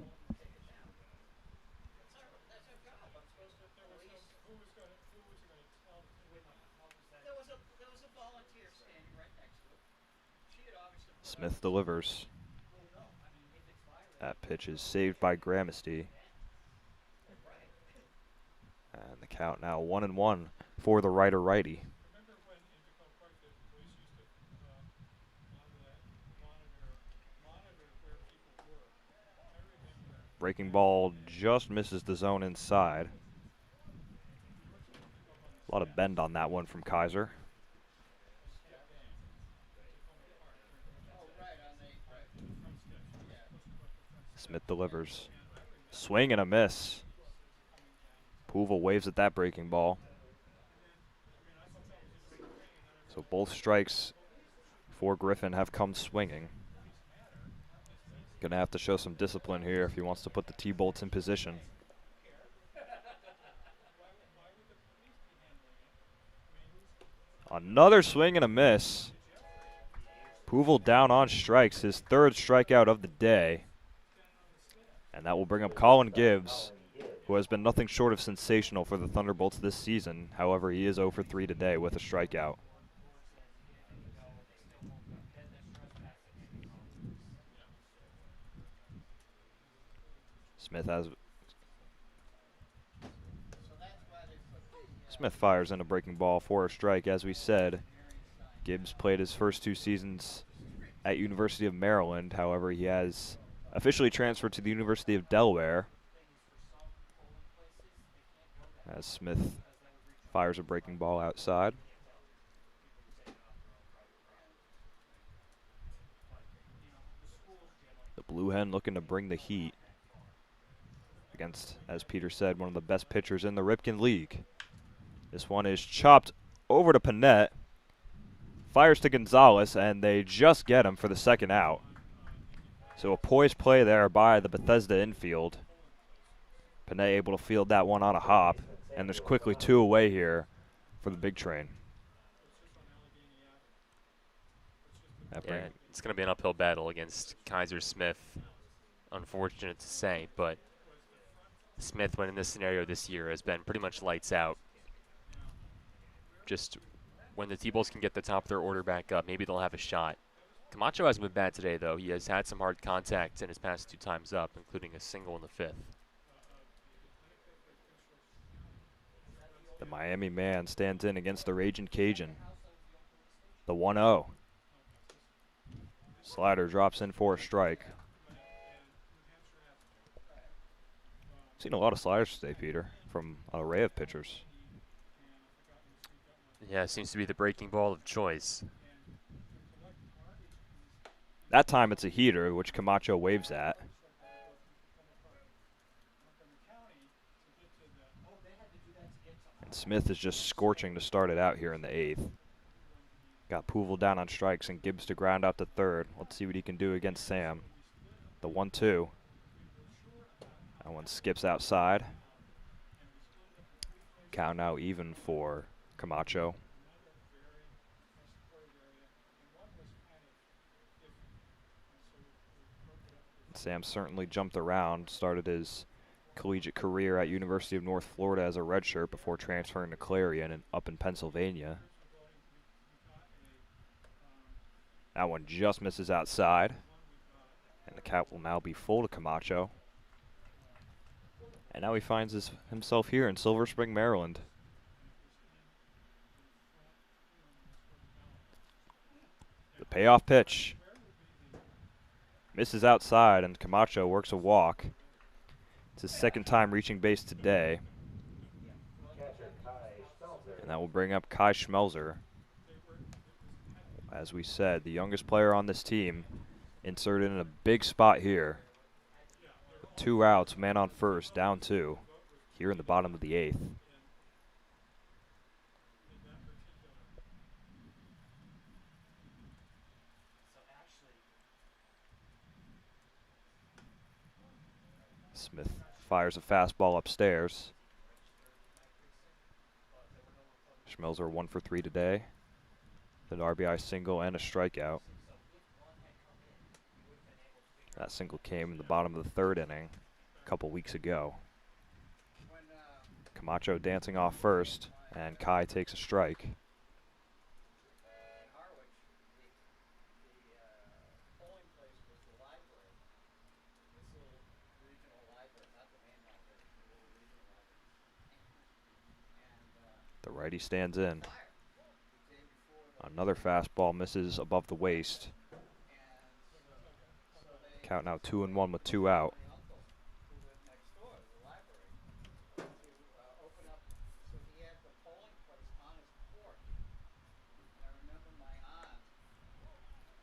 Smith delivers. That pitch is saved by Gramesty. And the count now 1-1 for the righty. Breaking ball just misses the zone inside. A lot of bend on that one from Kaiser. Smith delivers. Swing and a miss. Puval waves at that breaking ball. So both strikes for Griffin have come swinging. Gonna have to show some discipline here if he wants to put the T-Bolts in position. Another swing and a miss. Puval down on strikes, his 3rd strikeout of the day. And that will bring up Colin Gibbs, who has been nothing short of sensational for the Thunderbolts this season. However, he is 0 for 3 today with a strikeout. Smith fires in a breaking ball for a strike. As we said, Gibbs played his first 2 seasons at University of Maryland. However, he has officially transferred to the University of Delaware. As Smith fires a breaking ball outside. The Blue Hen looking to bring the heat against, as Peter said, one of the best pitchers in the Ripken League. This one is chopped over to Panette. Fires to Gonzalez, and they just get him for the 2nd out. So a poised play there by the Bethesda infield. Panette able to field that one on a hop, and there's quickly 2 away here for the Big Train. Yeah, it's going to be an uphill battle against Kaiser Smith. Unfortunate to say, but Smith, when in this scenario this year, has been pretty much lights out. Just when the T-Bolts can get the top of their order back up, maybe they'll have a shot. Camacho hasn't been bad today, though. He has had some hard contact in his past 2 times up, including a single in the 5th. The Miami man stands in against the Ragin' Cajun. The 1-0. Slider drops in for a strike. Seen a lot of sliders today, Peter, from an array of pitchers. Yeah, it seems to be the breaking ball of choice. That time it's a heater, which Camacho waves at. And Smith is just scorching to start it out here in the 8th. Got Puval down on strikes and Gibbs to ground out to 3rd. Let's see what he can do against Sam. The 1-2. That one skips outside. Count now even for Camacho. Sam certainly jumped around, started his collegiate career at University of North Florida as a redshirt before transferring to Clarion and up in Pennsylvania. That one just misses outside. And the count will now be full to Camacho. And now he finds himself here in Silver Spring, Maryland. The payoff pitch. Misses outside, and Camacho works a walk. It's his second time reaching base today. And that will bring up Kai Schmelzer. As we said, the youngest player on this team, inserted in a big spot here. With 2 outs, man on first, down 2, here in the bottom of the 8th. Smith fires a fastball upstairs. Schmelzer 1 for 3 today. An RBI single and a strikeout. That single came in the bottom of the 3rd inning a couple weeks ago. Camacho dancing off first, and Kai takes a strike. The righty stands in. Another fastball misses above the waist. Count now 2-1 with 2 out.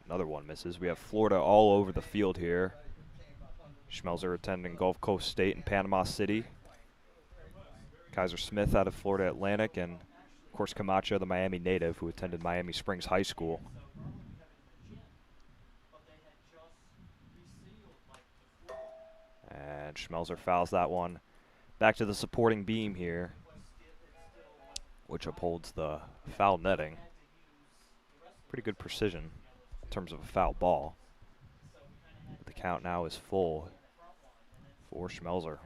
Another one misses. We have Florida all over the field here. Schmelzer attending Gulf Coast State in Panama City. Kaiser Smith out of Florida Atlantic, and of course Camacho, the Miami native, who attended Miami Springs High School. And Schmelzer fouls that one back to the supporting beam here, which upholds the foul netting. Pretty good precision in terms of a foul ball. The count now is full for Schmelzer.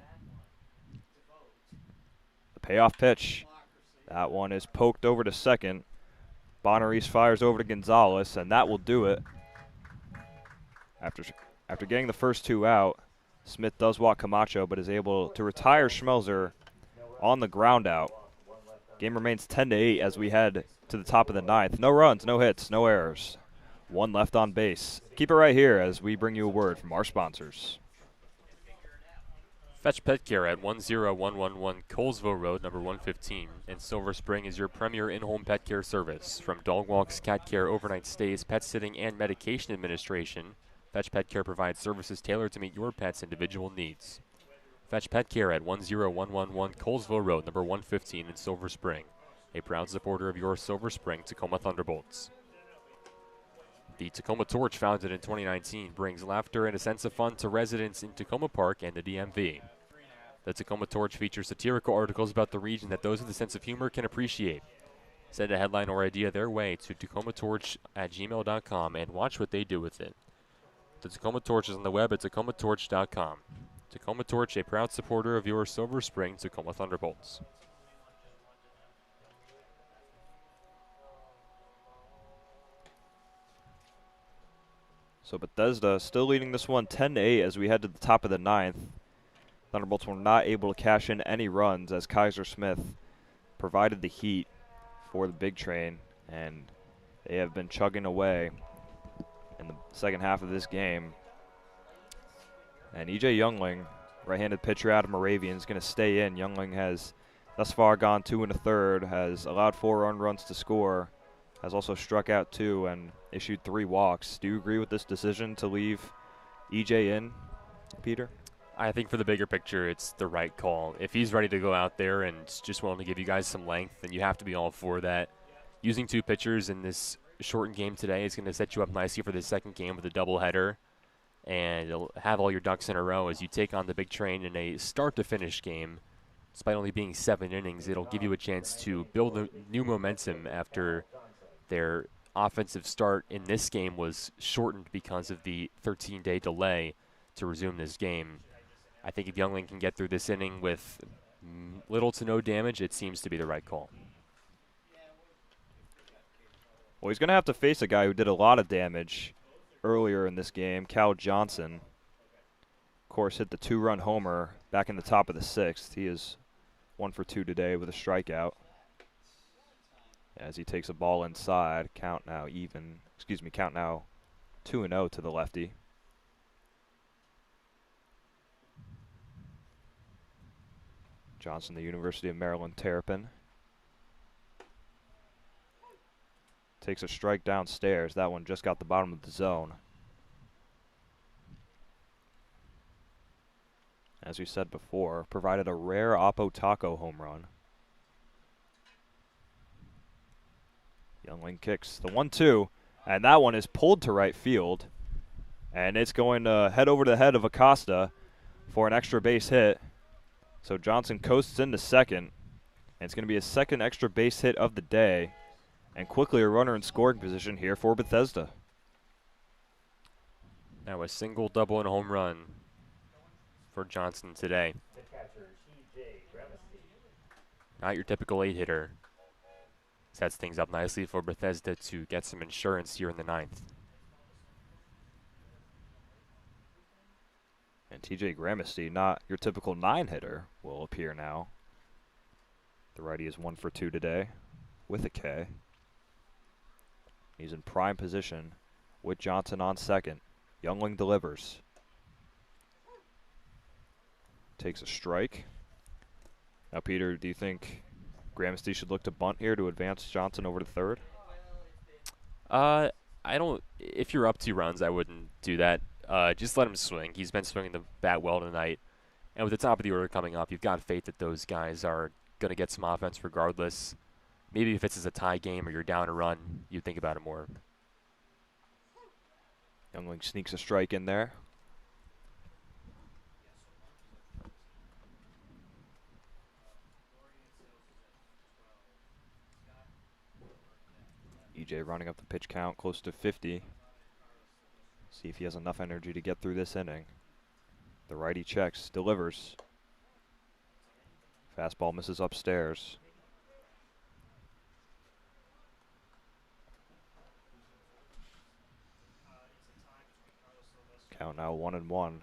The payoff pitch. That one is poked over to second. Bonaris fires over to Gonzalez, and that will do it. After getting the first 2 out, Smith does walk Camacho, but is able to retire Schmelzer on the ground out. Game remains 10-8 as we head to the top of the 9th. No runs, no hits, no errors. 1 left on base. Keep it right here as we bring you a word from our sponsors. Fetch Pet Care at 10111 Colesville Road, number 115, in Silver Spring is your premier in-home pet care service. From dog walks, cat care, overnight stays, pet sitting, and medication administration, Fetch Pet Care provides services tailored to meet your pet's individual needs. Fetch Pet Care at 10111 Colesville Road, number 115 in Silver Spring, a proud supporter of your Silver Spring Tacoma Thunderbolts. The Tacoma Torch, founded in 2019, brings laughter and a sense of fun to residents in Tacoma Park and the DMV. The Tacoma Torch features satirical articles about the region that those with a sense of humor can appreciate. Send a headline or idea their way to tacomatorch@gmail.com and watch what they do with it. The Tacoma Torch is on the web at tacomatorch.com. Tacoma Torch, a proud supporter of your Silver Spring Tacoma Thunderbolts. So Bethesda still leading this one 10-8 as we head to the top of the 9th. Thunderbolts were not able to cash in any runs as Kaiser Smith provided the heat for the big train, and they have been chugging away in the second half of this game. And E.J. Youngling, right-handed pitcher out of Moravian, is going to stay in. Youngling has thus far gone 2 1/3, has allowed 4 earned runs to score, has also struck out 2 and issued 3 walks. Do you agree with this decision to leave E.J. in, Peter? I think for the bigger picture, it's the right call. If he's ready to go out there and just willing to give you guys some length, then you have to be all for that. Using 2 pitchers in this shortened game today is going to set you up nicely for the second game with a doubleheader, and you'll have all your ducks in a row as you take on the big train in a start-to-finish game. Despite only being 7 innings, it'll give you a chance to build a new momentum after their offensive start in this game was shortened because of the 13-day delay to resume this game. I think if Youngling can get through this inning with little to no damage, it seems to be the right call. Well, he's going to have to face a guy who did a lot of damage earlier in this game, Cal Johnson. Of course, hit the 2-run homer back in the top of the 6th. He is 1 for 2 today with a strikeout. As he takes a ball inside, count now 2-0 to the lefty. Johnson, the University of Maryland Terrapin. Takes a strike downstairs. That one just got the bottom of the zone. As we said before, provided a rare Oppo Taco home run. Youngling kicks the 1-2, and that one is pulled to right field. And it's going to head over to the head of Acosta for an extra base hit. So Johnson coasts into second, and it's going to be his second extra base hit of the day. And quickly a runner in scoring position here for Bethesda. Now a single, double, and home run for Johnson today. The catcher, TJ Gramsci. Not your typical 8-hitter. Sets things up nicely for Bethesda to get some insurance here in the 9th. And TJ Gramsci, not your typical 9-hitter, will appear now. The righty is 1 for 2 today with a K. He's in prime position with Johnson on second. Youngling delivers. Takes a strike. Now, Peter, do you think Gramsci should look to bunt here to advance Johnson over to third? I don't. If you're up 2 runs, I wouldn't do that. Just let him swing. He's been swinging the bat well tonight. And with the top of the order coming up, you've got faith that those guys are going to get some offense regardless. Maybe if it's a tie game or you're down a run, you think about it more. Youngling sneaks a strike in there. EJ running up the pitch count close to 50. See if he has enough energy to get through this inning. The righty checks, delivers. Fastball misses upstairs. Count now 1-1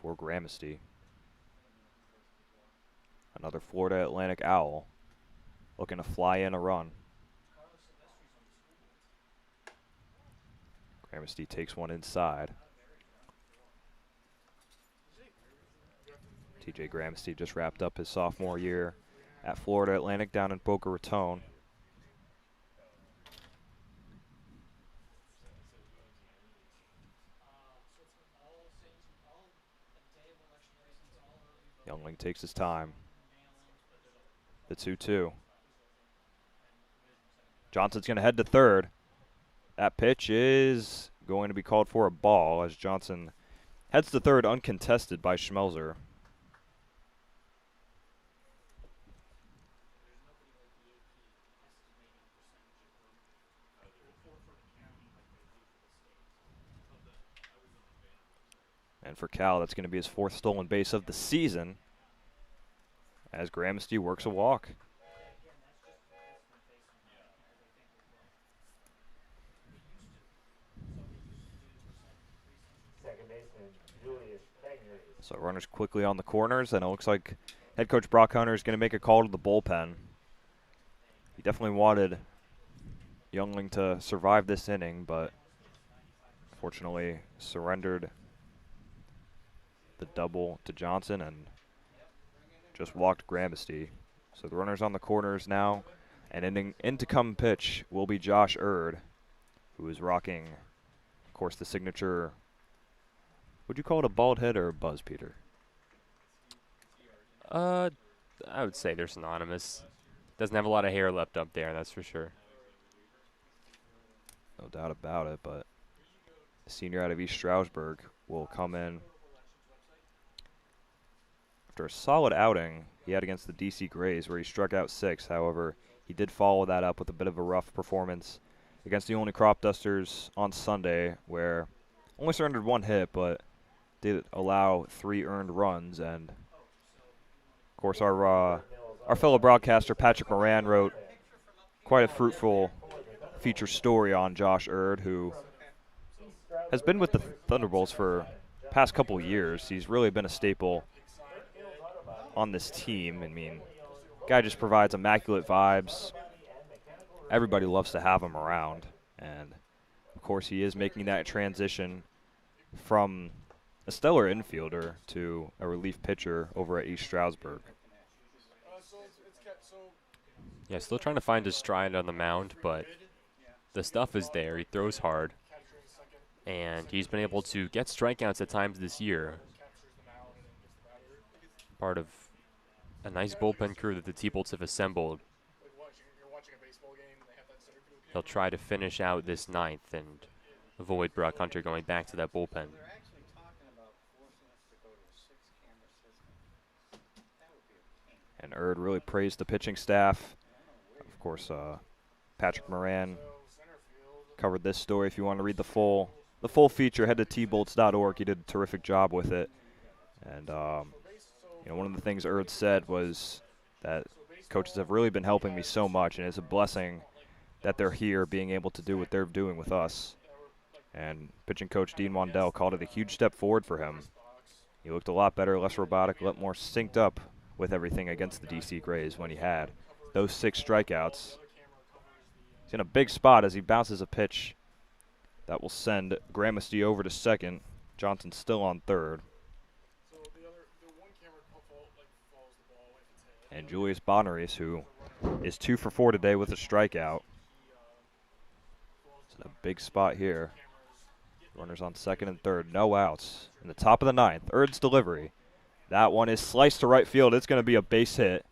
for Gramsci. Another Florida Atlantic Owl looking to fly in a run. Gramsci takes one inside. TJ Gramsci just wrapped up his sophomore year at Florida Atlantic down in Boca Raton. Youngling takes his time. The 2-2. Johnson's going to head to third. That pitch is going to be called for a ball as Johnson heads to third uncontested by Schmelzer. And for Cal, that's going to be his 4th stolen base of the season as Gramsci works a walk. Second baseman, Julius Bagners. So runners quickly on the corners, and it looks like head coach Brock Hunter is going to make a call to the bullpen. He definitely wanted Youngling to survive this inning, but fortunately surrendered the double to Johnson and just walked Gramsci. So the runners on the corners now, and in to come pitch will be Josh Erd, who is rocking, of course, the signature. Would you call it a bald head or a buzz, Peter? I would say they're synonymous. Doesn't have a lot of hair left up there, that's for sure. No doubt about it, but the senior out of East Stroudsburg will come in after a solid outing he had against the DC Grays where he struck out 6. However, he did follow that up with a bit of a rough performance against the only Crop Dusters on Sunday, where only surrendered 1 hit, but did allow 3 earned runs. And of course, our fellow broadcaster Patrick Moran wrote quite a fruitful feature story on Josh Erd, who has been with the Thunderbolts for past couple years. He's really been a staple on this team. I mean, guy just provides immaculate vibes. Everybody loves to have him around. And, of course, he is making that transition from a stellar infielder to a relief pitcher over at East Stroudsburg. Yeah, still trying to find his stride on the mound, but the stuff is there. He throws hard. And he's been able to get strikeouts at times this year. Part of a nice bullpen crew that the T-Bolts have assembled. He'll try to finish out this ninth and avoid Brock Hunter going back to that bullpen. And Erd really praised the pitching staff. Of course, Patrick Moran covered this story. If you want to read the full feature, head to tbolts.org. He did a terrific job with it. And one of the things Erd said was that coaches have really been helping me so much, and it's a blessing that they're here being able to do what they're doing with us. And pitching coach Dean Wandell called it a huge step forward for him. He looked a lot better, less robotic, a lot more synced up with everything against the DC Grays when he had those 6 strikeouts. He's in a big spot as he bounces a pitch that will send Gramercy over to second. Johnson still on third. And Julius Bonaris, who is 2 for 4 today with a strikeout. It's in a big spot here. Runners on second and third, no outs. In the top of the ninth, Erd's delivery. That one is sliced to right field. It's going to be a base hit.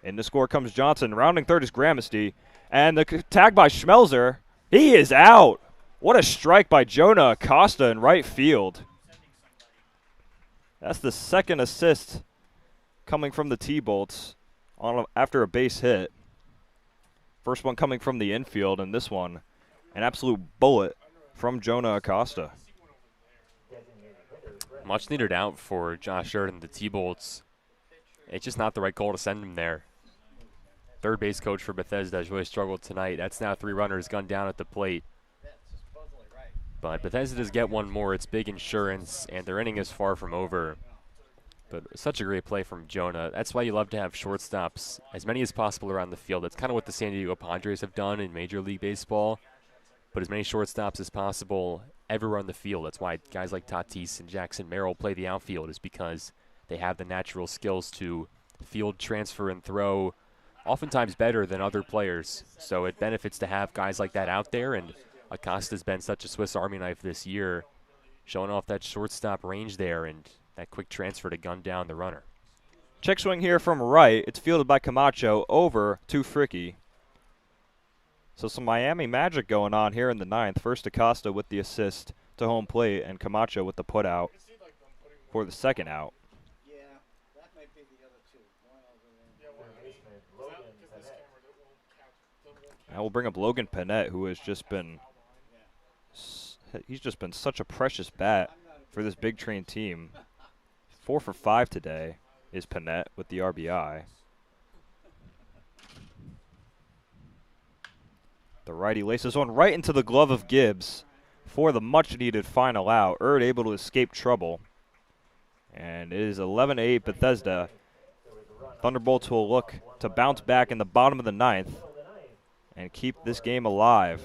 In the score comes Johnson. Rounding third is Gramercy. And the tag by Schmelzer. He is out. What a strike by Jonah Acosta in right field. That's the second assist coming from the T-Bolts after a base hit. First one coming from the infield, and this one, an absolute bullet from Jonah Acosta. Much needed out for Josh Erd and the T-Bolts. It's just not the right call to send him there. Third base coach for Bethesda has really struggled tonight. That's now 3 runners gunned down at the plate. But Bethesda does get one more. It's big insurance, and their inning is far from over. But such a great play from Jonah. That's why you love to have shortstops, as many as possible around the field. That's kind of what the San Diego Padres have done in Major League Baseball. But as many shortstops as possible everywhere on the field. That's why guys like Tatis and Jackson Merrill play the outfield, is because they have the natural skills to field, transfer, and throw oftentimes better than other players. So it benefits to have guys like that out there, and Acosta's been such a Swiss Army knife this year, showing off that shortstop range there and that quick transfer to gun down the runner. Check swing here from right. It's fielded by Camacho over to Fricky. So some Miami magic going on here in the ninth. First Acosta with the assist to home plate, and Camacho with the put out for the second out. Now we'll bring up Logan Panette, who has just been such a precious bat for this Big Train team. 4 for 5 today is Panette with the RBI. The righty laces one right into the glove of Gibbs for the much-needed final out. Erd able to escape trouble. And it is 11-8 Bethesda. Thunderbolts will look to bounce back in the bottom of the ninth and keep this game alive.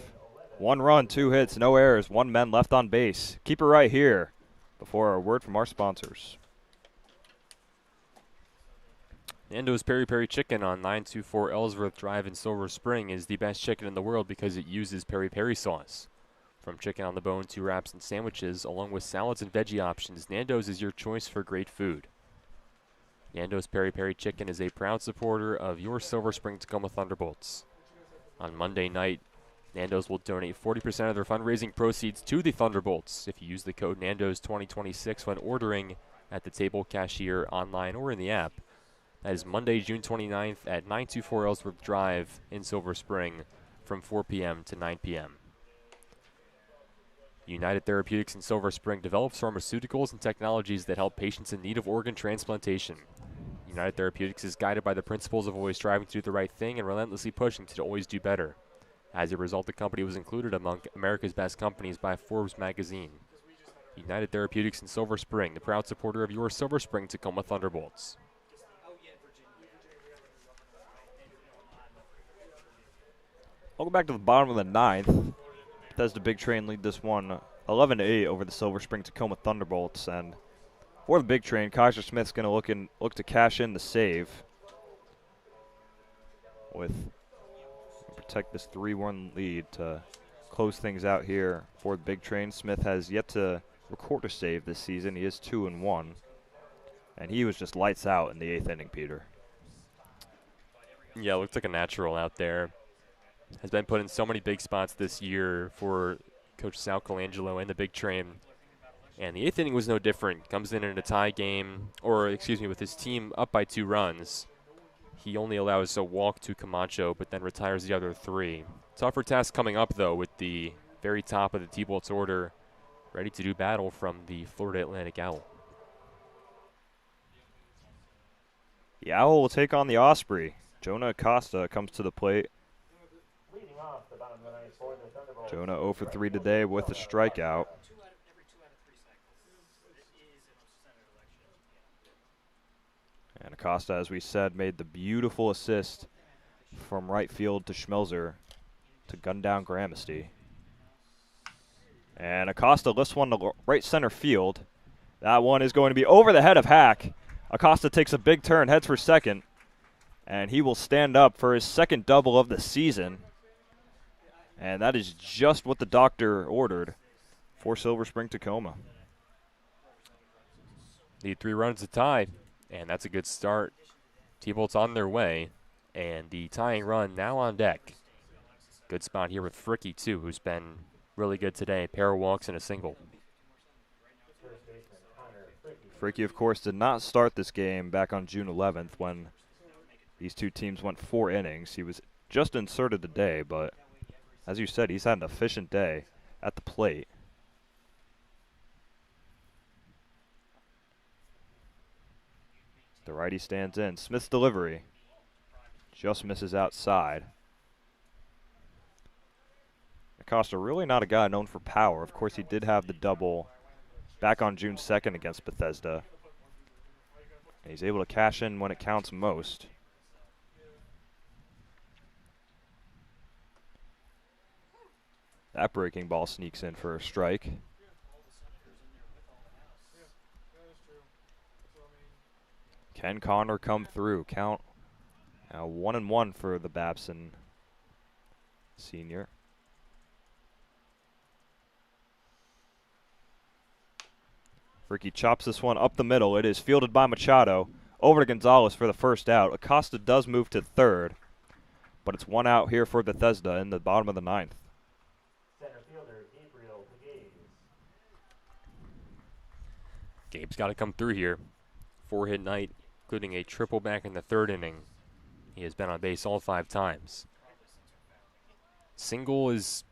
1 run, 2 hits, no errors, 1 man left on base. Keep it right here before a word from our sponsors. Nando's Peri Peri Chicken on 924 Ellsworth Drive in Silver Spring is the best chicken in the world because it uses peri peri sauce. From chicken on the bone to wraps and sandwiches, along with salads and veggie options, Nando's is your choice for great food. Nando's Peri Peri Chicken is a proud supporter of your Silver Spring Tacoma Thunderbolts. On Monday night, Nando's will donate 40% of their fundraising proceeds to the Thunderbolts if you use the code NANDOS2026 when ordering at the table, cashier, online, or in the app. That is Monday, June 29th at 924 Ellsworth Drive in Silver Spring from 4 p.m. to 9 p.m. United Therapeutics in Silver Spring develops pharmaceuticals and technologies that help patients in need of organ transplantation. United Therapeutics is guided by the principles of always striving to do the right thing and relentlessly pushing to always do better. As a result, the company was included among America's Best Companies by Forbes magazine. United Therapeutics in Silver Spring, the proud supporter of your Silver Spring Tacoma Thunderbolts. Welcome back to the bottom of the ninth. Bethesda Big Train lead this one 11-8 over the Silver Spring Tacoma Thunderbolts. And for the Big Train, Kaiser Smith's going to look to cash in the save with protect this 3-1 lead to close things out here for the Big Train. Smith has yet to record a save this season. He is 2-1, and he was just lights out in the 8th inning, Peter. Yeah, looks like a natural out there. Has been put in so many big spots this year for Coach Sal Colangelo and the Big Train. And the 8th inning was no different. Comes in a tie game, or excuse me, with his team up by 2 runs. He only allows a walk to Camacho, but then retires the other 3. Tougher task coming up, though, with the very top of the T-Bolts order, ready to do battle from the Florida Atlantic Owl. The Owl will take on the Osprey. Jonah Acosta comes to the plate. Leading off the bottom of the ninth for the Thunderbolts. Jonah 0 for 3 today with a strikeout. And Acosta, as we said, made the beautiful assist from right field to Schmelzer to gun down Gramasty. And Acosta lifts one to right center field. That one is going to be over the head of Hack. Acosta takes a big turn, heads for second, and he will stand up for his second double of the season. And that is just what the doctor ordered for Silver Spring Tacoma. Need 3 runs to tie, and that's a good start. T-Bolts on their way, and the tying run now on deck. Good spot here with Fricky, too, who's been really good today. Pair of walks and a single. Fricky, of course, did not start this game back on June 11th when these two teams went 4 innings. He was just inserted today, but as you said, he's had an efficient day at the plate. The righty stands in. Smith's delivery just misses outside. Acosta really not a guy known for power. Of course, he did have the double back on June 2nd against Bethesda. And he's able to cash in when it counts most. That breaking ball sneaks in for a strike. Can Connor come through? Count now 1-1 for the Babson senior. Ricky chops this one up the middle. It is fielded by Machado. Over to Gonzalez for the first out. Acosta does move to third, but it's 1 out here for Bethesda in the bottom of the ninth. Center fielder Gabriel Pegues. Gabe's got to come through here. 4-hit night, including a triple back in the 3rd inning. He has been on base all 5 times. Single is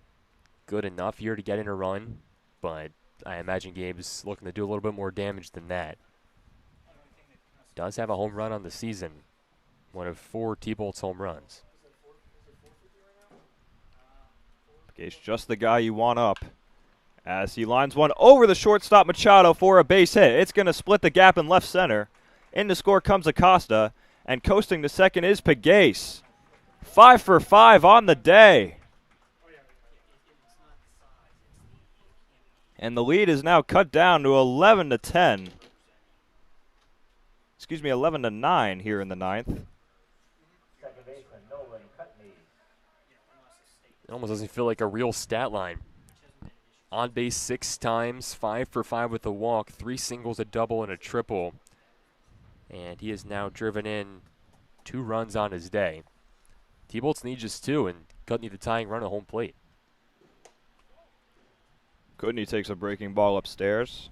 good enough here to get in a run, but I imagine Gabe's looking to do a little bit more damage than that. Does have a home run on the season. One of 4 T-Bolts home runs. Gabe's just the guy you want up as he lines one over the shortstop Machado for a base hit. It's going to split the gap in left center. In to score comes Acosta, and coasting to second is Pegues. 5 for 5 on the day. And the lead is now cut down to 11-10. Excuse me, 11-9 here in the ninth. Second baseman Nolan Cutney. It almost doesn't feel like a real stat line. On base 6 times, 5 for 5 with a walk, 3 singles, a double, and a triple. And he has now driven in 2 runs on his day. T-Bolts need just 2, and Cutney the tying run at home plate. Cutney takes a breaking ball upstairs.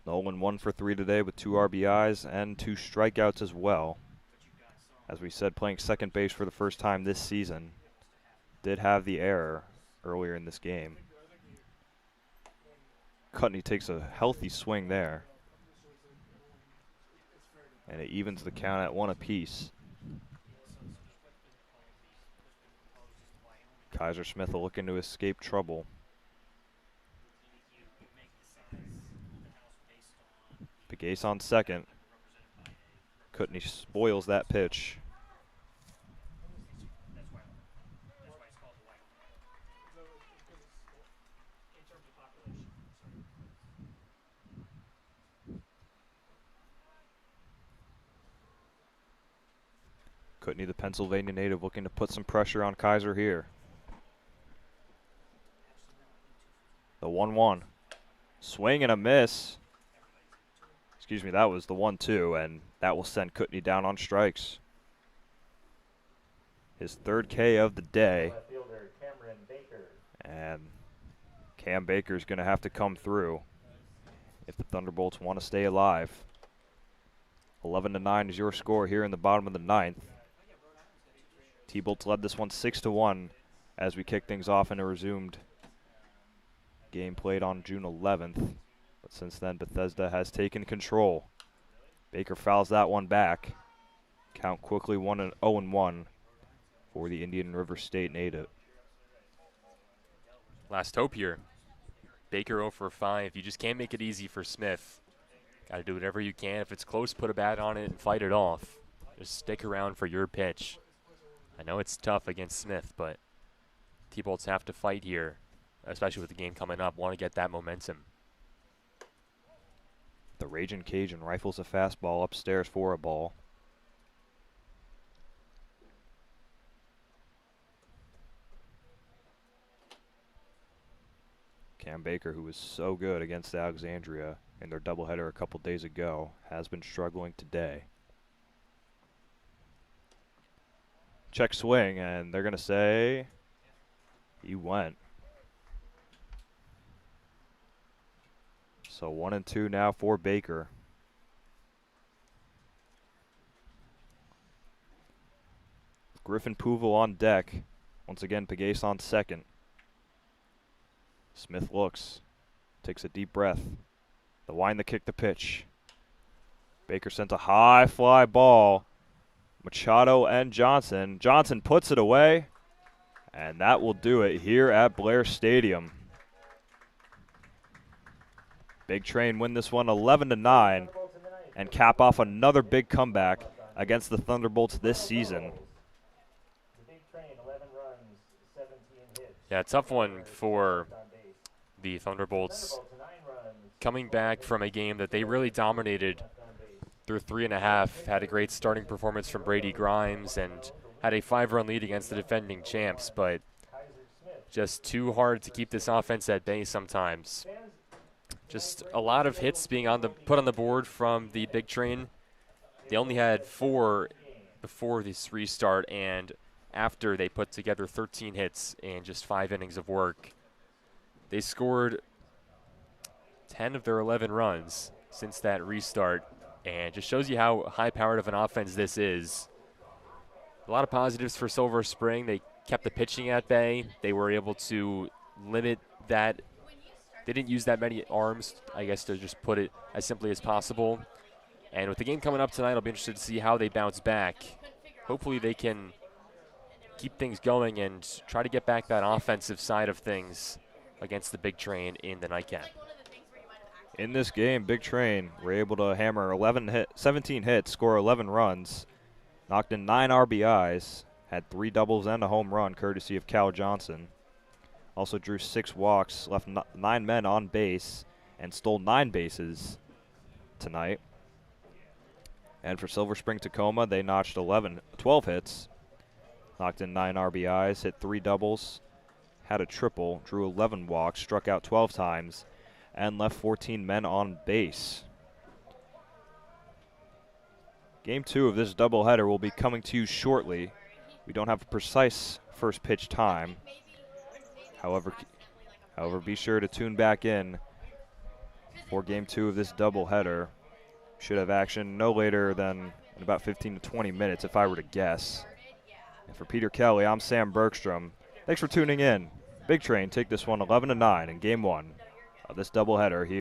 Nolan 1 for 3 today with 2 RBIs and 2 strikeouts as well. As we said, playing second base for the first time this season. Did have the error earlier in this game. Cutney takes a healthy swing there. And it evens the count at 1 apiece. Kaiser Smith looking to escape trouble. Big Ace on second. Kutney spoils that pitch. Kutney, the Pennsylvania native, looking to put some pressure on Kaiser here. The 1-1. Swing and a miss. Excuse me, that was the 1-2, and that will send Kutney down on strikes. His third K of the day. And Cam Baker's going to have to come through if the Thunderbolts want to stay alive. 11-9 is your score here in the bottom of the ninth. T-Bolts led this one 6-1 as we kick things off in a resumed game played on June 11th. But since then, Bethesda has taken control. Baker fouls that one back. Count quickly 0-1 for the Indian River State native. Last hope here. Baker 0 for 5. You just can't make it easy for Smith. Got to do whatever you can. If it's close, put a bat on it and fight it off. Just stick around for your pitch. I know it's tough against Smith, but T-Bolts have to fight here, especially with the game coming up. Want to get that momentum. The Ragin' Cajun rifles a fastball upstairs for a ball. Cam Baker, who was so good against Alexandria in their doubleheader a couple days ago, has been struggling today. Check swing, and they're going to say he went. So 1-2 now for Baker. Griffin Pouvel on deck. Once again, Pegasus on second. Smith looks, takes a deep breath. The wind, the kick, the pitch. Baker sends a high fly ball. Machado and Johnson. Johnson puts it away, and that will do it here at Blair Stadium. Big Train win this one 11-9 and cap off another big comeback against the Thunderbolts this season. Yeah, tough one for the Thunderbolts, coming back from a game that they really dominated through 3.5. Had a great starting performance from Brady Grimes and had a 5-run lead against the defending champs, but just too hard to keep this offense at bay sometimes. Just a lot of hits being put on the board from the Big Train. They only had 4 before this restart, and after they put together 13 hits in just 5 innings of work. They scored 10 of their 11 runs since that restart, and just shows you how high-powered of an offense this is. A lot of positives for Silver Spring. They kept the pitching at bay. They were able to limit that. They didn't use that many arms, I guess, to just put it as simply as possible. And with the game coming up tonight, I'll be interested to see how they bounce back. Hopefully they can keep things going and try to get back that offensive side of things against the Big Train in the nightcap. In this game, Big Train were able to hammer 17 hits, score 11 runs, knocked in 9 RBIs, had 3 doubles and a home run courtesy of Cal Johnson. Also drew 6 walks, left 9 men on base, and stole 9 bases tonight. And for Silver Spring Tacoma, they notched 12 hits, knocked in 9 RBIs, hit 3 doubles, had a triple, drew 11 walks, struck out 12 times, and left 14 men on base. Game 2 of this doubleheader will be coming to you shortly. We don't have a precise first pitch time. However, be sure to tune back in for Game 2 of this doubleheader. Should have action no later than in about 15 to 20 minutes, if I were to guess. And for Peter Kelly, I'm Sam Bergstrom. Thanks for tuning in. Big Train take this one 11-9 in Game 1 of this doubleheader here.